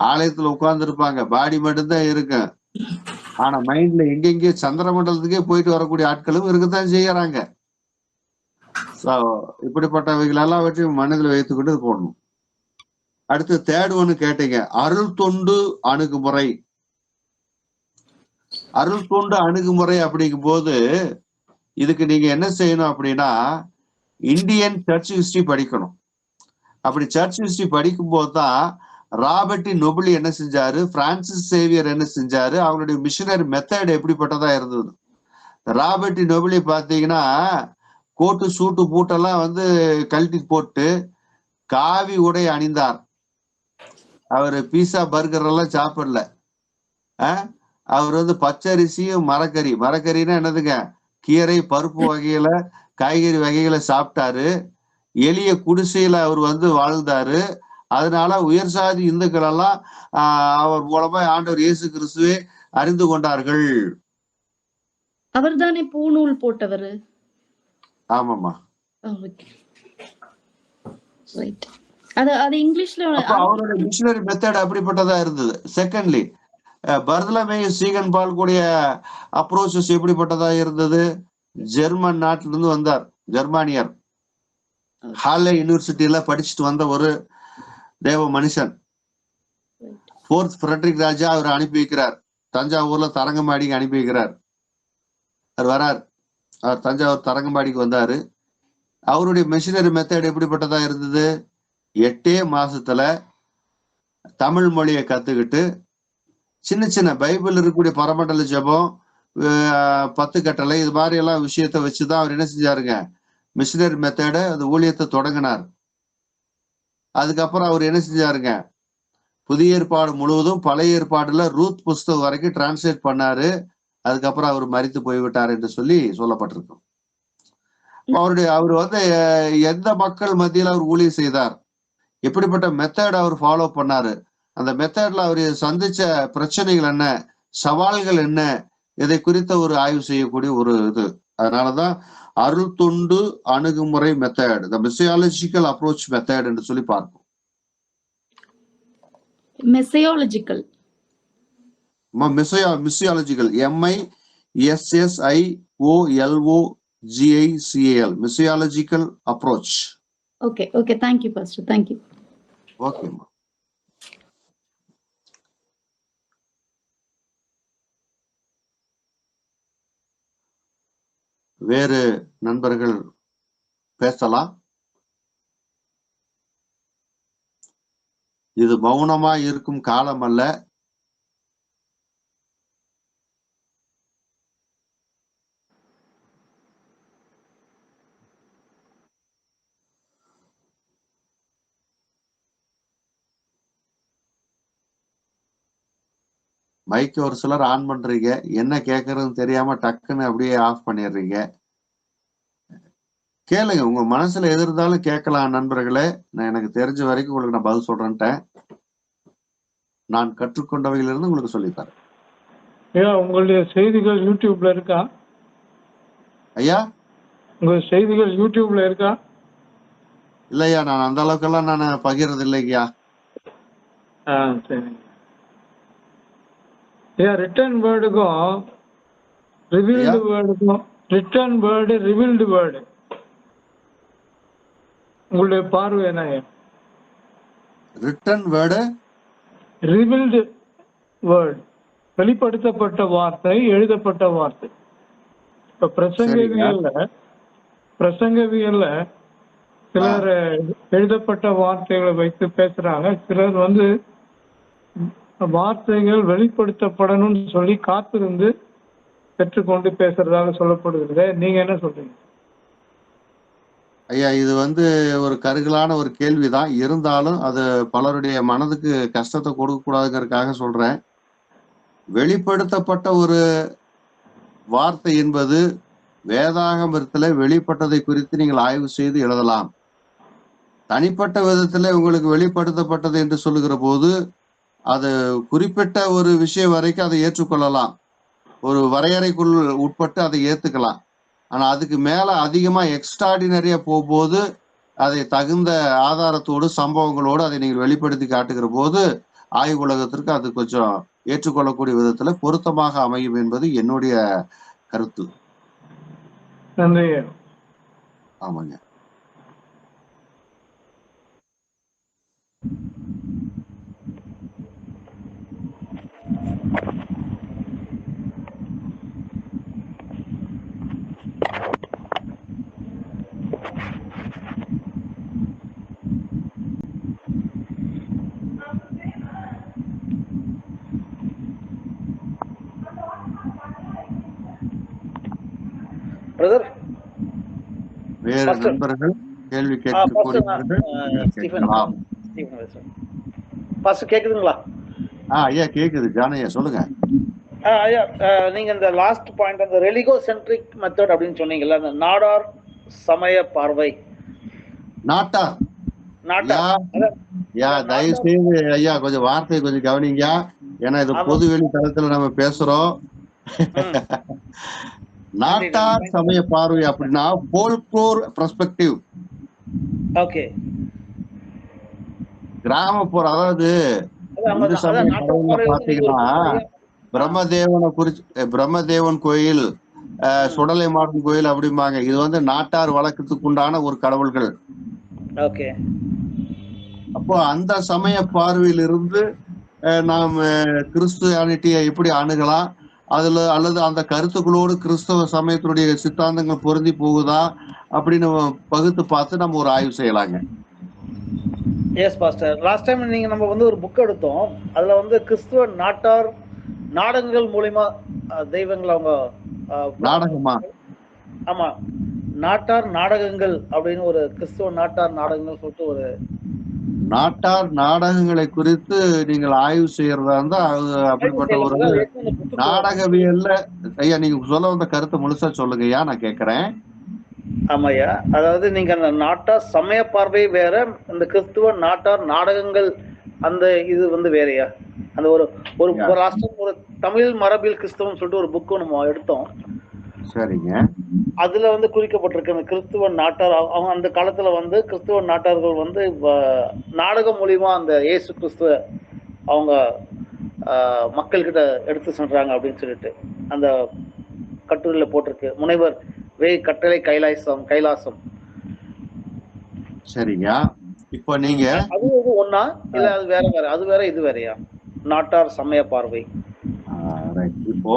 ஆலயத்துல உட்கார்ந்து இருப்பாங்க, பாடி மட்டும்தான் இருக்கு, ஆனா மைண்ட்ல எங்கெங்கே சந்திர மண்டலத்துக்கே போயிட்டு வரக்கூடிய ஆட்களும் இருக்கத்தான் செய்யறாங்க. இப்படிப்பட்டவைகள் எல்லாவற்றையும் மனதில் வைத்துக்கிட்டு போடணும். அடுத்து தேர்ட் ஒன்னு கேட்டீங்க, அருள் தொண்டு அணுகுமுறை. அருள் தொண்டு அணுகுமுறை அப்படிங்கும் போது இதுக்கு நீங்க என்ன செய்யணும் அப்படின்னா, இந்தியன் சர்ச் ஹிஸ்டரி படிக்கணும். அப்படி சர்ச் ஹிஸ்டரி படிக்கும் போதுதான் ராபர்ட் நொபிலி என்ன செஞ்சாரு, பிரான்சிஸ் சேவியர் என்ன செஞ்சாரு, அவங்களுடைய மிஷனரி மெத்தட் எப்படிப்பட்டதா இருந்தது. ராபர்ட் நொபிலி பாத்தீங்கன்னா கோட்டு சூட்டு பூட்டெல்லாம் வந்து கழட்டி போட்டு காவி உடை அணிந்தார். அவர் பீஸா பர்கர் எல்லாம் சாப்பிடல. அவர் வந்து பச்சரிசியும் மரக்கறின்னா என்னதுங்க, கீரை பருப்பு வகையில காய்கறி வகைகளை சாப்பிட்டாரு. எளிய குடிசையில அவர் வந்து வாழ்ந்தாரு. அதனால உயர் சாதி இந்துக்கள் எல்லாம் அவர் மூலமா ஆண்டவர் இயேசு கிறிஸ்துவை அறிந்து கொண்டார்கள்.
அவர் தானே பூநூல் போட்டவர்?
ஆமாமா.
அது இங்கிலீஷ்ல
அவரோட மிஷனரி மெத்தட் அப்படிப்பட்டதா இருந்தது. செகண்ட்லி பர்தலமேயு சீகன் பால் கூடிய அப்ரோச்சஸ் எப்படிப்பட்டதா இருந்தது, ஜெர்மன் நாட்டில இருந்து வந்தார், ஜெர்மானியர், ஹாலே யூனிவர்சிட்டியில படிச்சுட்டு வந்த ஒரு தேவ மனுஷன். 4th ஃபிரெட்ரிக் ராஜா அவர் அனுப்பி வைக்கிறார், தஞ்சாவூர்ல தரங்கம்பாடிக்கு அனுப்பி வைக்கிறார். அவர் வரார், அவர் தஞ்சாவூர் தரங்கம்பாடிக்கு வந்தாரு. அவருடைய மிஷனரி மெத்தட் எப்படிப்பட்டதா இருந்தது, 8 மாசத்துல தமிழ் மொழியை கத்துக்கிட்டு சின்ன சின்ன பைபிள் இருக்கக்கூடிய பரமண்டல ஜபம், 10 கட்டளை, இது மாதிரி எல்லாம் விஷயத்த வச்சுதான் அவர் என்ன செஞ்சாருங்க, மிஷனரி மெத்தட அது ஊழியத்தை தொடங்கினார். அதுக்கப்புறம் அவர் என்ன செஞ்சாருங்க, புதிய ஏற்பாடு முழுவதும் பழைய ஏற்பாடுல ரூத் புஸ்தகம் வரைக்கும் டிரான்ஸ்லேட் பண்ணாரு. அதுக்கப்புறம் அவர் மரித்து போய்விட்டார் என்று சொல்லி சொல்லப்பட்டிருக்கும். அவர் வந்து எந்த மக்கள் மத்தியில் அவர் ஊழியம் செய்தார், எப்படிப்பட்ட மெத்தட் அவர் ஃபாலோ பண்ணாரு, அந்த மெத்தட்ல அவர் சந்திச்ச பிரச்சனைகள் என்ன, சவால்கள் என்ன, இதை குறித்த ஒரு ஆய்வு செய்யக்கூடிய ஒரு இது. அதனாலதான் அருள் தொண்டு அணுகுமுறை method, the missiological approach method என்று சொல்லி பார்ப்போம்.
Missiological
MISSIOLOGICAL missiological approach.
Okay okay, thank you pastor, thank you.
ஓகேம்மா. வேறு நண்பர்கள் பேசலாம். இது மௌனமா இருக்கும் காலம் அல்ல. மைக் ஒரு சிலர் ஆன் பண்றீங்க, என்ன கேட்கறதுன்னு தெரியாம டக்குன்னு அப்படியே ஆஃப் பண்ணிடுறீங்க. கேளுங்க, உங்க மனசுல எது இருந்தாலும் கேட்கலாம் நண்பர்களே. நான் எனக்கு தெரிஞ்ச வரைக்கும் உங்களுக்கு நான் பதில் சொல்றேன்ட்டேன். நான் கற்றுக்கொண்டவையிலிருந்து உங்களுக்கு சொல்லித்தரேன்.
ஐயா, உங்களுடைய செய்திகள் யூடியூப்ல இருக்கா?
ஐயா,
உங்க செய்திகள் யூடியூப்ல இருக்கா?
இல்லையா, நான் அந்த அளவுக்கெல்லாம் நான் பகிர்றது இல்லைங்கய்யா.
சரி ஐயா. ரிட்டர்ன் வேர்டுக்கும் ரிவீல்டு வேர்டுக்கும், ரிட்டர்ன் வேர்டு ரிவீல்டு வேர்டு உங்களுடைய பார்வை என்ன?
ரிட்டன் வேர்டு,
ரிவீல்டு வேர்டு வெளிப்படுத்தப்பட்ட வார்த்தை, எழுதப்பட்ட வார்த்தை. இப்ப பிரசங்கவியல்ல சிலர் எழுதப்பட்ட வார்த்தைகளை வைத்து பேசுறாங்க. சிலர் வார்த்தைகள் வெளிப்படுத்தப்படணும்னு சொல்லி காத்திருந்து பெற்றுக்கொண்டு பேசுறதாக சொல்லப்படுகிறது. நீங்க என்ன சொல்றீங்க?
ஐயா, இது ஒரு கருகலான ஒரு கேள்விதான். இருந்தாலும் அது பலருடைய மனதுக்கு கஷ்டத்தை கொடுக்க கூடாதுங்கிறதுக்காக சொல்றேன். வெளிப்படுத்தப்பட்ட ஒரு வார்த்தை என்பது வேதாகமத்துல வெளிப்பட்டதை குறித்து நீங்கள் ஆய்வு செய்து எழுதலாம். தனிப்பட்ட விதத்துல உங்களுக்கு வெளிப்படுத்தப்பட்டது என்று சொல்லுகிற போது அது குறிப்பிட்ட ஒரு விஷயம் வரைக்கும் அதை ஏற்றுக்கொள்ளலாம். ஒரு வரையறைக்குள் உட்பட்டு அதை ஏத்துக்கலாம். ஆனா அதுக்கு மேல அதிகமா எக்ஸ்ட்ராடினரியா போகும்போது அதை தகுந்த ஆதாரத்தோடு சம்பவங்களோடு அதை நீங்கள் வெளிப்படுத்தி காட்டுகிற போது ஆய்வு உலகத்திற்கு அது கொஞ்சம் ஏற்றுக்கொள்ளக்கூடிய விதத்துல பொருத்தமாக அமையும் என்பது என்னுடைய கருத்து.
நன்றி.
ஆமாங்க.
பிரதர்,
வேறு நண்பர்கள் கேள்வி கேட்கலாம்.
கேக்குதுங்களா?
ஐயா கேக்குது. ஜானையா சொல்லுங்க.
ஐயா, நீங்க இந்த லாஸ்ட் பாயிண்ட், அந்த ரெலிகோ சென்ட்ரிக் மெத்தட் அப்படின்னு சொன்னீங்கல்ல, அந்த நாடார் சமய பார்வை.
நாட்டார் தயவு செய்து ஐயா கொஞ்சம் வார்த்தையை கொஞ்சம் கவனிங்க. ஏன்னா இது பொதுவெளி தளத்துல நம்ம பேசுறோம். நாட்டார் சமய பார்வை அப்படின்னா போல்க்ளோர் பெர்ஸ்பெக்டிவ்.
ஓகே.
கிராமப்புற, அதாவது இந்து சமய கடவுள பாத்தீங்கன்னா பிரம்மதேவன் கோயில், சுடலை மாடன் கோயில் அப்படிம்பாங்க. இது நாட்டார் வழக்கத்துக்கு உண்டான ஒரு கடவுள்கள்.
ஓகே.
அப்போ அந்த சமய பார்வையிலிருந்து நாம் கிறிஸ்துவானிட்டியை எப்படி அணுகலாம், அல்லது அந்த கருத்துக்களோடு கிறிஸ்தவ சமயத்தினுடைய சித்தாந்தங்கள் பொருந்தி போகுதா அப்படின்னு பகுத்து பார்த்து நம்ம ஒரு ஆய்வு செய்யலாங்க.
எஸ் பாஸ்டர், லாஸ்ட் டைம் நம்ம ஒரு புக் எடுத்தோம். அதுல கிறிஸ்துவ நாட்டார் நாடகங்கள் மூலமா தெய்வங்கள் அவங்க
நாடகமா?
ஆமா, நாட்டார் நாடகங்கள் அப்படின்னு ஒரு கிறிஸ்துவ நாட்டார் நாடகங்கள் சொல்லிட்டு ஒரு
நாட்டார் நாடகங்களை குறித்து நீங்கள் ஆய்வு செய்யறதா இருந்தா அது அப்படிப்பட்ட ஒரு நாடகவியல்ல ஐயா நீங்க சொல்ல வந்த கருத்தை முழுசா சொல்லுங்க ஐயா, நான் கேட்கிறேன்.
ஆமாய்யா, அதாவது நீங்க அந்த நாட்டார் சமய பார்வை வேற, இந்த கிறிஸ்துவ நாட்டார் நாடகங்கள் அந்த இது வேறையா? அந்த ஒரு ஒரு தமிழ் மரபில் கிறிஸ்தவம் சொல்லிட்டு ஒரு புக்கு நம்ம எடுத்தோம்.
சரிங்க.
அதுல குறிக்கப்பட்டிருக்கு அந்த கிறிஸ்துவ நாட்டார். அவங்க அந்த காலத்துல கிறிஸ்துவ நாட்டார்கள் நாடகம் மூலியமா அந்த இயேசு கிறிஸ்துவ அவங்க மக்கள்கிட்ட எடுத்து சொல்றாங்க அப்படின்னு சொல்லிட்டு அந்த கட்டுரையில போட்டிருக்கு. முனைவர் வே கட்டளை கைலாசம்.
சரிங்க. இப்ப நீங்க
அது ஒன்னா இல்ல அது வேற அது வேற இது வேறயா? நாட்டார் சமய பார்வை.
இப்போ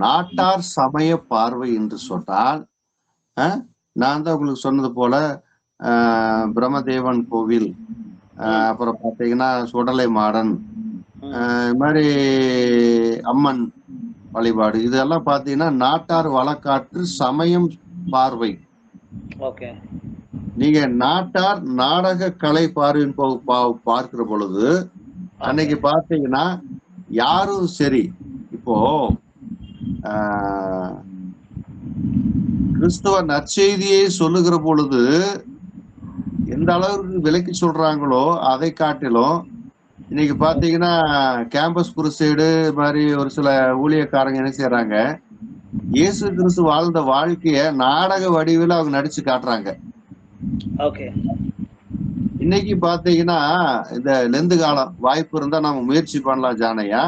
நாட்டார் சமய பார்வை என்று சொன்னால் நான் தான் உங்களுக்கு சொன்னது போல பிரம்மதேவன் கோவில், அப்புறம் பாத்தீங்கன்னா சுடலை மாடன், இது மாதிரி அம்மன் வழிபாடு, இதெல்லாம் பாத்தீங்கன்னா நாட்டார் வழக்காற்று சமயம் பார்வை.
ஓகே.
நீங்க நாட்டார் நாடக கலை பார்வையின் பார்க்கிற பொழுது அன்னைக்கு பாத்தீங்கன்னா யாரும் சரி, இப்போ கிறிஸ்துவ நற்செய்தியை சொல்லுகிற பொழுது எந்த அளவுக்கு விலக்கி சொல்றாங்களோ அதை காட்டிலும் இன்னைக்கு பாத்தீங்கன்னா கேம்பஸ் குருசைடு மாதிரி ஒரு சில ஊழியக்காரங்க என்ன செய்யறாங்க, இயேசு கிறிஸ்து வாழ்ந்த வாழ்க்கைய நாடக வடிவில் அவங்க நடிச்சு காட்டுறாங்க. இன்னைக்கு பாத்தீங்கன்னா இந்த லெந்து காலம் வாய்ப்பு இருந்தா நம்ம முயற்சி பண்ணலாம் ஜானையா.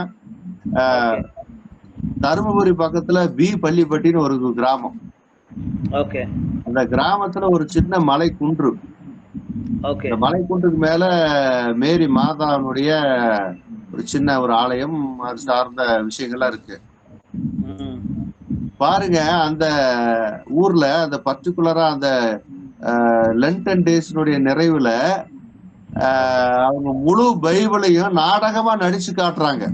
தருமபுரி பக்கத்துல பி பள்ளிப்பட்டின்னு ஒரு கிராமம். அந்த கிராமத்துல ஒரு சின்ன மலை குன்று, அந்த மலை குன்றுக்கு மேல மேரி மாதாவுடைய ஒரு சின்ன ஒரு ஆலயம், அது சார்ந்த விஷயங்கள்லாம் இருக்கு. பாருங்க, அந்த ஊர்ல அந்த பர்டிகுலரா அந்த லென்டன் டேஸ்னுடைய நிறைவுல அவங்க முழு பைபிளையும் நாடகமா நடிச்சு காட்டுறாங்க.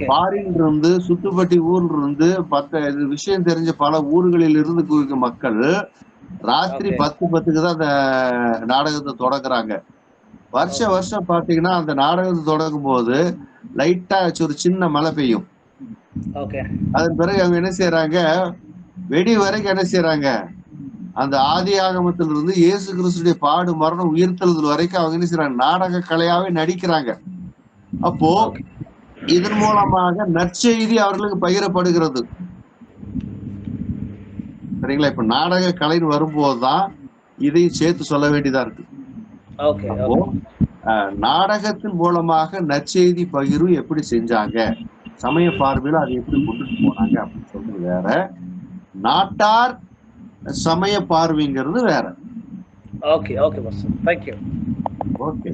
ஃபாரின் இருந்து சுத்துப்பட்டி ஊர்ல இருந்து விஷயம் தெரிஞ்ச பல ஊர்களில் இருந்து குவிக்க மக்கள் ராத்திரி 10:10க்கு தான் அந்த நாடகத்தை தொடங்குறாங்க. வருஷம் பாத்தீங்கன்னா அந்த நாடகத்தை தொடங்கும் போது லைட்டா ஒரு சின்ன மழை பெய்யும். அதன் பிறகு அவங்க என்ன செய்யறாங்க, வெடி வரைக்கும் என்ன செய்யறாங்க, அந்த ஆதி ஆகமத்திலிருந்து இயேசு கிறிஸ்துடைய பாடு மரணம் உயிர்த்தெழுதல் வரைக்கும் அவங்க என்ன செய்யறாங்க, நாடக கலையாவே நடிக்கிறாங்க. அப்போ இதன் மூலமாக நற்செய்தி அவர்களுக்கு பகிரப்படுகிறது. சரிங்களா? இப்ப நாடக கலைன்னு வரும்போதுதான் இதையும் சேர்த்து சொல்ல வேண்டியதா இருக்கு. அப்போ நாடகத்தின் மூலமாக நற்செய்தி பகிர்வு எப்படி செஞ்சாங்க, சமய பார்வையில அதை எப்படி கொண்டுட்டு போனாங்க அப்படின்னு சொல்றது வேற, நாட்டார் சமய பார்வைங்கிறது வேற.
Okay okay boss, thank you.
Okay.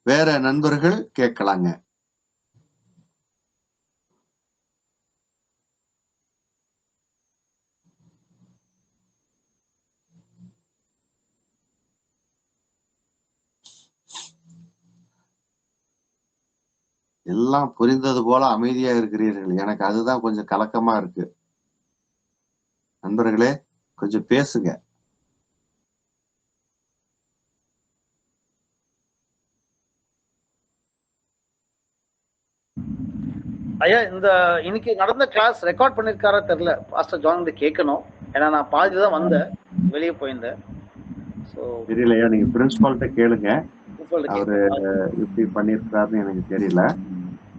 வேற நண்பர்கள் கேட்கலாங்க. எல்லாம் புரிந்தது போல அமைதியா இருக்கிறீர்கள். எனக்கு அதுதான் கொஞ்சம் கலக்கமா இருக்கு. நண்பர்களே, கொஞ்சம் பேசுங்க.
ஐயா, இந்த இன்னைக்கு நடந்த கிளாஸ் ரெக்கார்ட் பண்ணிருக்காரா தெரியல. பாஸ்டர் ஜான் கிட்ட கேட்கணும். ஏன்னா நான் பாதி தான் வந்தேன், வெளியே போயிருந்தேன்.
தெரியலையா, நீங்க பிரின்சிபால்கிட்ட கேளுங்க, அவரு இப்படி பண்ணிருக்காருன்னு எனக்கு தெரியல.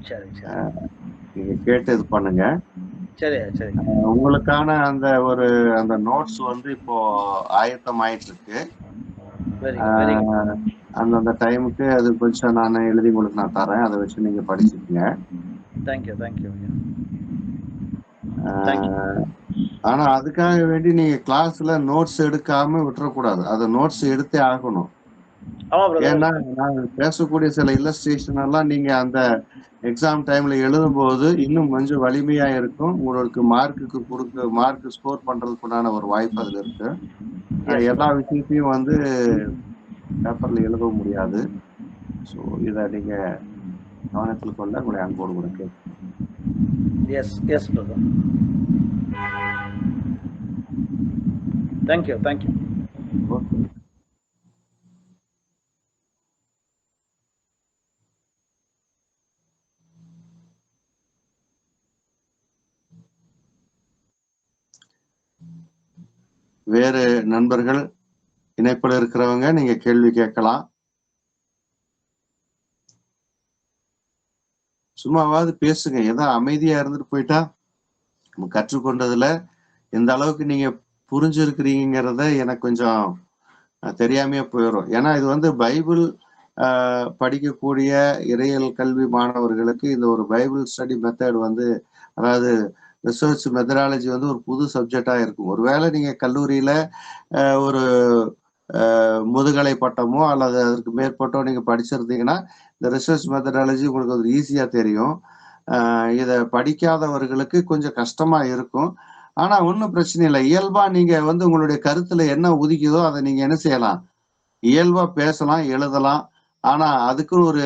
சரி சரி,
நீங்க கேட்டு இது பண்ணுங்க.
சரி சரி.
உங்களுக்கான அந்த நோட்ஸ் இப்போ ஆயத்தம் ஆயிட்டு இருக்கு. அந்த டைமுக்கு அது கொஞ்சம் நான் எழுதி உங்களுக்கு நான் தரேன், அதை வச்சு நீங்க படிச்சுக்கங்க.
Thank you thank you.
ஆனா அதுக்காக வேண்டி நீங்க கிளாஸ்ல நோட்ஸ் எடுக்காம விட்டுறக்கூடாது, அதை நோட்ஸ் எடுத்தே ஆகணும். ஏன்னா நான் பேசக்கூடிய சில இல்லஸ்ட்ரேஷன் எல்லாம் நீங்க அந்த எக்ஸாம் டைம்ல எழுதும் போது இன்னும் கொஞ்சம் வலிமையா இருக்கும். உங்களுக்கு மார்க்கு ஸ்கோர் பண்றதுக்குண்டான ஒரு வாய்ப்பு அதுல இருக்கு. எல்லா விஷயத்தையும் பேப்பர்ல எழுதவும் முடியாது. ஸோ இதை நீங்க கவனத்தில் கொள்ள உங்களுடைய அன்போடு கூட கேட்கும்.
Yes yes brother. Thank you thank you.
Okay. வேறு நண்பர்கள் இணைப்பில் இருக்கிறவங்க நீங்க கேள்வி கேட்கலாம். சும்மாவாவது பேசுங்க. ஏதோ அமைதியா இருந்துட்டு போயிட்டா நம்ம கற்றுக்கொண்டதுல எந்த அளவுக்கு நீங்க புரிஞ்சிருக்கிறீங்கிறத எனக்கு கொஞ்சம் தெரியாமையே போயிடும். ஏன்னா இது பைபிள் படிக்கக்கூடிய இறையியல் கல்வி மாணவர்களுக்கு இந்த ஒரு பைபிள் ஸ்டடி மெத்தட் அதாவது ரிசர்ச் மெத்தடாலஜி வந்து ஒரு புது சப்ஜெக்டா இருக்கும். ஒருவேளை நீங்க கல்லூரியில ஒரு முதுகலை பட்டமோ அல்லது அதற்கு மேற்பட்டோ நீங்க படிச்சிருந்தீங்கன்னா இந்த ரிசர்ச் மெத்தடாலஜி உங்களுக்கு அது ஈஸியா தெரியும். இதை படிக்காதவர்களுக்கு கொஞ்சம் கஷ்டமா இருக்கும். ஆனா ஒன்றும் பிரச்சனை இல்லை. இயல்பா நீங்க வந்து உங்களுடைய கருத்துல என்ன உதிக்குதோ அதை நீங்க என்ன செய்யலாம், இயல்பா பேசலாம், எழுதலாம். ஆனா அதுக்குன்னு ஒரு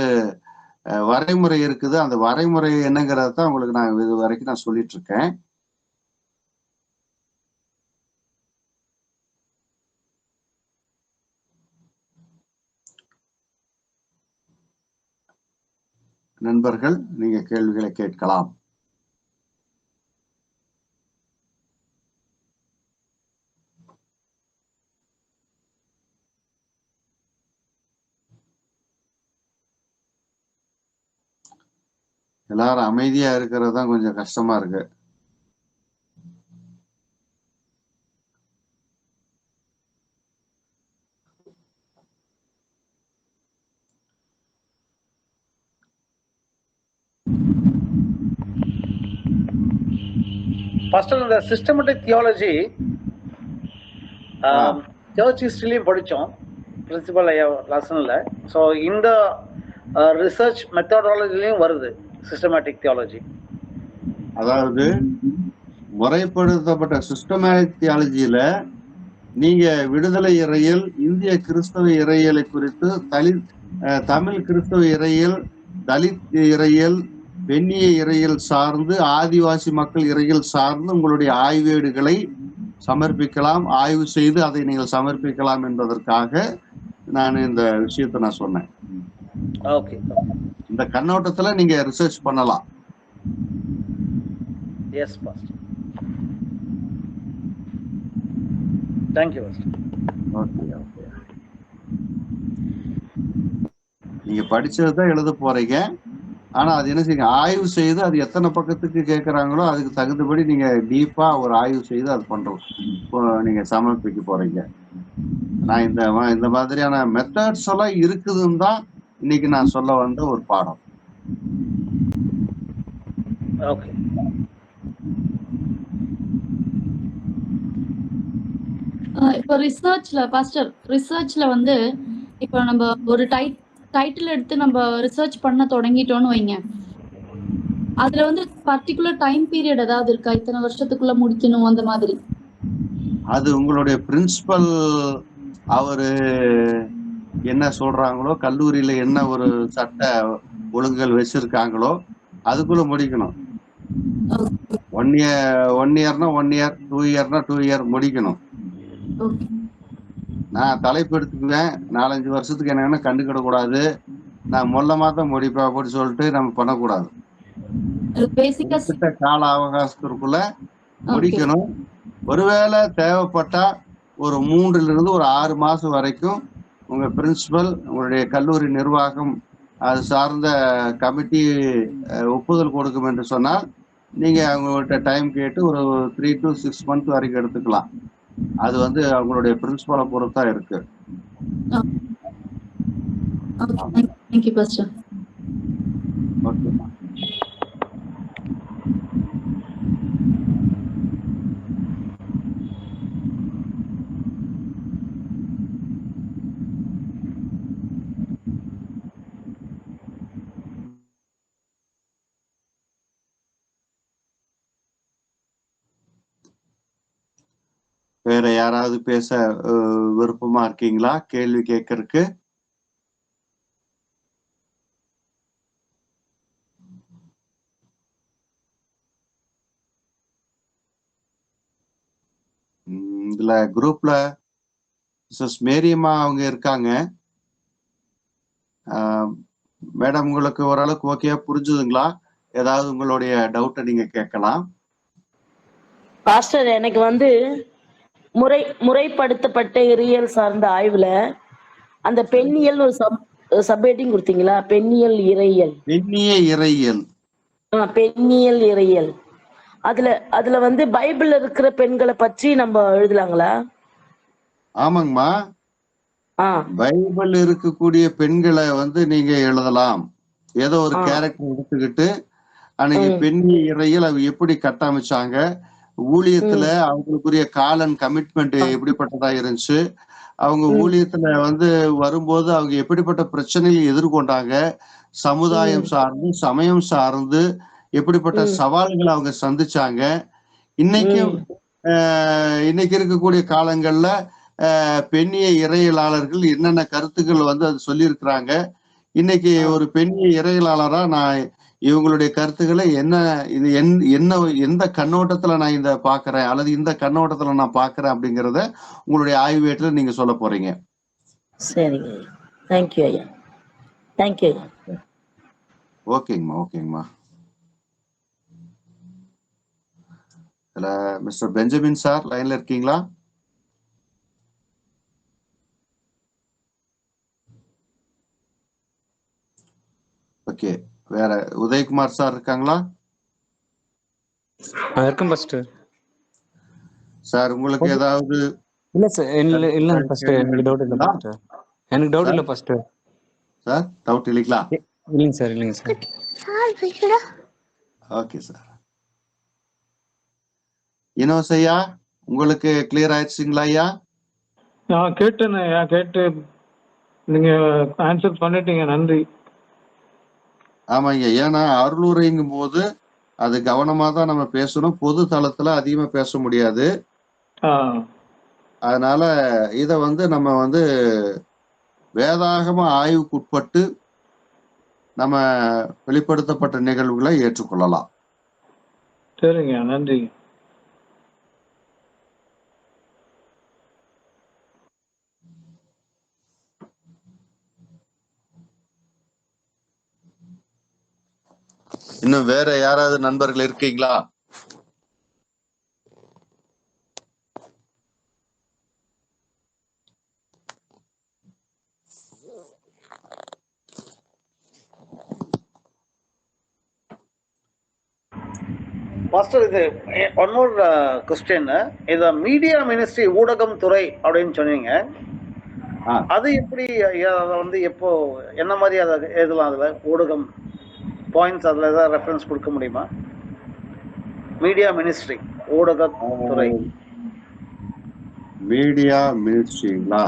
வரைமுறை இருக்குது. அந்த வரைமுறை என்னங்கிறத தான் உங்களுக்கு நான் இது வரைக்கும் நான் சொல்லிட்டு இருக்கேன். நண்பர்கள், நீங்க கேள்விகளை கேட்கலாம். எல்லாரும் அமைதியா இருக்கிறது தான் கொஞ்சம் கஷ்டமா இருக்கு.
பாஸ்டர், இந்த சிஸ்டமேட்டிக் தியாலஜி சர்ச் ஹிஸ்டரிலையும் படித்தோம், பிரின்சிபல் லெசன்ல. ஸோ இந்த ரிசர்ச் மெத்தடாலஜிலையும் வருது சிஸ்டமேட்டிக் தியாலஜி.
அதாவது முறைப்படுத்தப்பட்ட சிஸ்டமேட்டிக் தியாலஜியில நீங்க விடுதலை இறையியல், இந்திய கிறிஸ்தவ இறையியலை குறித்து, தமிழ் கிறிஸ்தவ இறையியல், தலித் இறையியல், பெண்ணிய இறையியல் சார்ந்து, ஆதிவாசி மக்கள் இறையியல் சார்ந்து உங்களுடைய ஆய்வேடுகளை சமர்ப்பிக்கலாம், ஆய்வு செய்து அதை நீங்கள் சமர்ப்பிக்கலாம் என்பதற்காக நான் இந்த விஷயத்தை நான் சொன்னேன்.
ஓகே,
இந்த கண்ணோட்டத்துல நீங்க ரிசர்ச் பண்ணலாம்.
S pastor, thank you pastor.
Okay, நீங்க படிச்சதுதான் எழுத போறீங்க. ஆனா அது என்ன செய்யுங்க, ஆய்வு செய்து அது எத்தனை பக்கத்துக்கு கேட்கறாங்களோ அதுக்கு தகுந்தபடி நீங்க டீப்பா ஒரு ஆய்வு செய்து அது பண்றோம் நீங்க சமர்ப்பிக்க போறீங்க. நான் இந்த மாதிரியான மெத்தட்ஸ் எல்லாம் இருக்குதுன்னு தான் இன்னைக்கு நான் சொல்ல வந்த ஒரு பாடம்.
ஓகே,
இப்போ ரிசர்ச்ல வந்து இப்போ நம்ம ஒரு டைட்டில் எடுத்து நம்ம ரிசர்ச் பண்ண தொடங்கிட்டோம்னு வைங்க, அதுல வந்து பர்டிகுலர் டைம் பீரியட் ஏதாவது இருக்கா, இத்தனை வருஷத்துக்குள்ள முடிக்கணும் அந்த மாதிரி?
அது உங்களுடைய பிரின்சிபல் அவரு என்ன சொல்றாங்களோ, கல்லூரியில என்ன ஒரு சட்ட ஒழுங்குகள் வச்சிருக்காங்களோ அதுக்குள்ள முடிக்கணும். 1 இயர்னா 1 இயர், 2 இயர்னா 2 இயர் முடிக்கணும். நான் தலைப்பு எடுத்துக்குவேன், 4-5 வருஷத்துக்கு என்ன கண்டுக்கிட கூடாது, நான் மொல்லமா தான் முடிப்பேன் அப்படின்னு சொல்லிட்டு நம்ம பண்ணக்கூடாது. கால அவகாசத்திற்குள்ள முடிக்கணும். ஒருவேளை தேவைப்பட்டா ஒரு 3 ஒரு 6 மாசம் வரைக்கும் உங்க பிரின்சிபல், உங்களுடைய கல்லூரி நிர்வாகம், அது சார்ந்த கமிட்டி ஒப்புதல் கொடுக்கும் என்று சொன்னால் நீங்க அவங்கள்ட்ட டைம் கேட்டு ஒரு 3 to 6 months வரைக்கும் எடுத்துக்கலாம். அது வந்து அவங்களுடைய பிரின்சிபலை பொறுத்தா இருக்கு. ஓகேமா. வேற யாராவது பேச விருப்பமா இருக்கீங்களா, கேள்வி கேட்கறதுக்கு? இதுல குரூப்ல மிஸ்ஸஸ் மேரியம்மா அவங்க இருக்காங்க. மேடம், உங்களுக்கு ஓரளவுக்கு ஓகே, புரிஞ்சுதுங்களா? ஏதாவது உங்களுடைய டவுட்டை நீங்க கேட்கலாம்.
பாஸ்டர், எனக்கு வந்து முறைப்படுத்தப்பட்ட இறையியல் சார்ந்த ஆய்வுல அந்த பெண்ணியல் ஒரு சப்ஹெட்டிங் கொடுத்தீங்களா? பெண்ணியல் இறையியல். பெண்ணியல் இறையியல். அதுல வந்து பைபிள்ல இருக்கிற பெண்களை பற்றி நம்ம எழுதலாங்களா?
ஆமாங்கம்மா, பைபிள் இருக்கக்கூடிய பெண்களை வந்து நீங்க எழுதலாம். ஏதோ ஒரு கேரக்டர் எடுத்துக்கிட்டு அன்னைக்கு பெண்ணிய இறையில் அவங்க எப்படி கட்டமைச்சாங்க, ஊழியத்துல அவங்களுக்குரிய கால் அண்ட் கமிட்மெண்ட் எப்படிப்பட்டதா இருந்துச்சு, அவங்க ஊழியத்துல வந்து வரும்போது அவங்க எப்படிப்பட்ட பிரச்சனைகளை எதிர்கொண்டாங்க, சமுதாயம் சார்ந்து சமயம் சார்ந்து எப்படிப்பட்ட சவால்களை அவங்க சந்திச்சாங்க. இன்னைக்கும் இன்னைக்கு இருக்கக்கூடிய காலங்கள்ல பெண்ணிய இறையியலாளர்கள் என்னென்ன கருத்துக்கள் வந்து அது சொல்லியிருக்கிறாங்க. இன்னைக்கு ஒரு பெண்ணிய இறையியலாளரா நான் இவங்களுடைய கருத்துக்களை இது என்ன எந்த கண்ணோட்டத்துல நான் இதை பாக்குறேன் அல்லது இந்த கண்ணோட்டத்துல நான் பாக்குறேன் அப்படிங்கிறத உங்களுடைய ஆய்வேட்டுல நீங்க சொல்ல போறீங்க.
சரிங்க, தேங்க்யூ ஐயா. தேங்க்யூ ஐயா.
ஓகேங்கம்மா, ஓகேங்கம்மா. இதுல மிஸ்டர் பெஞ்சமின் சார் லைன்ல இருக்கீங்களா? ஓகே, வேற உதயகுமார் சார் இருக்காங்களா?
இருக்கும் பாஸ்டர்.
சார் உங்களுக்கு ஏதாவது?
இல்ல சார், இல்ல பாஸ்டர், எனக்கு டவுட் இல்ல பாஸ்டர். எனக்கு டவுட் இல்ல பாஸ்டர்.
சார் டவுட் இல்லைங்களா?
இல்லைங்க சார், இல்லைங்க சார்.
Okay sir. ஐயா உங்களுக்கு கிளியர் ஆயிடுச்சுங்களா ஐயா?
நான் கேட்டேன் ஐயா, கேட்டு நீங்க ஆன்சர் பண்ணிட்டீங்க, நன்றி.
ஆமாங்க, ஏன்னா அருளுரைங்கும் போது அது கவனமா தான் நம்ம பேசணும். பொது தளத்துல அதிகமா பேச முடியாது. அதனால இத வந்து நம்ம வந்து வேதாகம ஆய்வுக்கு உட்பட்டு நம்ம வெளிப்படுத்தப்பட்ட நிகழ்வுகளை ஏற்றுக்கொள்ளலாம்.
சரிங்க, நன்றி.
இன்னும் வேற யாராவது நண்பர்கள் இருக்கீங்களா?
மாஸ்டர், இது ஒன் மோர் கொஸ்டின். இது மீடியா மினிஸ்ட்ரி ஊடகம் துறை அப்படின்னு சொன்னீங்க. அது எப்படி வந்து எப்போ என்ன மாதிரி அதை எழுதலாம்? அதுல ஊடகம் பாயிண்ட்ஸ் அதுல ஏதாவது ரெஃபரன்ஸ் கொடுக்க முடியுமா? மீடியா மினிஸ்ட்ரி ஊடகத்துறை.
மீடியா மினிஸ்ட்ரிங்களா?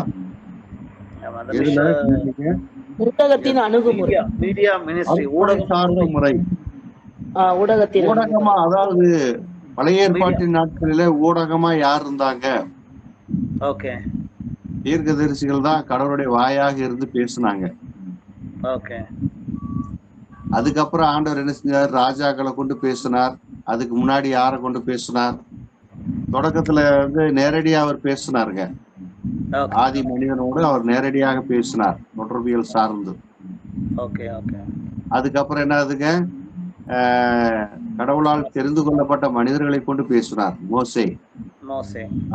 ஊடகத்தின் அணுகுமுறை.
மீடியா மினிஸ்ட்ரி ஊடகம்
சார்ந்த முறை.
ஊடகத்தின்
ஊடகமா, அதாவது பழைய ஏற்பாட்டின் நாட்களில ஊடகமா யார் இருந்தாங்க?
ஓகே,
தீர்க்கதரிசிகள் தான் கடவுளுடைய வாயாக இருந்து பேசினாங்க.
ஓகே.
அதுக்கப்புறம் ஆண்டவர் என்ன செஞ்சார்? ராஜாக்களை கொண்டு பேசினார். அதுக்கு முன்னாடி யாரை கொண்டு பேசினார்? தொடக்கத்துல வந்து நேரடியா அவர் பேசினாருங்க. ஆதி மனிதனோடு அவர் நேரடியாக பேசினார், தொடர்பியல் சார்ந்து. அதுக்கப்புறம் என்ன ஆகுதுங்க? கடவுளால் தெரிந்து கொள்ளப்பட்ட மனிதர்களை கொண்டு பேசினார். மோசே,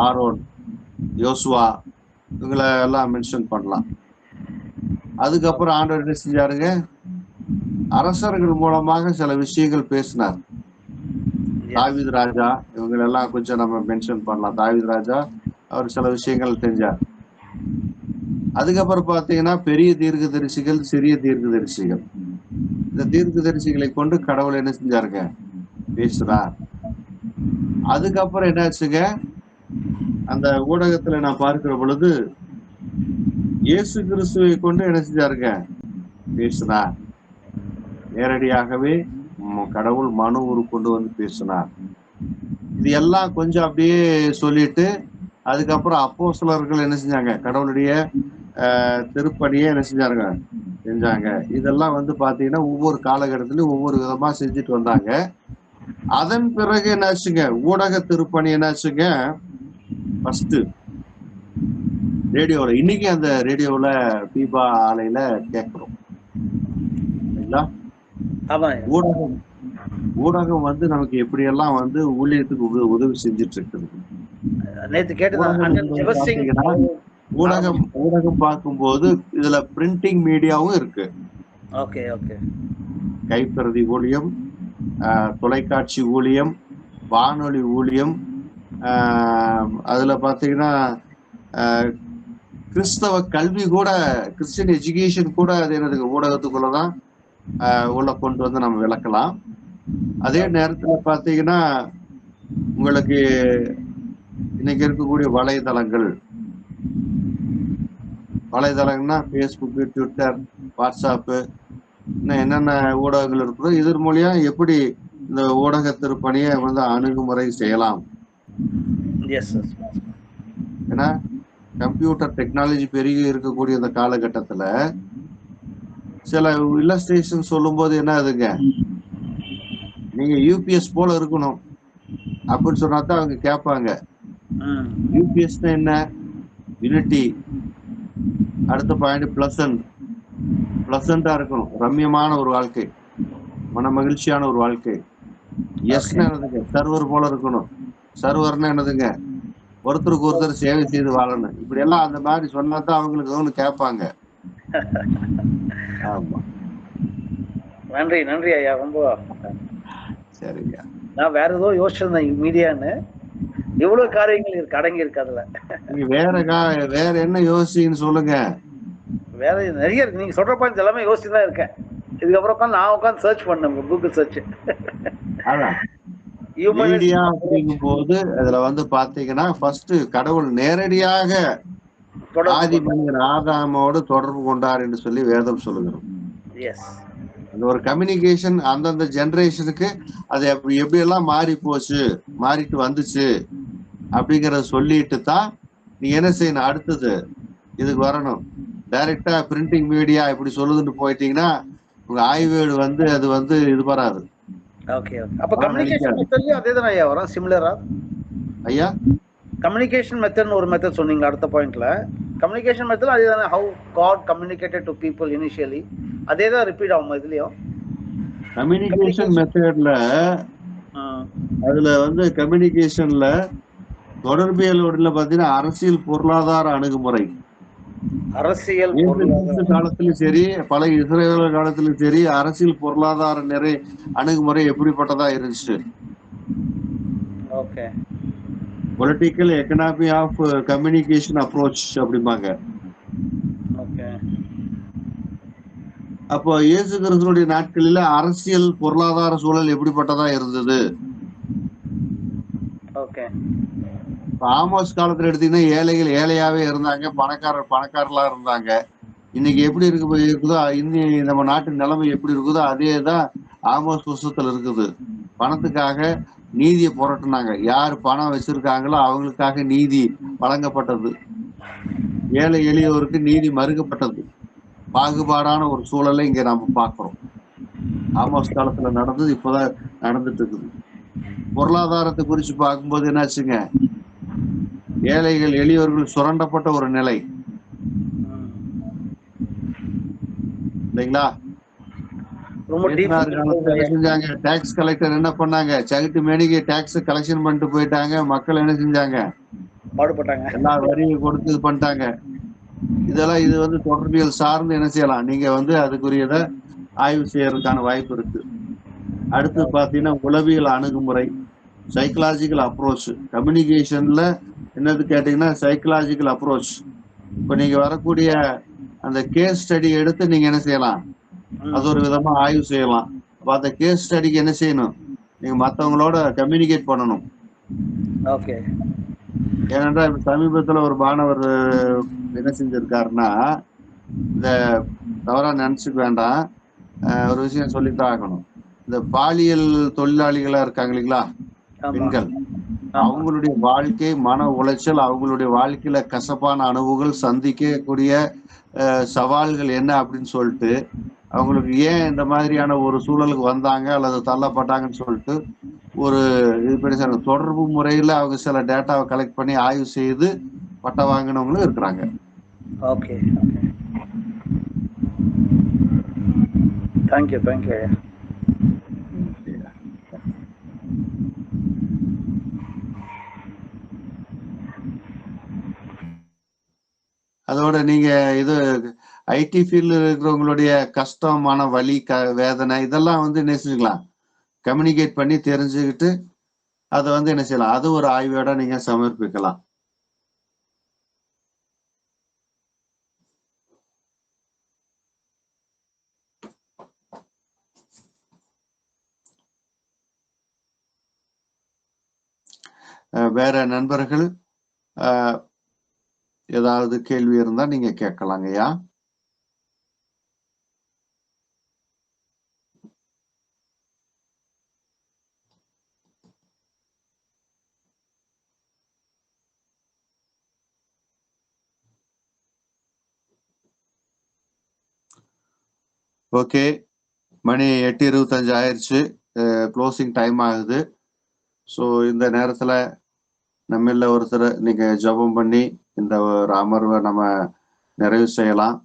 ஆரோன், யோசுவா, இவங்களை எல்லாம் மென்ஷன் பண்ணலாம். அதுக்கப்புறம் ஆண்டவர் என்ன செஞ்சாருங்க? அரசர்கள் மூலமாக சில விஷயங்கள் பேசினார். தாவீது ராஜா, இவங்களெல்லாம் கொஞ்சம் நம்ம மென்ஷன் பண்ணலாம். தாவீது ராஜா அவர் சில விஷயங்கள் செஞ்சார். அதுக்கப்புறம் பாத்தீங்கன்னா பெரிய தீர்க்கதரிசிகள், சிறிய தீர்க்கதரிசிகள். இந்த தீர்க்கதரிசிகளை கொண்டு கடவுள் என்ன செஞ்சாருங்க? பேசுறார். அதுக்கப்புறம் என்னாச்சுங்க? அந்த ஊடகத்துல நான் பார்க்கிற பொழுது இயேசு கிறிஸ்துவை கொண்டு என்ன செஞ்சாருங்க? பேசினார். நேரடியாகவே கடவுள் மனு உரு கொண்டு வந்து பேசினார். இது எல்லாம் கொஞ்சம் அப்படியே சொல்லிட்டு அதுக்கப்புறம் அப்போஸ்தலர்கள் என்ன செஞ்சாங்க? கடவுளுடைய திருப்பணியை என்ன செஞ்சாங்க. இதெல்லாம் வந்து பாத்தீங்கன்னா ஒவ்வொரு காலகட்டத்திலும் ஒவ்வொரு விதமா செஞ்சுட்டு வந்தாங்க. அதன் பிறகு என்னாச்சுங்க? ஊடக திருப்பணி என்னாச்சுங்க? ஃபர்ஸ்ட் ரேடியோல, இன்னைக்கு அந்த ரேடியோல தீபா ஆலையில கேட்கிறோம். ஊடகம் வந்து நமக்கு எப்படி எல்லாம் வந்து ஊழியத்துக்கு உதவி செஞ்சுட்டு இருக்குது. ஊடகம் பார்க்கும்போது இதுல பிரிண்டிங் மீடியாவும் இருக்கு. கைப்பிரதி ஊழியம், தொலைக்காட்சி ஊழியம், வானொலி ஊழியம், அதுல பாத்தீங்கன்னா கிறிஸ்தவ கல்வி கூட, கிறிஸ்டியன் எஜுகேஷன் கூட அது என்னது ஊடகத்துக்குள்ளதான் உள்ள கொண்டு வந்து நம்ம விளக்கலாம். அதே நேரத்துல பாத்தீங்கன்னா உங்களுக்கு இன்னைக்கு இருக்கக்கூடிய வலைதளங்கள்னா ஃபேஸ்புக்கு, ட்விட்டர், வாட்ஸ்அப்பு, இன்னும் என்னென்ன ஊடகங்கள் இருக்குதோ இதன் மூலியம் எப்படி இந்த ஊடக திருப்பணியை வந்து அணுகுமுறை செய்யலாம்.
Yes yes.
ஏன்னா கம்ப்யூட்டர் டெக்னாலஜி பெருகி இருக்கக்கூடிய இந்த காலகட்டத்துல சில இல்லஸ்ட்ரேஷன் சொல்லும் போது என்ன ஆகுதுங்க, நீங்க யூபிஎஸ் போல இருக்கணும் அப்படின்னு சொன்னா தான் அவங்க கேட்பாங்க. யூபிஎஸ்னா என்ன? யூனிட்டி. அடுத்த பாயிண்ட் பிளசண்டா இருக்கணும், ரம்யமான ஒரு வாழ்க்கை, மன மகிழ்ச்சியான ஒரு வாழ்க்கை. எஸ்னா என்னதுங்க? சர்வர் போல இருக்கணும். சர்வர்னா என்னதுங்க? ஒருத்தருக்கு ஒருத்தர் சேவை செய்து வாழணும். இப்படி எல்லாம் அந்த மாதிரி சொன்னா தான் அவங்களுக்கு ஒன்று கேட்பாங்க. ஆமா,
நன்றி நன்றி ஐயா, ரொம்ப
சரிங்க.
நான் வேற ஏதோ யோசிச்சிருந்தேன் மீடியான்னு, இவ்வளவு காரியங்கள் இருக்கு அடங்கி இருக்கு அதுல.
நீங்க வேற என்ன யோசிச்சீங்கன்னு சொல்லுங்க.
வேற நிறைய இருக்கு, நீங்க சொல்ற பாயிண்ட்ஸ் எல்லாமே யோசிச்சு தான் இருக்கேன். இதுக்கப்புறம் உட்காந்து நான் உட்காந்து சர்ச் பண்ணேன், கூகுள் சர்ச்.
அதான் மீடியா அப்படிங்கும் போது அதுல வந்து பாத்தீங்கன்னா ஃபர்ஸ்ட் கடவுள் நேரடியாக ஆதி மனிதன் ஆதாமோடு தொடர்பு கொண்டார் என்று சொல்லி வேதம் சொல்லுகிறோம். அந்த ஒரு கம்யூனிகேஷன் அந்தந்த ஜெனரேஷனுக்கு அது எப்படி எல்லாம் மாறிட்டு வந்துச்சு அப்படிங்கறத சொல்லிட்டு தான் நீ என்ன செய்யணும், அடுத்தது இதுக்கு வரணும். டைரக்டா பிரிண்டிங் மீடியா இப்படி சொல்லுதுன்னு போயிட்டீங்கன்னா உங்க ஆய்வேடு வந்து அது வந்து இது வராது.
Okay okay. அப்ப கம்யூனிகேஷன் மெத்தட்லயும் அதே தான் ஐயா வரும், சிமிலரா
ஐயா?
கம்யூனிகேஷன் மெத்தட்னு ஒரு மெத்தட் சொன்னீங்க அடுத்த பாயிண்ட்ல. கம்யூனிகேஷன் மெத்தட் அதே தானே, how God communicated to people initially, அதே தான் ரிப்பீட் ஆகும் இதுலயும்.
கம்யூனிகேஷன் மெத்தட்ல அதுல வந்து கம்யூனிகேஷன்ல தொடர்பியலோட பாத்தீங்கன்னா அரசியல் பொருளாதார அணுகுமுறை.
அரசியல்
காலத்திலும் சரி, பல இஸ்ரேல் காலத்திலும் சரி, அரசியல் பொருளாதார அணுகுமுறை எப்படிப்பட்டதா இருந்துச்சு?
Okay.
Political economy of communication approach அப்படிம்பாங்க.
ஓகே.
அப்போ இயேசு கிறிஸ்துவினுடைய நாட்களில அரசியல் பொருளாதார சூழல் எப்படிப்பட்டதா இருந்தது?
ஓகே.
ஆமோஸ் காலத்துல எடுத்தீங்கன்னா ஏழைகள் ஏழையாவே இருந்தாங்க, பணக்காரர்களா இருந்தாங்க. இன்னைக்கு எப்படி இருக்குதோ இன்னும் நம்ம நாட்டு நிலைமை எப்படி இருக்குதோ அதே தான் ஆமோஸ் புஸ்தகத்துல இருக்குது. பணத்துக்காக நீதியை புரட்டினாங்க. யார் பணம் வச்சிருக்காங்களோ அவங்களுக்காக நீதி வழங்கப்பட்டது, ஏழை எளியோருக்கு நீதி மறுக்கப்பட்டது. பாகுபாடான ஒரு சூழலை இங்க நம்ம பார்க்கிறோம். ஆமோஸ் காலத்துல நடந்தது இப்பதான் நடந்துட்டு இருக்குது. பொருளாதாரத்தை குறிச்சு பார்க்கும்போது என்னாச்சுங்க, ஏழைகள் எளியோர்கள் சுரண்டப்பட்ட ஒரு நிலை இல்லைங்களா? செஞ்சாங்க, டாக்ஸ் கலெக்டர் என்ன பண்ணாங்க, சகட்டு மேனிக்கு டாக்ஸ் கலெக்ஷன் பண்ணிட்டு போயிட்டாங்க. மக்கள் என்ன செஞ்சாங்க,
பாடுபட்டாங்க,
எல்லா வரியும் கொடுத்து பண்ணிட்டாங்க. இதெல்லாம் இது வந்து தொடர்பியல் சார்ந்து என்ன செய்யலாம், நீங்க வந்து அதுக்குரியத ஆய்வு செய்யறதுக்கான வாய்ப்பு இருக்கு. அடுத்து பாத்தீங்கன்னா உளவியல் அணுகுமுறை, சைக்கலாஜிக்கல் அப்ரோச். கம்யூனிகேஷன்ல என்னது கேட்டீங்கன்னா சைக்கலாஜிக்கல் அப்ரோச். இப்ப நீங்க வரக்கூடிய அந்த கேஸ் ஸ்டடி எடுத்து நீங்க என்ன செய்யலாம், அது ஒரு விதமா ஆய்வு செய்யலாம். அப்ப அந்த கேஸ் ஸ்டடிக்கு என்ன செய்யணும், நீங்க மற்றவங்களோட கம்யூனிகேட் பண்ணணும்.
ஓகே.
ஏனென்றா இப்ப சமீபத்துல ஒரு மாணவர் என்ன செஞ்சிருக்காருன்னா, இந்த தவறா நினைச்சுக்க வேண்டாம், ஒரு விஷயம் சொல்லித்தான் ஆகணும். இந்த பாலியல் தொழிலாளிகளா இருக்காங்க இல்லைங்களா பெண்கள், அவங்களுடைய வாழ்க்கை மன உளைச்சல், அவங்களுடைய வாழ்க்கையில கசப்பான அனுபவங்கள், சந்திக்கக்கூடிய சவால்கள் என்ன அப்படின்னு சொல்லிட்டு, அவங்களுக்கு ஏன் இந்த மாதிரியான ஒரு சூழலுக்கு வந்தாங்க அல்லது தள்ளப்பட்டாங்கன்னு சொல்லிட்டு ஒரு இது தொடர்பு முறையில அவங்க சில டேட்டாவை கலெக்ட் பண்ணி ஆய்வு செய்து பட்டம் வாங்கினவங்களும் இருக்கிறாங்க.
ஓகே. Thank you thank you.
அதோட நீங்க இது ஐடி ஃபீல்டு இருக்கிறவங்களுடைய கஷ்டமான வலி வேதனை இதெல்லாம் வந்து என்ன செஞ்சுக்கலாம், கம்யூனிகேட் பண்ணி தெரிஞ்சுக்கிட்டு அதை வந்து என்ன செய்யலாம், அது ஒரு ஆய்வோட நீங்க சமர்ப்பிக்கலாம். வேற நண்பர்கள் ஏதாவது கேள்வி இருந்தா நீங்க கேட்கலாங்கய்யா. ஓகே, மணி 8:25 ஆயிடுச்சு, க்ளோசிங் டைம் ஆகுது. ஸோ இந்த நேரத்துல நம்மள ஒருத்தர் நீங்க ஜெபம் பண்ணி இந்த ஒரு அமர்வை நம்ம நிறைவு செய்யலாம்.